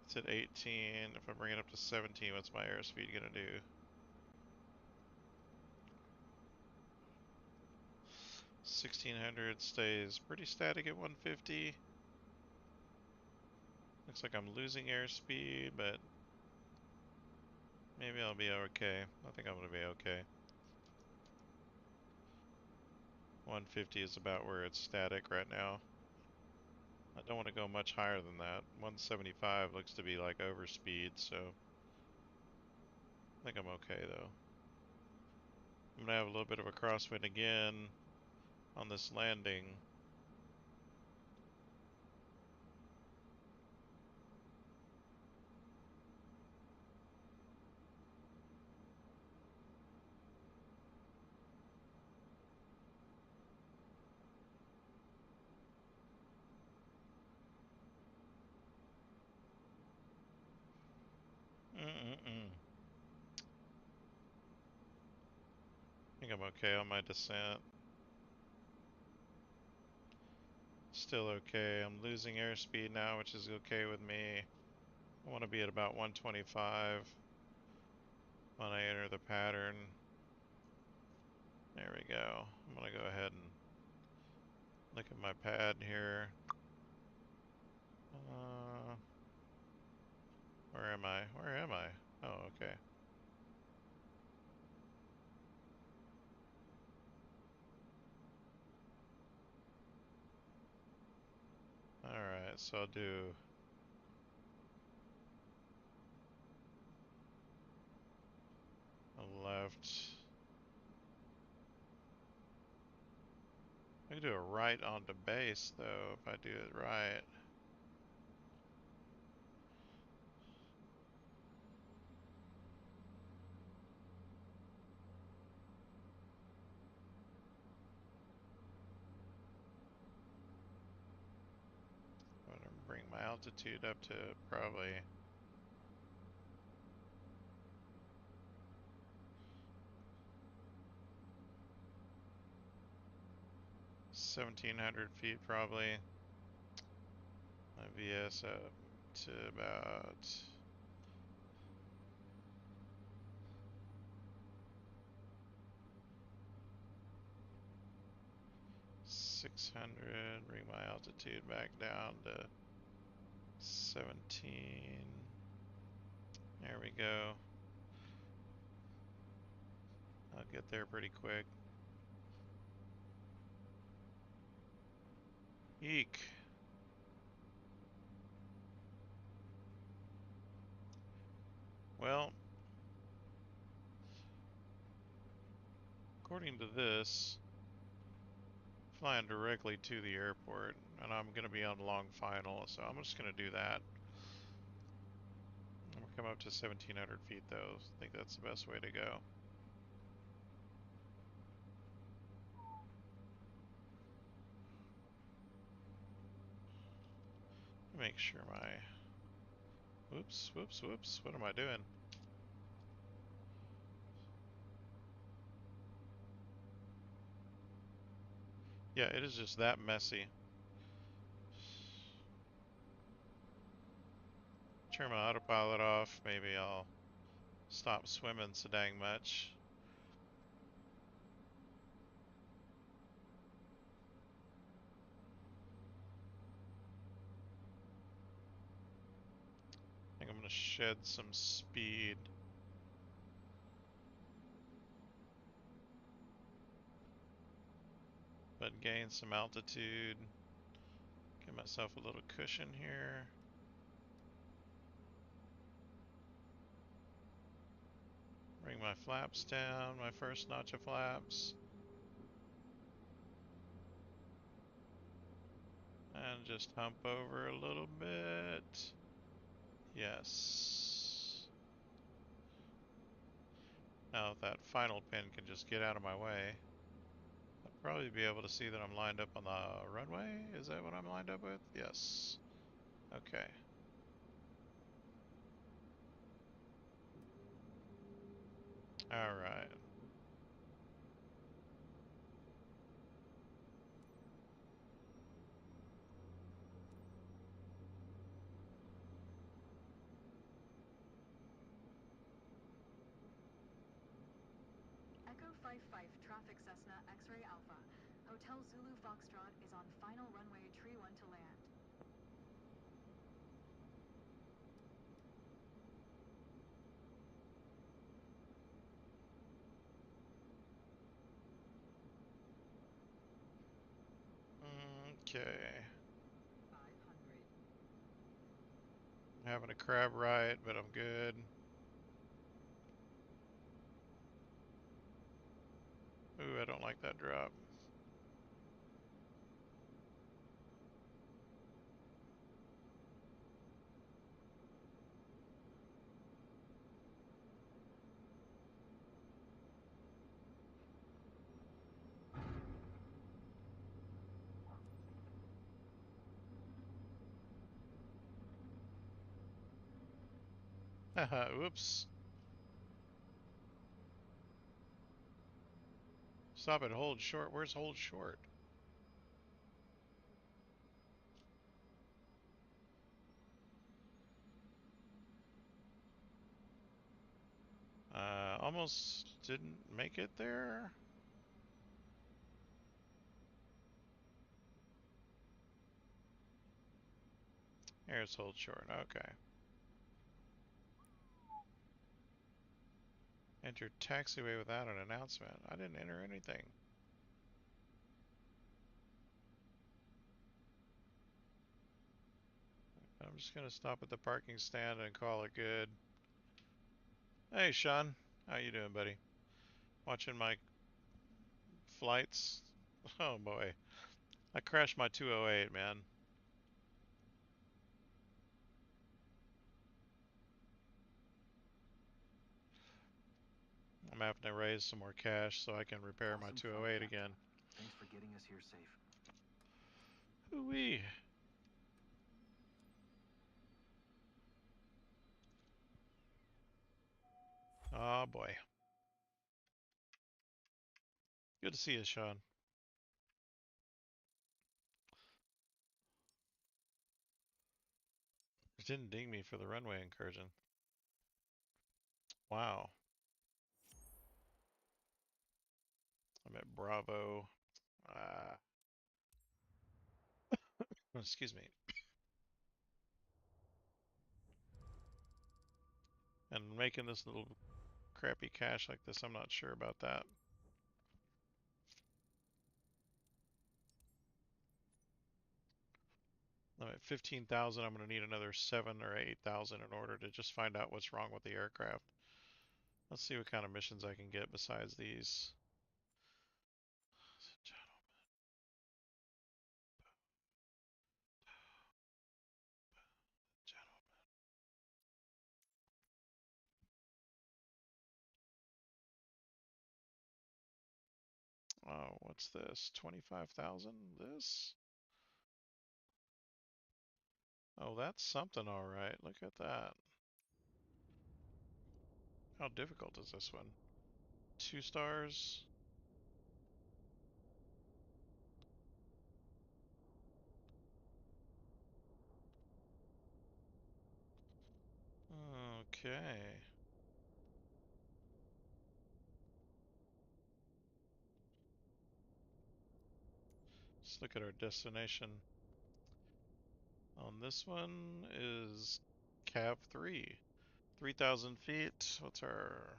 Speaker 1: It's at 18. If I bring it up to 17, what's my airspeed gonna do? 1600 stays pretty static at 150. Looks like I'm losing airspeed, but maybe I'll be okay. I think I'm gonna be okay. 150 is about where it's static right now. I don't want to go much higher than that. 175 looks to be like overspeed, so I think I'm okay though. I'm gonna have a little bit of a crosswind again on this landing. I think I'm okay on my descent. Still okay. I'm losing airspeed now, which is okay with me. I want to be at about 125 when I enter the pattern. There we go. I'm gonna go ahead and look at my pad here. Where am I? Where am I? Oh, okay. Alright, so I'll do a left. I can do a right onto base though, if I do it right. I'm gonna bring my altitude up to probably 1700 feet probably. My VS up to about 600. Bring my altitude back down to 17. There we go. I'll get there pretty quick. Eek. Well, according to this, flying directly to the airport, and I'm going to be on long final, so I'm just going to do that. I'm going to come up to 1700 feet though. I think that's the best way to go. Make sure my... Whoops, whoops, whoops. What am I doing? Yeah, it is just that messy. Turn my autopilot off. Maybe I'll stop swimming so dang much. I think I'm going to shed some speed. But gain some altitude. Give myself a little cushion here. Bring my flaps down, my first notch of flaps. And just hump over a little bit. Yes. Now if that final pin can just get out of my way, I'll probably be able to see that I'm lined up on the runway. Is that what I'm lined up with? Yes. Okay. All right.
Speaker 3: Echo 55, traffic Cessna X-ray Alpha. Hotel Zulu Foxtrot is on final runway tree 1 to land.
Speaker 1: Okay.
Speaker 5: 500.
Speaker 1: I'm having a crab ride, but I'm good. Ooh, I don't like that drop. Haha, oops. Stop it, hold short. Where's hold short? Almost didn't make it there. Here's hold short. Okay. Enter taxiway without an announcement. I didn't enter anything. I'm just gonna stop at the parking stand and call it good. Hey, Sean. How you doing, buddy? Watching my flights? Oh boy. I crashed my 208, man. I'm having to raise some more cash so I can repair my
Speaker 2: Awesome flight,
Speaker 1: 208
Speaker 2: Captain.
Speaker 1: again.
Speaker 2: Thanks for getting us here safe.
Speaker 1: Ooh-wee. Oh boy. Good to see you, Sean. It didn't ding me for the runway incursion. Wow. I'm at Bravo. Uh, excuse me. And making this little crappy cash like this, I'm not sure about that. I'm at 15,000. I'm going to need another 7 or 8,000 in order to just find out what's wrong with the aircraft. Let's see what kind of missions I can get besides these. Oh, what's this? 25,000? This? Oh, that's something, all right. Look at that. How difficult is this one? 2 stars? Okay. Let's look at our destination. On this one is Cav 3. 3,000 feet. What's our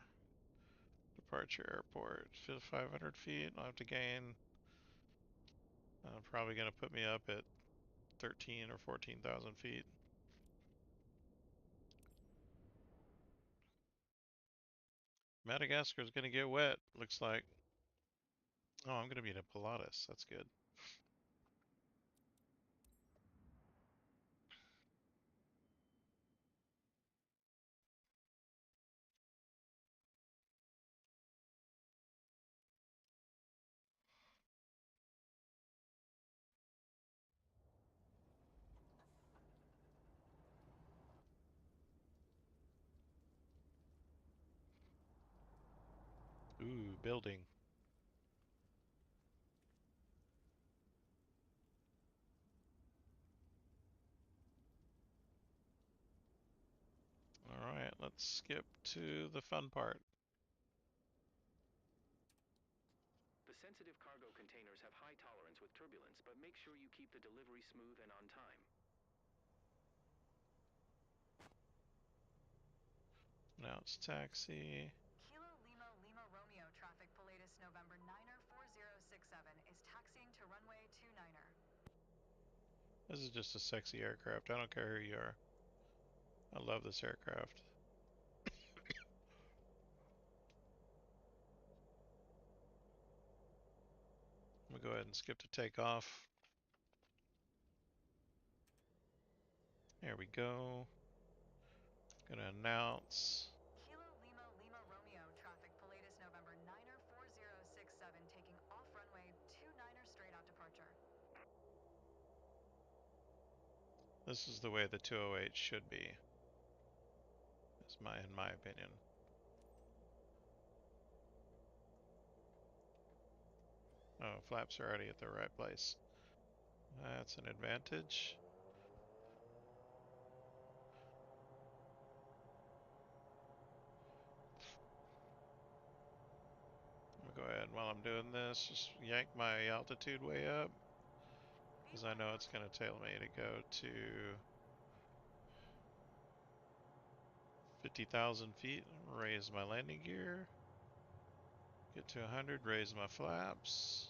Speaker 1: departure airport? 500 feet. I'll have to gain. Probably going to put me up at 13 or 14,000 feet. Madagascar is going to get wet, looks like. Oh, I'm going to be in a Pilatus. That's good. Ooh, building. Alright, let's skip to the fun part.
Speaker 2: The sensitive cargo containers have high tolerance with turbulence, but make sure you keep the delivery smooth and on time.
Speaker 1: Now it's taxi.
Speaker 3: Kilo Lima Lima Romeo traffic Pilatus November 9er 4067 is taxiing to runway 29er.
Speaker 1: This is just a sexy aircraft. I don't care who you are. I love this aircraft. I'm gonna go ahead and skip to takeoff. There we go. Gonna announce.
Speaker 3: Kilo Lima Lima Romeo traffic Pilatus November 9er 4067 taking off runway 29er straight out departure.
Speaker 1: This is the way the 208 should be. In my opinion. Oh, flaps are already at the right place. That's an advantage. I'm gonna go ahead while I'm doing this, just yank my altitude way up, because I know it's gonna tell me to go to 50,000 feet, raise my landing gear, get to 100, raise my flaps,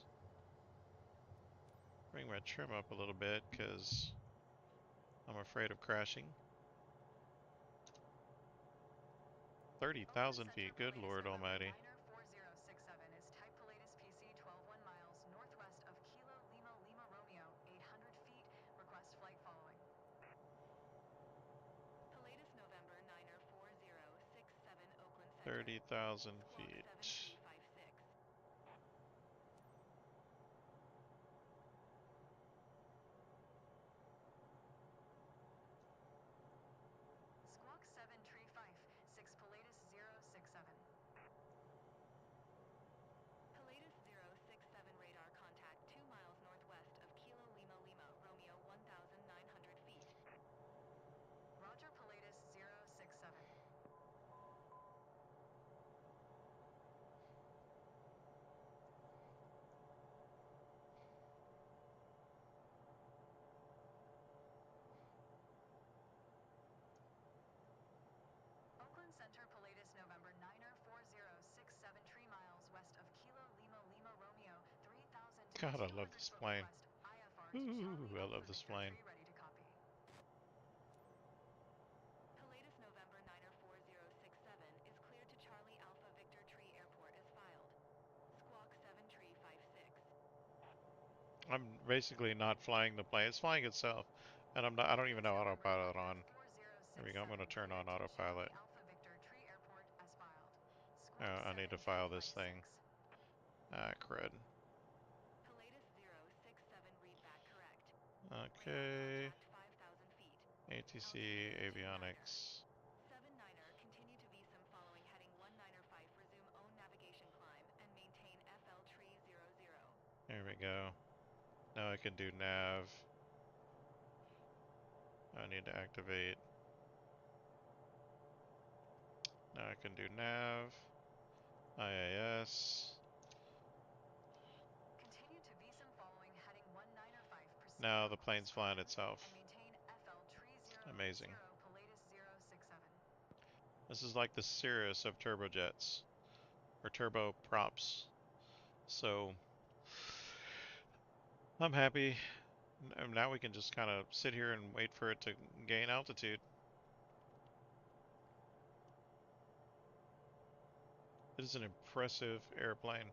Speaker 1: bring my trim up a little bit because I'm afraid of crashing. 30,000 feet, good Lord Almighty.
Speaker 3: 9er 4067 is type Pilatus PC 12 miles northwest of Kilo Lima Lima Romeo 800 feet. Request flight following.
Speaker 4: Pilatus November 9er 4067 Oakland Center.
Speaker 1: 30,000
Speaker 4: Squawk
Speaker 1: feet.
Speaker 4: 7356.
Speaker 3: Squawk 7356 Pilatus 067.
Speaker 4: Pilatus 067 radar contact 2 miles northwest of Kilo Lima Lima Romeo 1,900 feet.
Speaker 3: Roger Pilatus 067. Oakland Center Pilatus November 9er 4067 3 miles west of Kilo Lima Lima Romeo 3,200
Speaker 1: God, I love this
Speaker 3: foot
Speaker 1: plane.
Speaker 3: request IFR to
Speaker 1: Ooh,
Speaker 3: Charlie
Speaker 1: I
Speaker 3: Alpha
Speaker 1: love this
Speaker 3: Victor
Speaker 1: plane.
Speaker 3: 3 ready to copy.
Speaker 4: Pilatus November 9er 4067 is cleared to Charlie Alpha Victor Tree Airport as filed. Squawk 7356.
Speaker 1: I'm basically not flying the plane. It's flying itself. And I don't even
Speaker 3: Pilatus
Speaker 1: have
Speaker 3: November
Speaker 1: autopilot
Speaker 3: 9er
Speaker 1: on. There we go. I'm
Speaker 3: 4067
Speaker 1: going to turn on
Speaker 3: cleared to Charlie
Speaker 1: autopilot.
Speaker 3: Alpha Victor Tree Airport as filed. Squawk
Speaker 1: I need to file this thing.
Speaker 3: 7356.
Speaker 1: Ah, crud.
Speaker 4: Pilatus 067 read back correct. Radar
Speaker 1: Okay.
Speaker 4: contact 5,000 feet.
Speaker 1: ATC
Speaker 4: Altitude 29er.
Speaker 1: avionics.
Speaker 4: 79er continue to VSIM following heading 195 resume own navigation climb and maintain FL tree 00.
Speaker 1: There we go. Now I can do nav. I need to activate. Now I can do nav. IAS.
Speaker 3: Continue to VSIM following heading 195. Proceed
Speaker 1: Now the
Speaker 3: for course
Speaker 1: plane's flying
Speaker 3: correction
Speaker 1: itself.
Speaker 3: and maintain FL tree 00
Speaker 1: Amazing.
Speaker 3: Pilatus 067.
Speaker 1: This is like the Cirrus of turbojets. Or turboprops. So I'm happy. Now we can just kind of sit here and wait for it to gain altitude. It is an impressive airplane.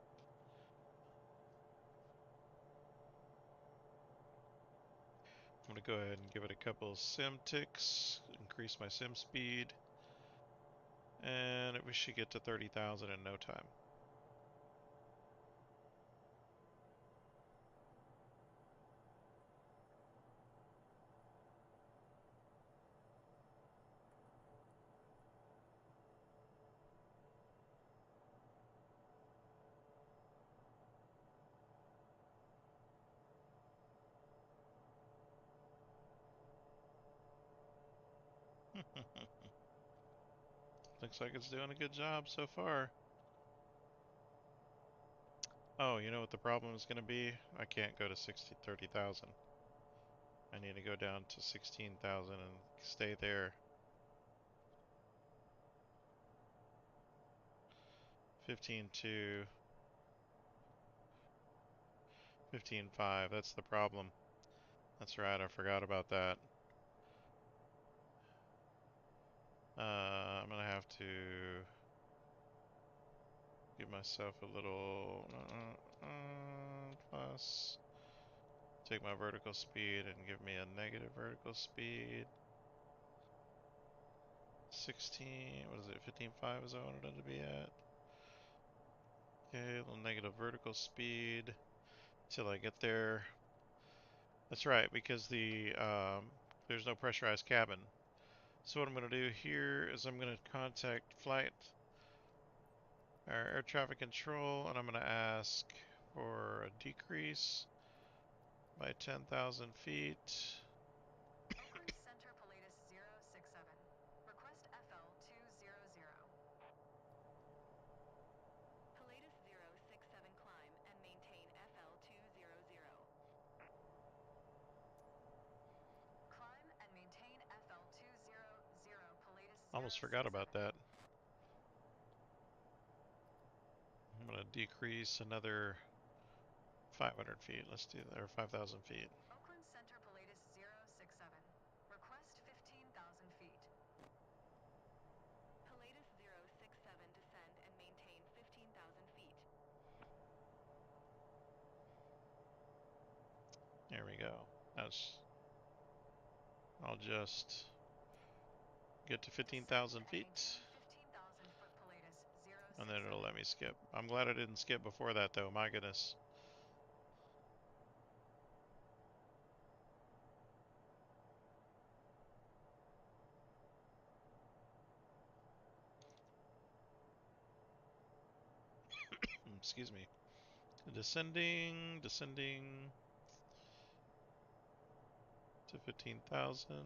Speaker 1: I'm going to go ahead and give it a couple of sim ticks, increase my sim speed, and we should get to 30,000 in no time. Looks like it's doing a good job so far. Oh, you know what the problem is going to be? I can't go to 30,000. I need to go down to 16,000 and stay there. 15.2, 15.5, that's the problem. That's right, I forgot about that. I'm gonna have to give myself a little plus. Take my vertical speed and give me a negative vertical speed. 16, what is it, 15.5 is what I wanted it to be at. Okay, a little negative vertical speed till I get there. That's right, because there's no pressurized cabin. So what I'm going to do here is I'm going to contact flight or air traffic control, and I'm going to ask for a decrease by 10,000 feet.
Speaker 3: Oakland Center Pilatus 067. Request FL 200.
Speaker 4: Pilatus 067 climb and maintain FL 200.
Speaker 3: Climb and maintain FL 200, Pilatus
Speaker 1: Almost forgot
Speaker 3: 067.
Speaker 1: about that. I'm going to decrease another 500 feet. Let's do that, or 5,000 feet.
Speaker 3: Oakland Center Pilatus 067. Request 15,000 feet.
Speaker 4: Pilatus 067 descend and maintain 15,000 feet.
Speaker 1: There we go. I'll just get to 15,000
Speaker 3: Descend and
Speaker 1: feet,
Speaker 3: maintain 15,000 foot Pilatus
Speaker 1: and then
Speaker 3: 067.
Speaker 1: it'll let me skip. I'm glad I didn't skip before that, though. My goodness. Excuse me. Descending to 15,000.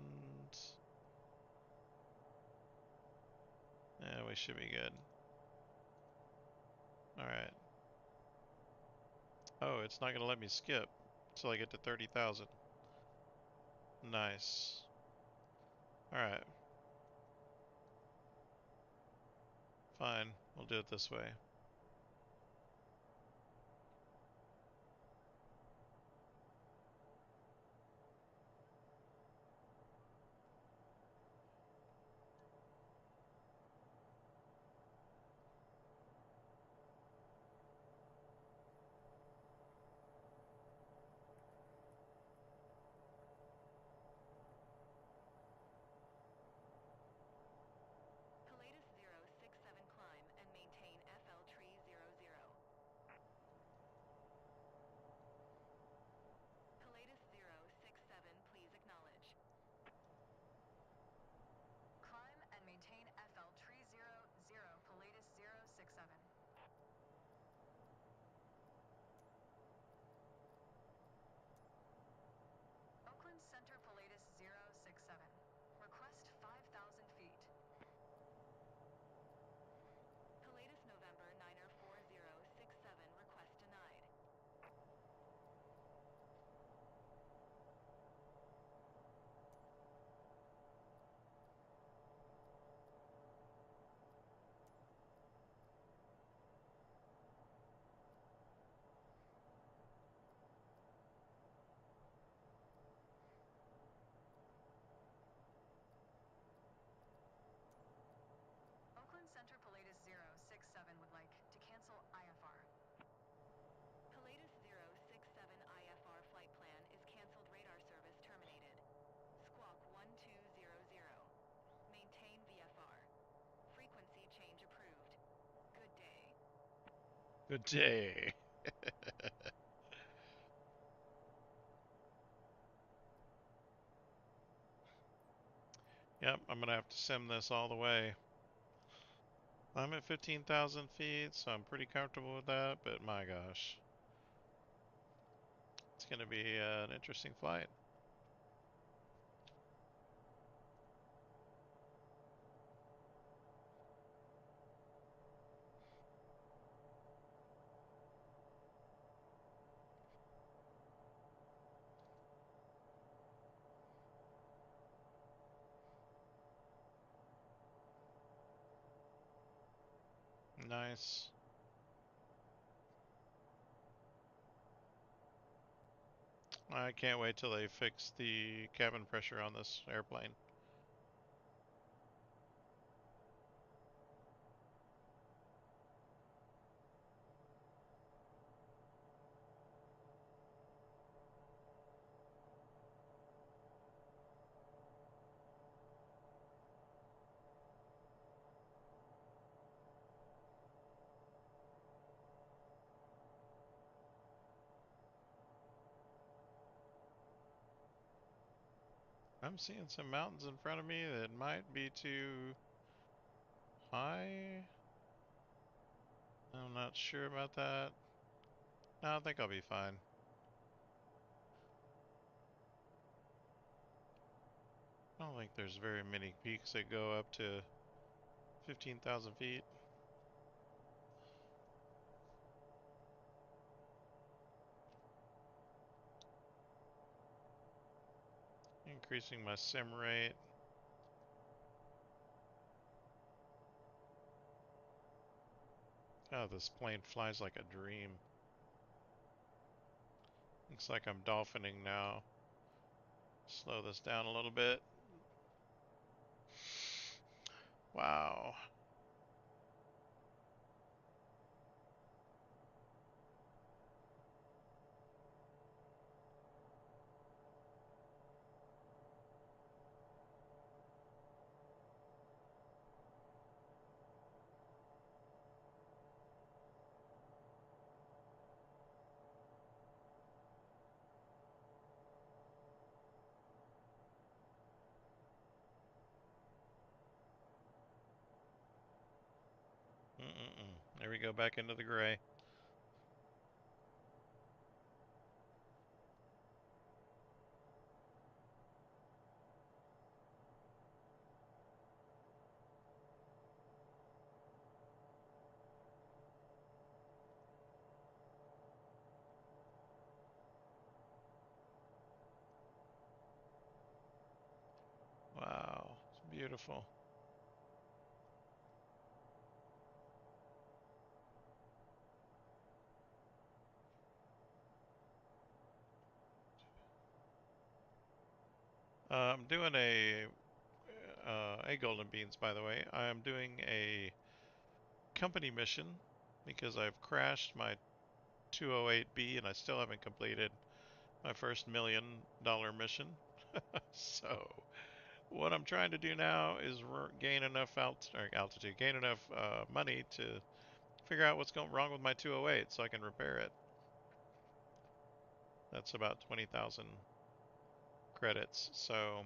Speaker 1: Yeah, we should be good. Alright. Oh, it's not going to let me skip until I get to 30,000. Nice. Alright. Fine. We'll do it this way.
Speaker 4: Pilatus 067 climb and maintain FL 300. Pilatus 067 please acknowledge.
Speaker 3: Climb and maintain FL 300, Pilatus 067. Oakland Center Pilatus 067. Request 5,000 feet.
Speaker 4: Pilatus November 9er 4067 request denied.
Speaker 3: Oakland Center Pilatus 067 would like to cancel IFR.
Speaker 4: Pilatus 067 IFR flight plan is canceled. Radar service terminated. Squawk 1200. Maintain VFR. Frequency change approved. Good day.
Speaker 1: Good day. Yep, I'm going to have to sim this all the way. I'm at 15,000 feet, so I'm pretty comfortable with that, but my gosh. It's going to be an interesting flight. nice. I can't wait till they fix the cabin pressure on this airplane. I'm seeing some mountains in front of me that might be too high. I'm not sure about that. No, I think I'll be fine. I don't think there's very many peaks that go up to 15,000 feet. Increasing my sim rate. Oh, this plane flies like a dream. Looks like I'm dolphining now. Slow this down a little bit. Wow. There we go, back into the gray. Wow, it's beautiful. I'm doing a golden beans, by the way. I'm doing a company mission because I've crashed my 208B and I still haven't completed my first $1 million mission. So what I'm trying to do now is gain enough altitude, gain enough money to figure out what's going wrong with my 208 so I can repair it. That's about 20,000 credits. So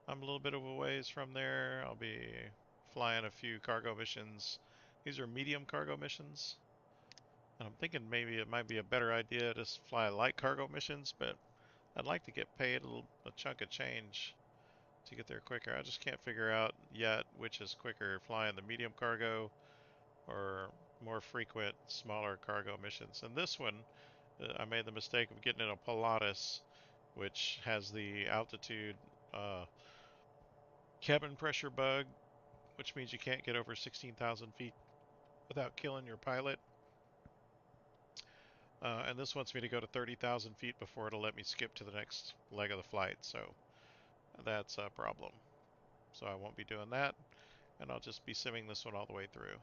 Speaker 1: I'm a little bit of a ways from there. I'll be flying a few cargo missions. These are medium cargo missions. And I'm thinking maybe it might be a better idea to fly light cargo missions, but I'd like to get paid a chunk of change to get there quicker. I just can't figure out yet which is quicker, flying the medium cargo or more frequent, smaller cargo missions. And this one, I made the mistake of getting in a Pilatus, which has the altitude cabin pressure bug, which means you can't get over 16,000 feet without killing your pilot. And this wants me to go to 30,000 feet before it'll let me skip to the next leg of the flight. So that's a problem. So I won't be doing that, and I'll just be simming this one all the way through.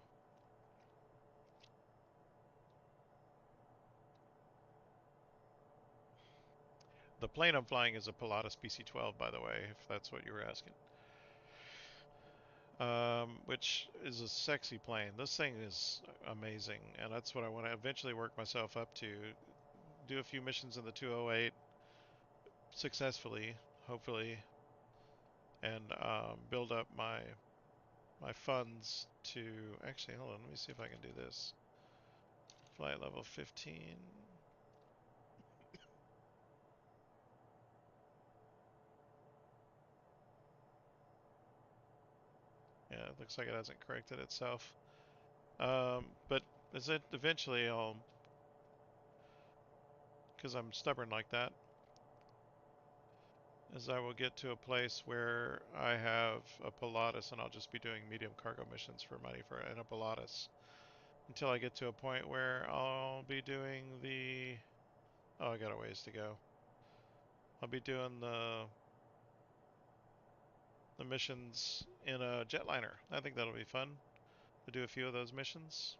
Speaker 1: The plane I'm flying is a Pilatus PC-12, by the way, if that's what you were asking. Which is a sexy plane. This thing is amazing, and that's what I want to eventually work myself up to. Do a few missions in the 208 successfully, hopefully, and build up my funds to. Actually, hold on. Let me see if I can do this. Flight level 15. Yeah, it looks like it hasn't corrected itself. But is it eventually I'll, because I'm stubborn like that, is I will get to a place where I have a Pilatus and I'll just be doing medium cargo missions for money for in a Pilatus. until I get to a point where I'll be doing the. Oh, I got a ways to go. I'll be doing the missions in a jetliner. I think that'll be fun to do a few of those missions.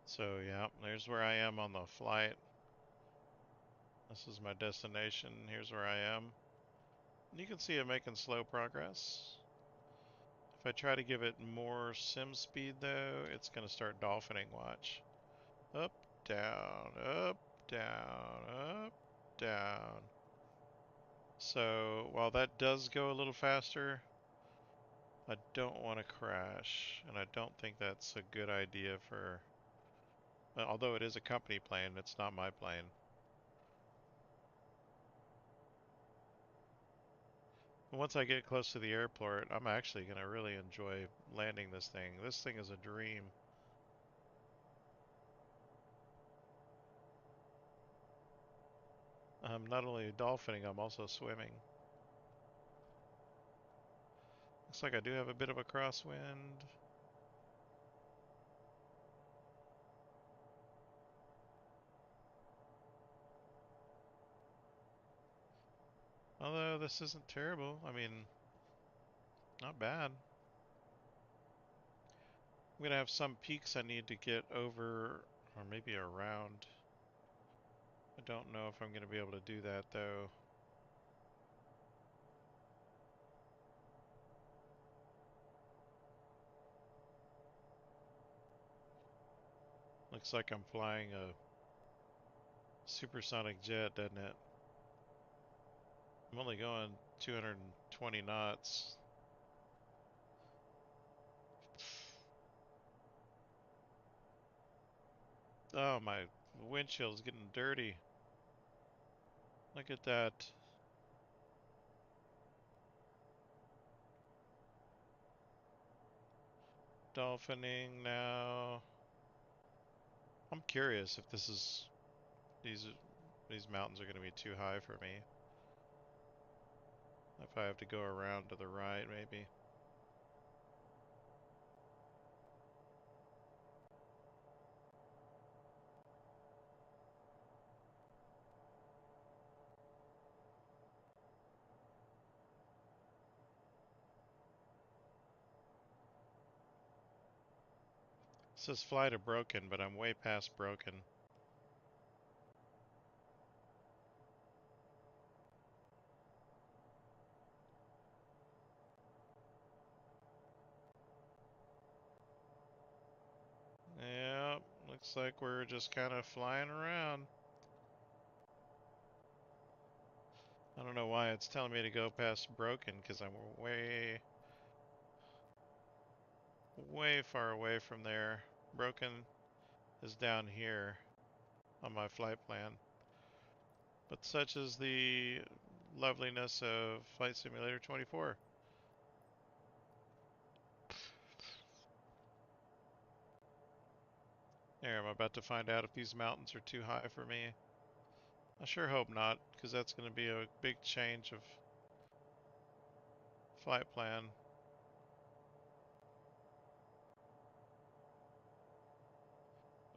Speaker 1: So yeah, there's where I am on the flight. This is my destination. Here's where I am. And you can see I'm making slow progress. If I try to give it more sim speed though, it's going to start dolphining, watch. Up, down, up, down, up, down. So while that does go a little faster, I don't want to crash, and I don't think that's a good idea for, although it is a company plane, it's not my plane. Once I get close to the airport, I'm actually going to really enjoy landing this thing. This thing is a dream. I'm not only dolphining, I'm also swimming. Looks like I do have a bit of a crosswind. Although this isn't terrible. I mean, not bad. I'm going to have some peaks I need to get over, or maybe around. I don't know if I'm going to be able to do that though. Looks like I'm flying a supersonic jet, doesn't it? I'm only going 220 knots. Oh, my windshield's getting dirty. Look at that. Dolphining now. I'm curious if this is these these mountains are going to be too high for me. If I have to go around to the right, maybe. It says fly to broken, but I'm way past broken. Yeah, looks like we're just kind of flying around. I don't know why it's telling me to go past broken because I'm way far away from there. Broken is down here on my flight plan. But such is the loveliness of Flight Simulator 24. There, I'm about to find out if these mountains are too high for me. I sure hope not, because that's going to be a big change of flight plan.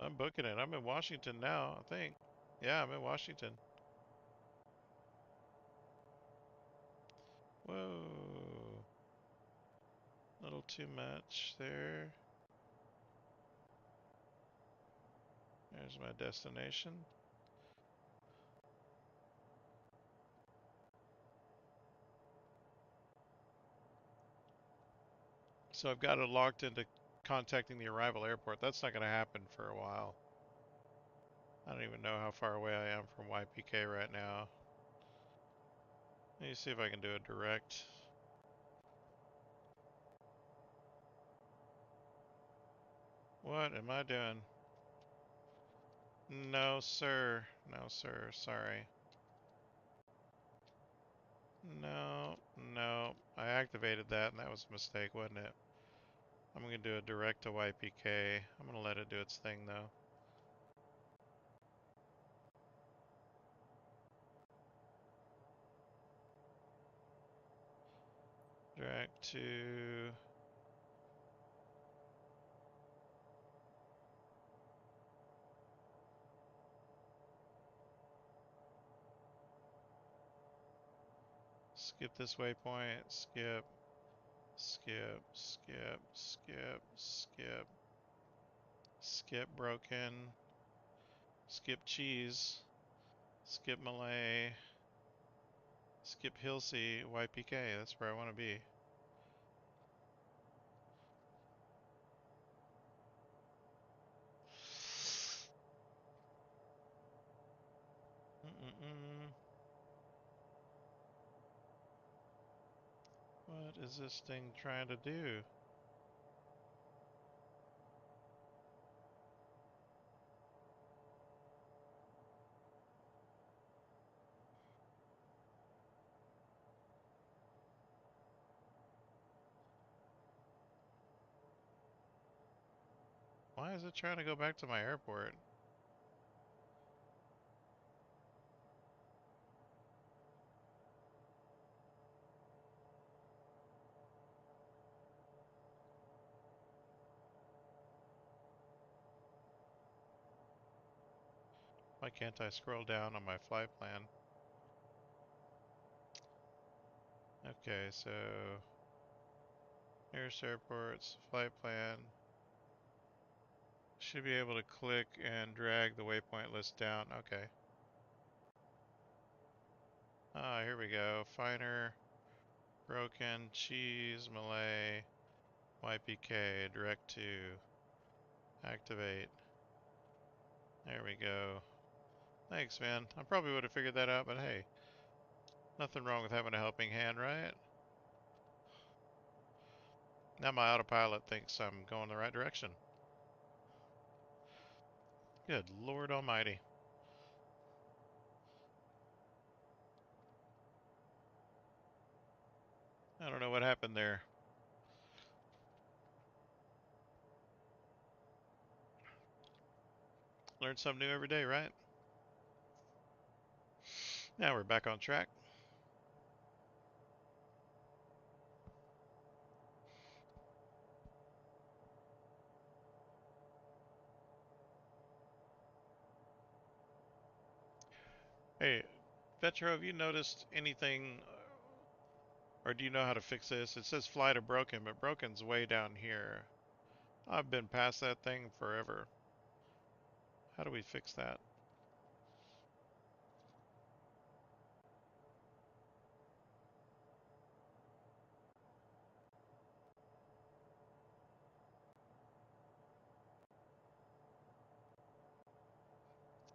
Speaker 1: I'm booking it. I'm in Washington now, I think. Yeah, I'm in Washington. Whoa. A little too much there. There's my destination. So I've got it locked into contacting the arrival airport. That's not going to happen for a while. I don't even know how far away I am from YPK right now. Let me see if I can do it direct. What am I doing? No, sir. No, sir. Sorry. No, no. I activated that and that was a mistake, wasn't it? I'm gonna do a direct to YPK. I'm gonna let it do its thing though. Direct to skip this waypoint. Skip, skip, skip, skip, skip, skip broken, skip cheese, skip Malay, skip Hilsey, YPK. That's where I want to be. Mm-mm-mm. What is this thing trying to do? Why is it trying to go back to my airport? Why can't I scroll down on my flight plan? Okay, so nearest airports, flight plan. Should be able to click and drag the waypoint list down. Okay. Ah, here we go. Finer, broken, cheese, Malay, YPK, direct to, activate. There we go. Thanks, man. I probably would have figured that out, but hey, nothing wrong with having a helping hand, right? Now my autopilot thinks I'm going the right direction. Good Lord Almighty. I don't know what happened there. Learn something new every day, right? Now we're back on track. Hey, Vetro, have you noticed anything, or do you know how to fix this? It says fly to broken, but broken's way down here. I've been past that thing forever. How do we fix that?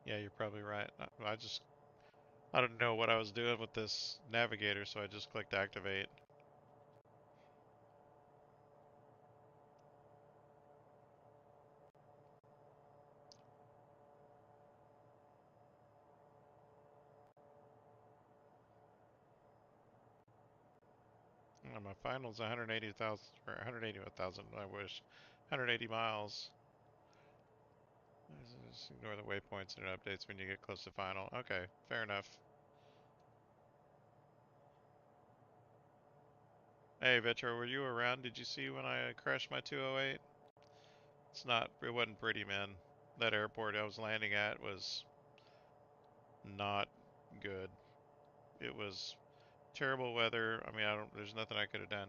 Speaker 1: Yeah, you're probably right. I don't know what I was doing with this navigator, so I just clicked activate. My final's 180,000 or 181,000. I wish 180 miles. Just ignore the waypoints and it updates when you get close to final. Okay, fair enough. Hey, Vetro, were you around? Did you see when I crashed my 208? It wasn't pretty, man. That airport I was landing at was not good. It was terrible weather. I mean, there's nothing I could have done.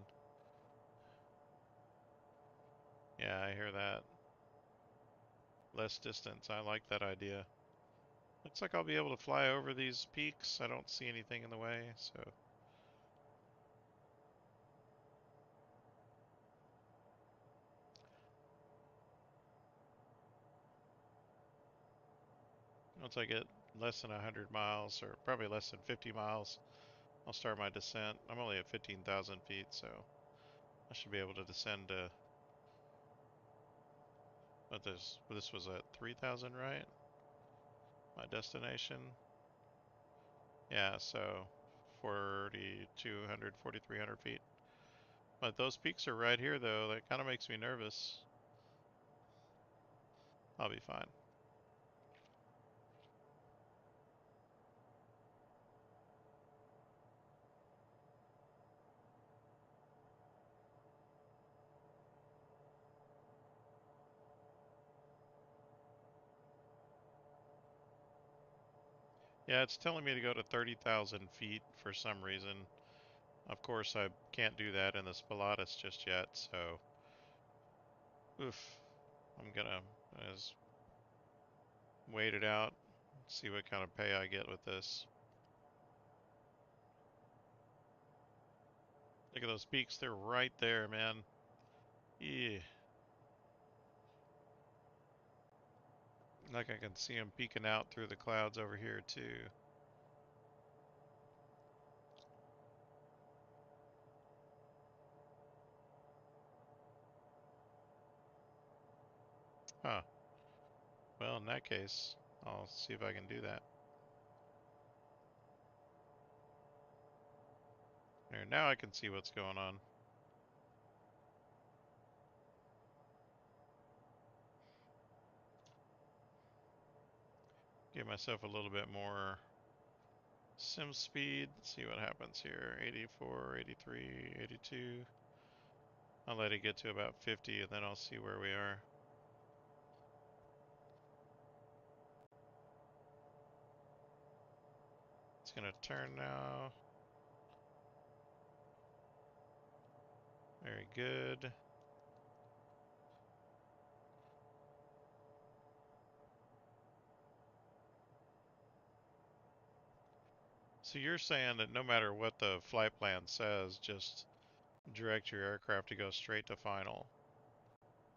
Speaker 1: Yeah, I hear that. Less distance. I like that idea. Looks like I'll be able to fly over these peaks. I don't see anything in the way, so. Once I get less than 100 miles, or probably less than 50 miles, I'll start my descent. I'm only at 15,000 feet, so I should be able to descend to But this was at 3,000, right? My destination. Yeah, so 4,200, 4,300 feet. But those peaks are right here, though. That kind of makes me nervous. I'll be fine. Yeah, it's telling me to go to 30,000 feet for some reason. Of course, I can't do that in the Pilatus just yet, so oof. I'm gonna just wait it out, see what kind of pay I get with this. Look at those peaks, they're right there, man. Yeah. Like I can see them peeking out through the clouds over here too. Huh. Well, in that case, I'll see if I can do that. There, now I can see what's going on. Give myself a little bit more sim speed. Let's see what happens here. 84, 83, 82. I'll let it get to about 50 and then I'll see where we are. It's gonna turn now. Very good. So you're saying that no matter what the flight plan says, just direct your aircraft to go straight to final.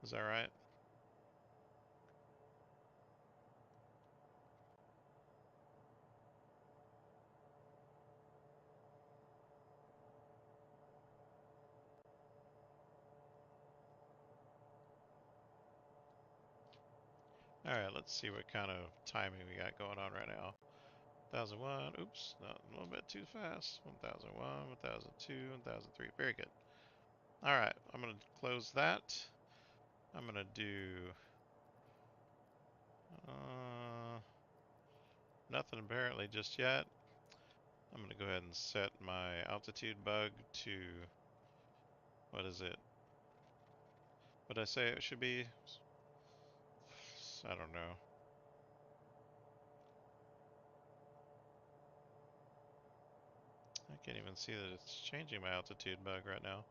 Speaker 1: Is that right? Alright, let's see what kind of timing we got going on right now. 1001, oops, not a little bit too fast. 1001, 1002, 1003, very good. Alright, I'm going to close that. I'm going to do nothing apparently just yet. I'm going to go ahead and set my altitude bug to, what is it? What did I say it should be? I don't know. I can't even see that it's changing my altitude bug right now.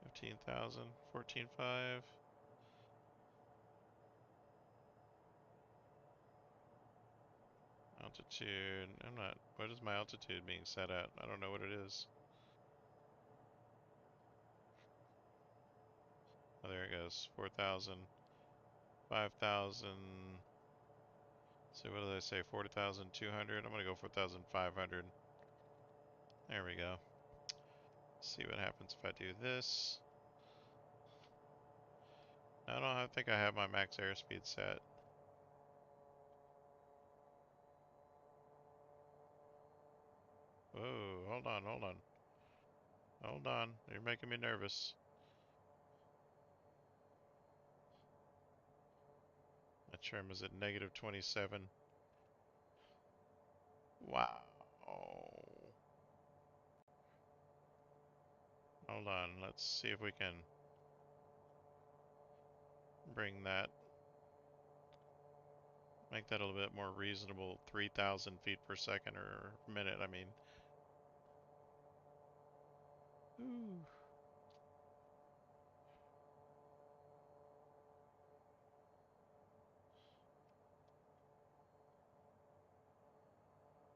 Speaker 1: 15,000, 14,500. Altitude, I'm not, what is my altitude being set at? I don't know what it is. Oh, there it goes, 4,000, 5,000. So what did I say, 40,200? I'm gonna go 4,500. There we go. See what happens if I do this. I think I have my max airspeed set. Whoa, hold on, hold on. Hold on, you're making me nervous. My trim is at negative 27. Wow. Hold on, let's see if we can bring that, make that a little bit more reasonable. 3,000 feet per second or minute, I mean. Ooh.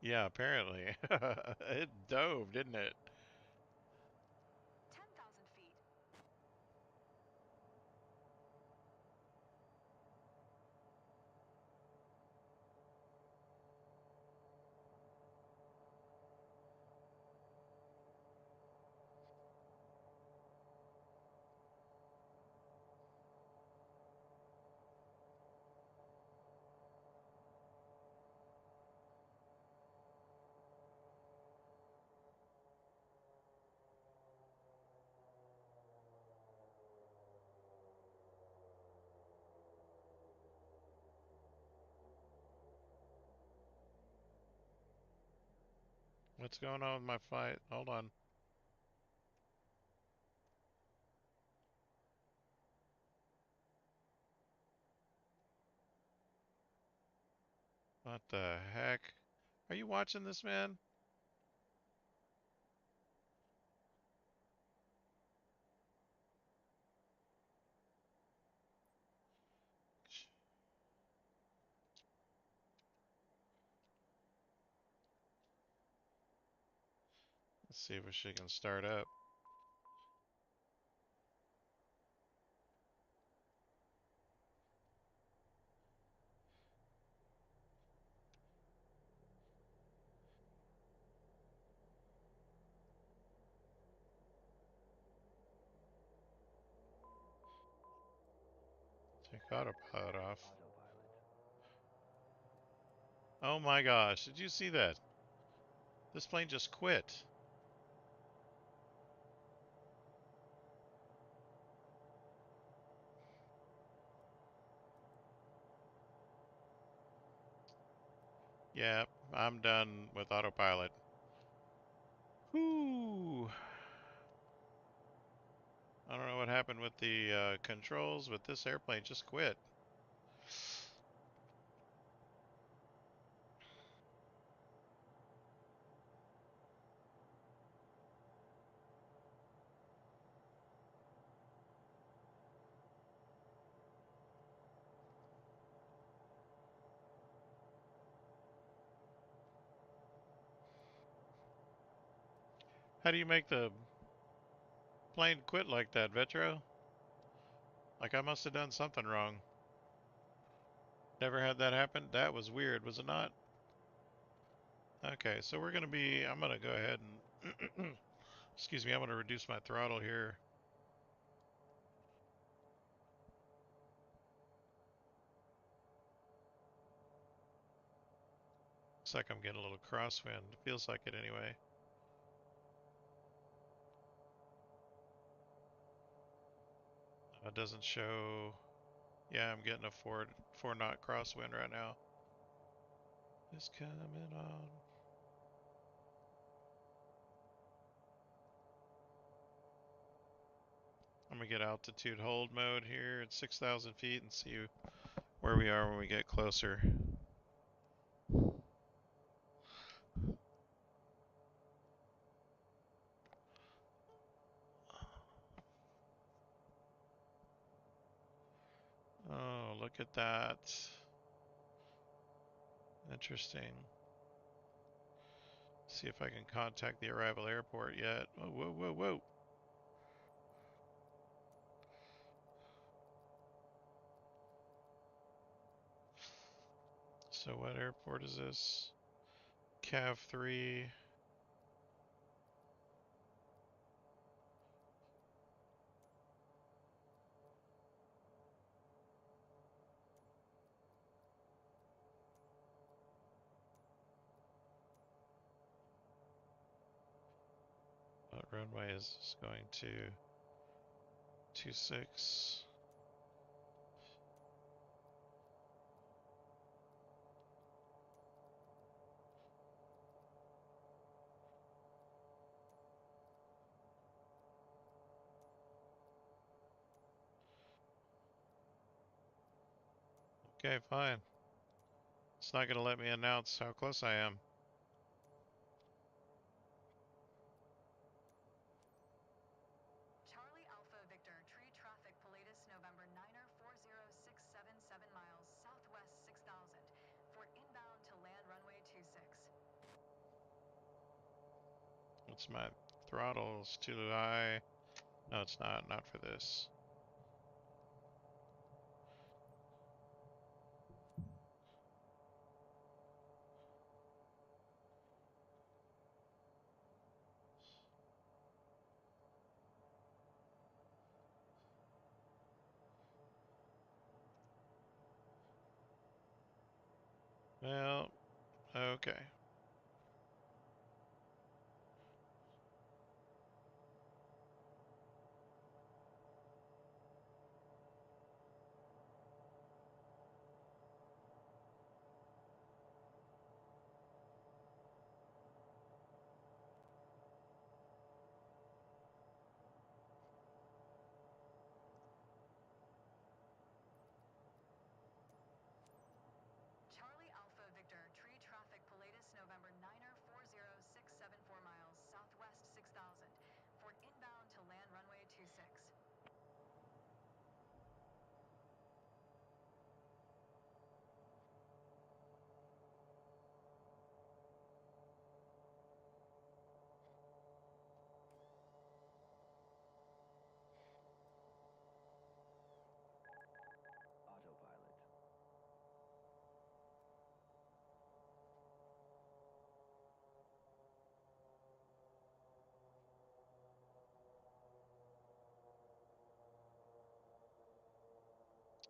Speaker 1: Yeah, apparently. It dove, didn't it?
Speaker 3: 10,000 feet.
Speaker 1: What's going on with my flight? Hold on. What the heck? Are you watching this, man? Let's see if she can start up. Take autopilot off. Oh my gosh, did you see that? This plane just quit. Yeah, I'm done with autopilot. Whoo! I don't know what happened with the controls, but this airplane just quit. How do you make the plane quit like that, Vetro? Like I must have done something wrong. Never had that happen? That was weird, was it not? Okay, so I'm gonna go ahead and, excuse me, I'm gonna reduce my throttle here. Looks like I'm getting a little crosswind. Feels like it anyway. It doesn't show. Yeah, I'm getting a four knot crosswind right now. It's coming on. I'm gonna get altitude hold mode here at 6,000 feet and see where we are when we get closer. Oh, look at that. Interesting. See if I can contact the arrival airport yet. Whoa, whoa, whoa, whoa. So what airport is this? Cav 3. What runway is this going to? 26. Okay, fine. It's not going to let me announce how close I am.
Speaker 3: Charlie Alpha Victor, tree traffic Pilatus November 9er 40677 miles southwest 6000 for inbound to land runway 26.
Speaker 1: What's my throttle's too high? No, it's not. Not for this. Well, okay.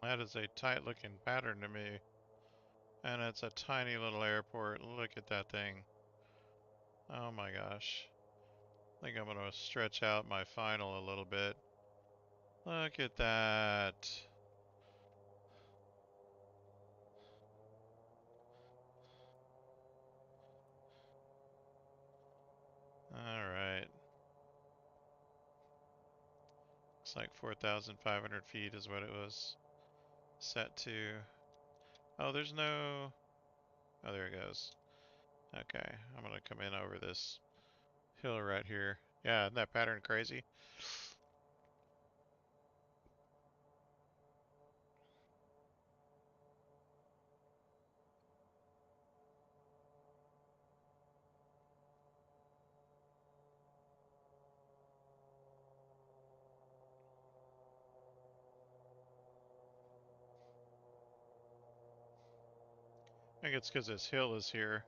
Speaker 1: That is a tight looking pattern to me. And it's a tiny little airport. Look at that thing. Oh my gosh. I think I'm going to stretch out my final a little bit. Look at that. Alright. Looks like 4,500 feet is what it was set to. Oh, there's no... Oh, there it goes. Okay, I'm going to come in over this hill right here. Yeah, isn't that pattern crazy? I think it's because this hill is here.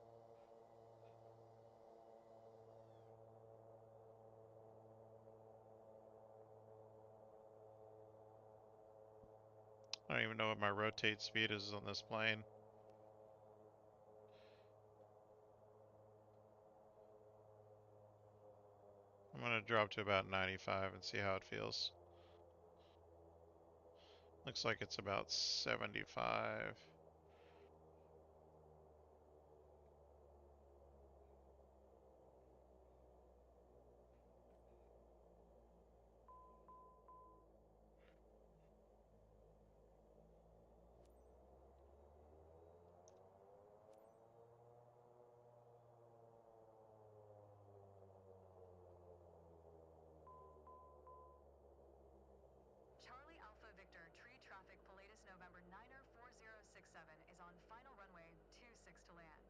Speaker 1: I don't even know what my rotate speed is on this plane. I'm going to drop to about 95 and see how it feels. Looks like it's about 75.
Speaker 3: Charlie Alpha Victor, tree traffic, Pilatus November 9er 4067 is on final runway 26 to land.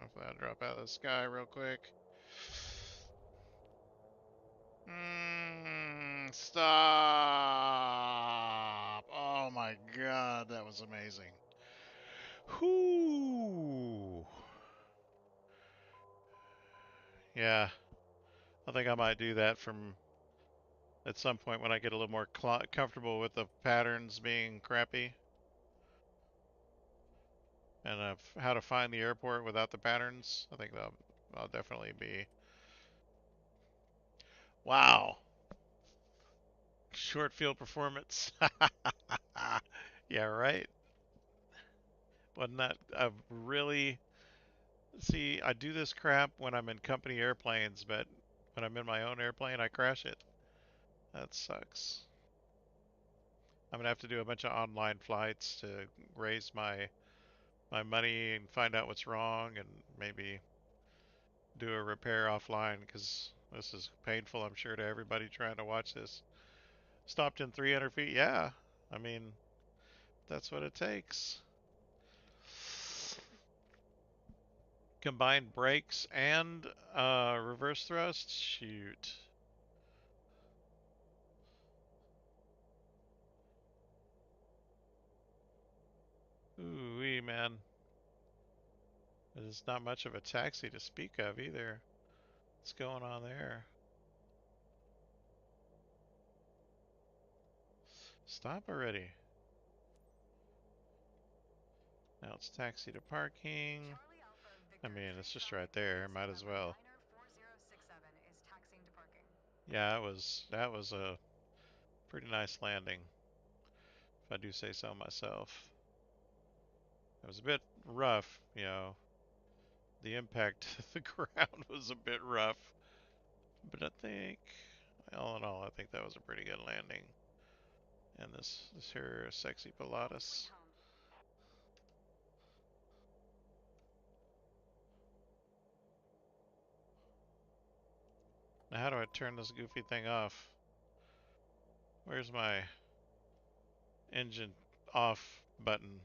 Speaker 1: Hopefully I'll drop out of the sky real quick. Stop! Oh my god, that was amazing. Whoo! Yeah, I think I might do that from at some point when I get a little more comfortable with the patterns being crappy and how to find the airport without the patterns. I think that'll definitely be. Wow! Short field performance. Yeah, right? Wasn't that a really. See, I do this crap when I'm in company airplanes, but when I'm in my own airplane, I crash it. That sucks. I'm gonna have to do a bunch of online flights to raise my money and find out what's wrong and maybe do a repair offline because this is painful, I'm sure, to everybody trying to watch this. Stopped in 300 feet? Yeah. I mean, that's what it takes. Combined brakes and reverse thrust? Shoot. Ooh wee, man. It's not much of a taxi to speak of either. What's going on there? Stop already. Now it's taxi to parking.
Speaker 3: Charlie Alpha
Speaker 1: I
Speaker 3: Victor,
Speaker 1: mean,
Speaker 3: tree
Speaker 1: it's just right
Speaker 3: traffic,
Speaker 1: there.
Speaker 3: Pilatus
Speaker 1: Might as
Speaker 3: November
Speaker 1: well.
Speaker 3: 9er 4067 is taxiing to parking.
Speaker 1: Yeah, that was a pretty nice landing, if I do say so myself. It was a bit rough, you know. The impact to the ground was a bit rough, but I think, all in all, I think that was a pretty good landing. And this here sexy Pilatus. Now, how do I turn this goofy thing off? Where's my engine off button?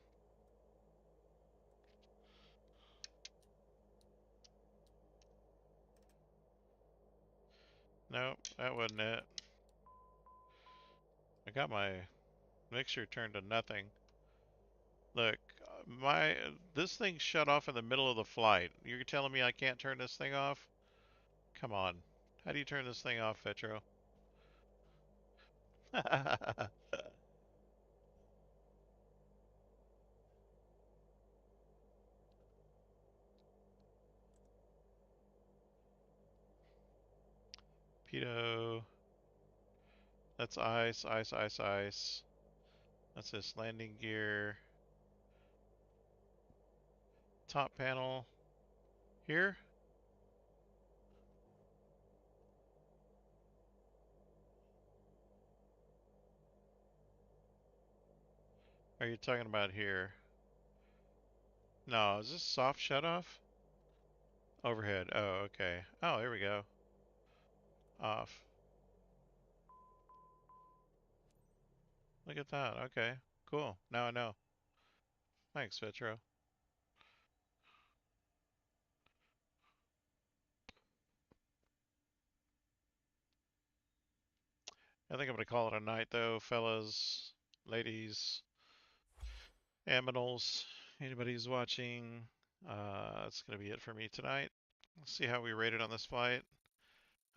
Speaker 1: Nope, that wasn't it. I got my mixture turned to nothing. Look, this thing shut off in the middle of the flight. You're telling me I can't turn this thing off? Come on. How do you turn this thing off, Vetro? Pitot. That's ice, ice, ice, ice. That's this landing gear. Top panel here. Are you talking about here? No, is this soft shut off? Overhead. Oh, okay. Oh, here we go. Off. Look at that. Okay. Cool. Now I know. Thanks, Vitro. I think I'm gonna call it a night though, fellas, ladies, aminals, anybody who's watching. That's gonna be it for me tonight. Let's see how we rated on this flight.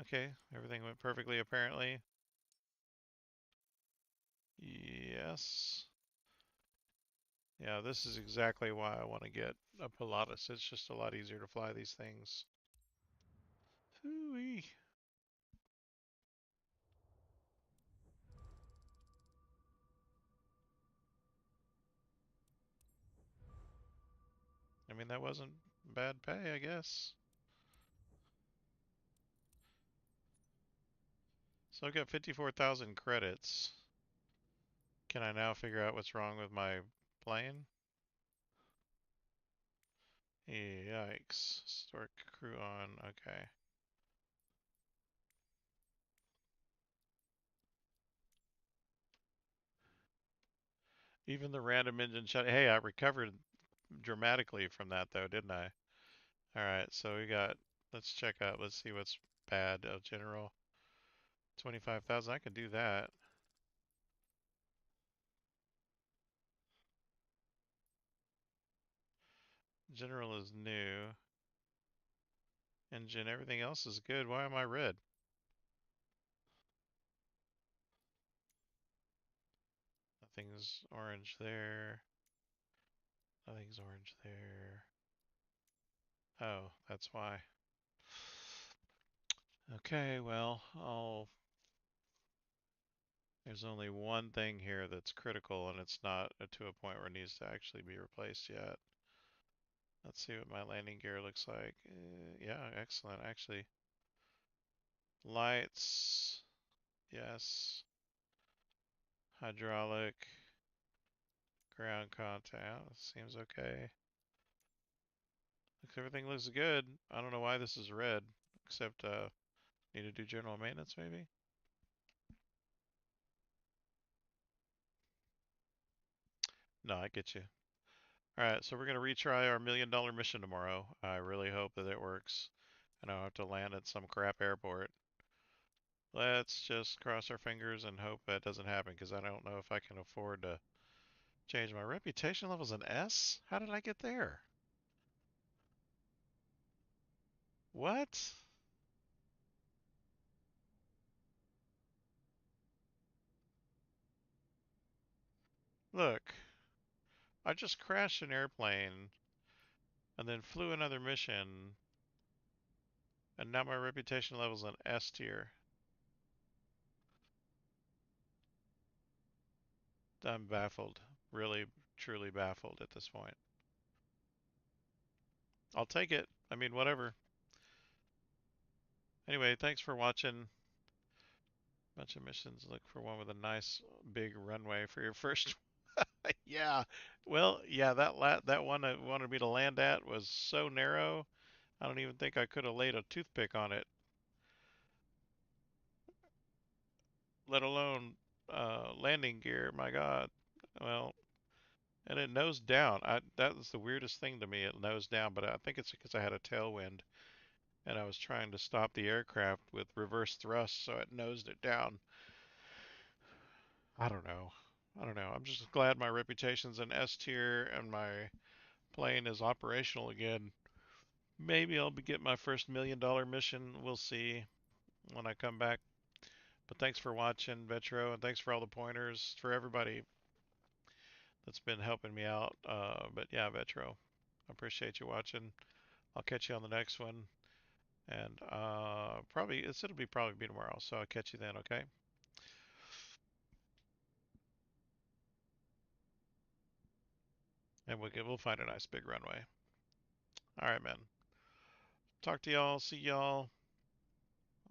Speaker 1: Okay, everything went perfectly apparently. Yes. Yeah, this is exactly why I want to get a Pilatus. It's just a lot easier to fly these things. Hooey. I mean, that wasn't bad pay, I guess. So I've got 54,000 credits. Can I now figure out what's wrong with my plane? Yikes. Start crew on. Okay. Even the random engine shut. Hey, I recovered dramatically from that though, didn't I? Alright, so we got. Let's check out. Let's see what's bad. General. 25,000. I can do that. General is new. Engine. Everything else is good. Why am I red? Nothing's orange there. Nothing's orange there. Oh, that's why. Okay, well, there's only one thing here that's critical, and it's not to a point where it needs to actually be replaced yet. Let's see what my landing gear looks like. Yeah, excellent, actually. Lights, yes. Hydraulic, ground contact, seems okay. Everything looks good. I don't know why this is red, except need to do general maintenance maybe? No, I get you. Alright, so we're going to retry our $1 million mission tomorrow. I really hope that it works. And I don't have to land at some crap airport. Let's just cross our fingers and hope that doesn't happen, because I don't know if I can afford to change my reputation level's an S? How did I get there? What? Look, I just crashed an airplane and then flew another mission, and now my reputation level's an S tier. I'm baffled. Really, truly baffled at this point. I'll take it. I mean, whatever. Anyway, thanks for watching. Bunch of missions. Look for one with a nice big runway for your first. Yeah. Well, yeah, that one I wanted me to land at was so narrow. I don't even think I could have laid a toothpick on it, let alone landing gear. My God. Well, and it nosed down. That was the weirdest thing to me. It nosed down, but I think it's because I had a tailwind and I was trying to stop the aircraft with reverse thrust, so it nosed it down. I don't know. I don't know. I'm just glad my reputation's an S tier and my plane is operational again. Maybe I'll get my first $1 million mission. We'll see when I come back. But thanks for watching, Vetro, and thanks for all the pointers for everybody that's been helping me out. But yeah, Vetro, I appreciate you watching. I'll catch you on the next one, and it'll probably be tomorrow. So I'll catch you then. Okay. And we'll find a nice big runway. All right, man. Talk to y'all. See y'all.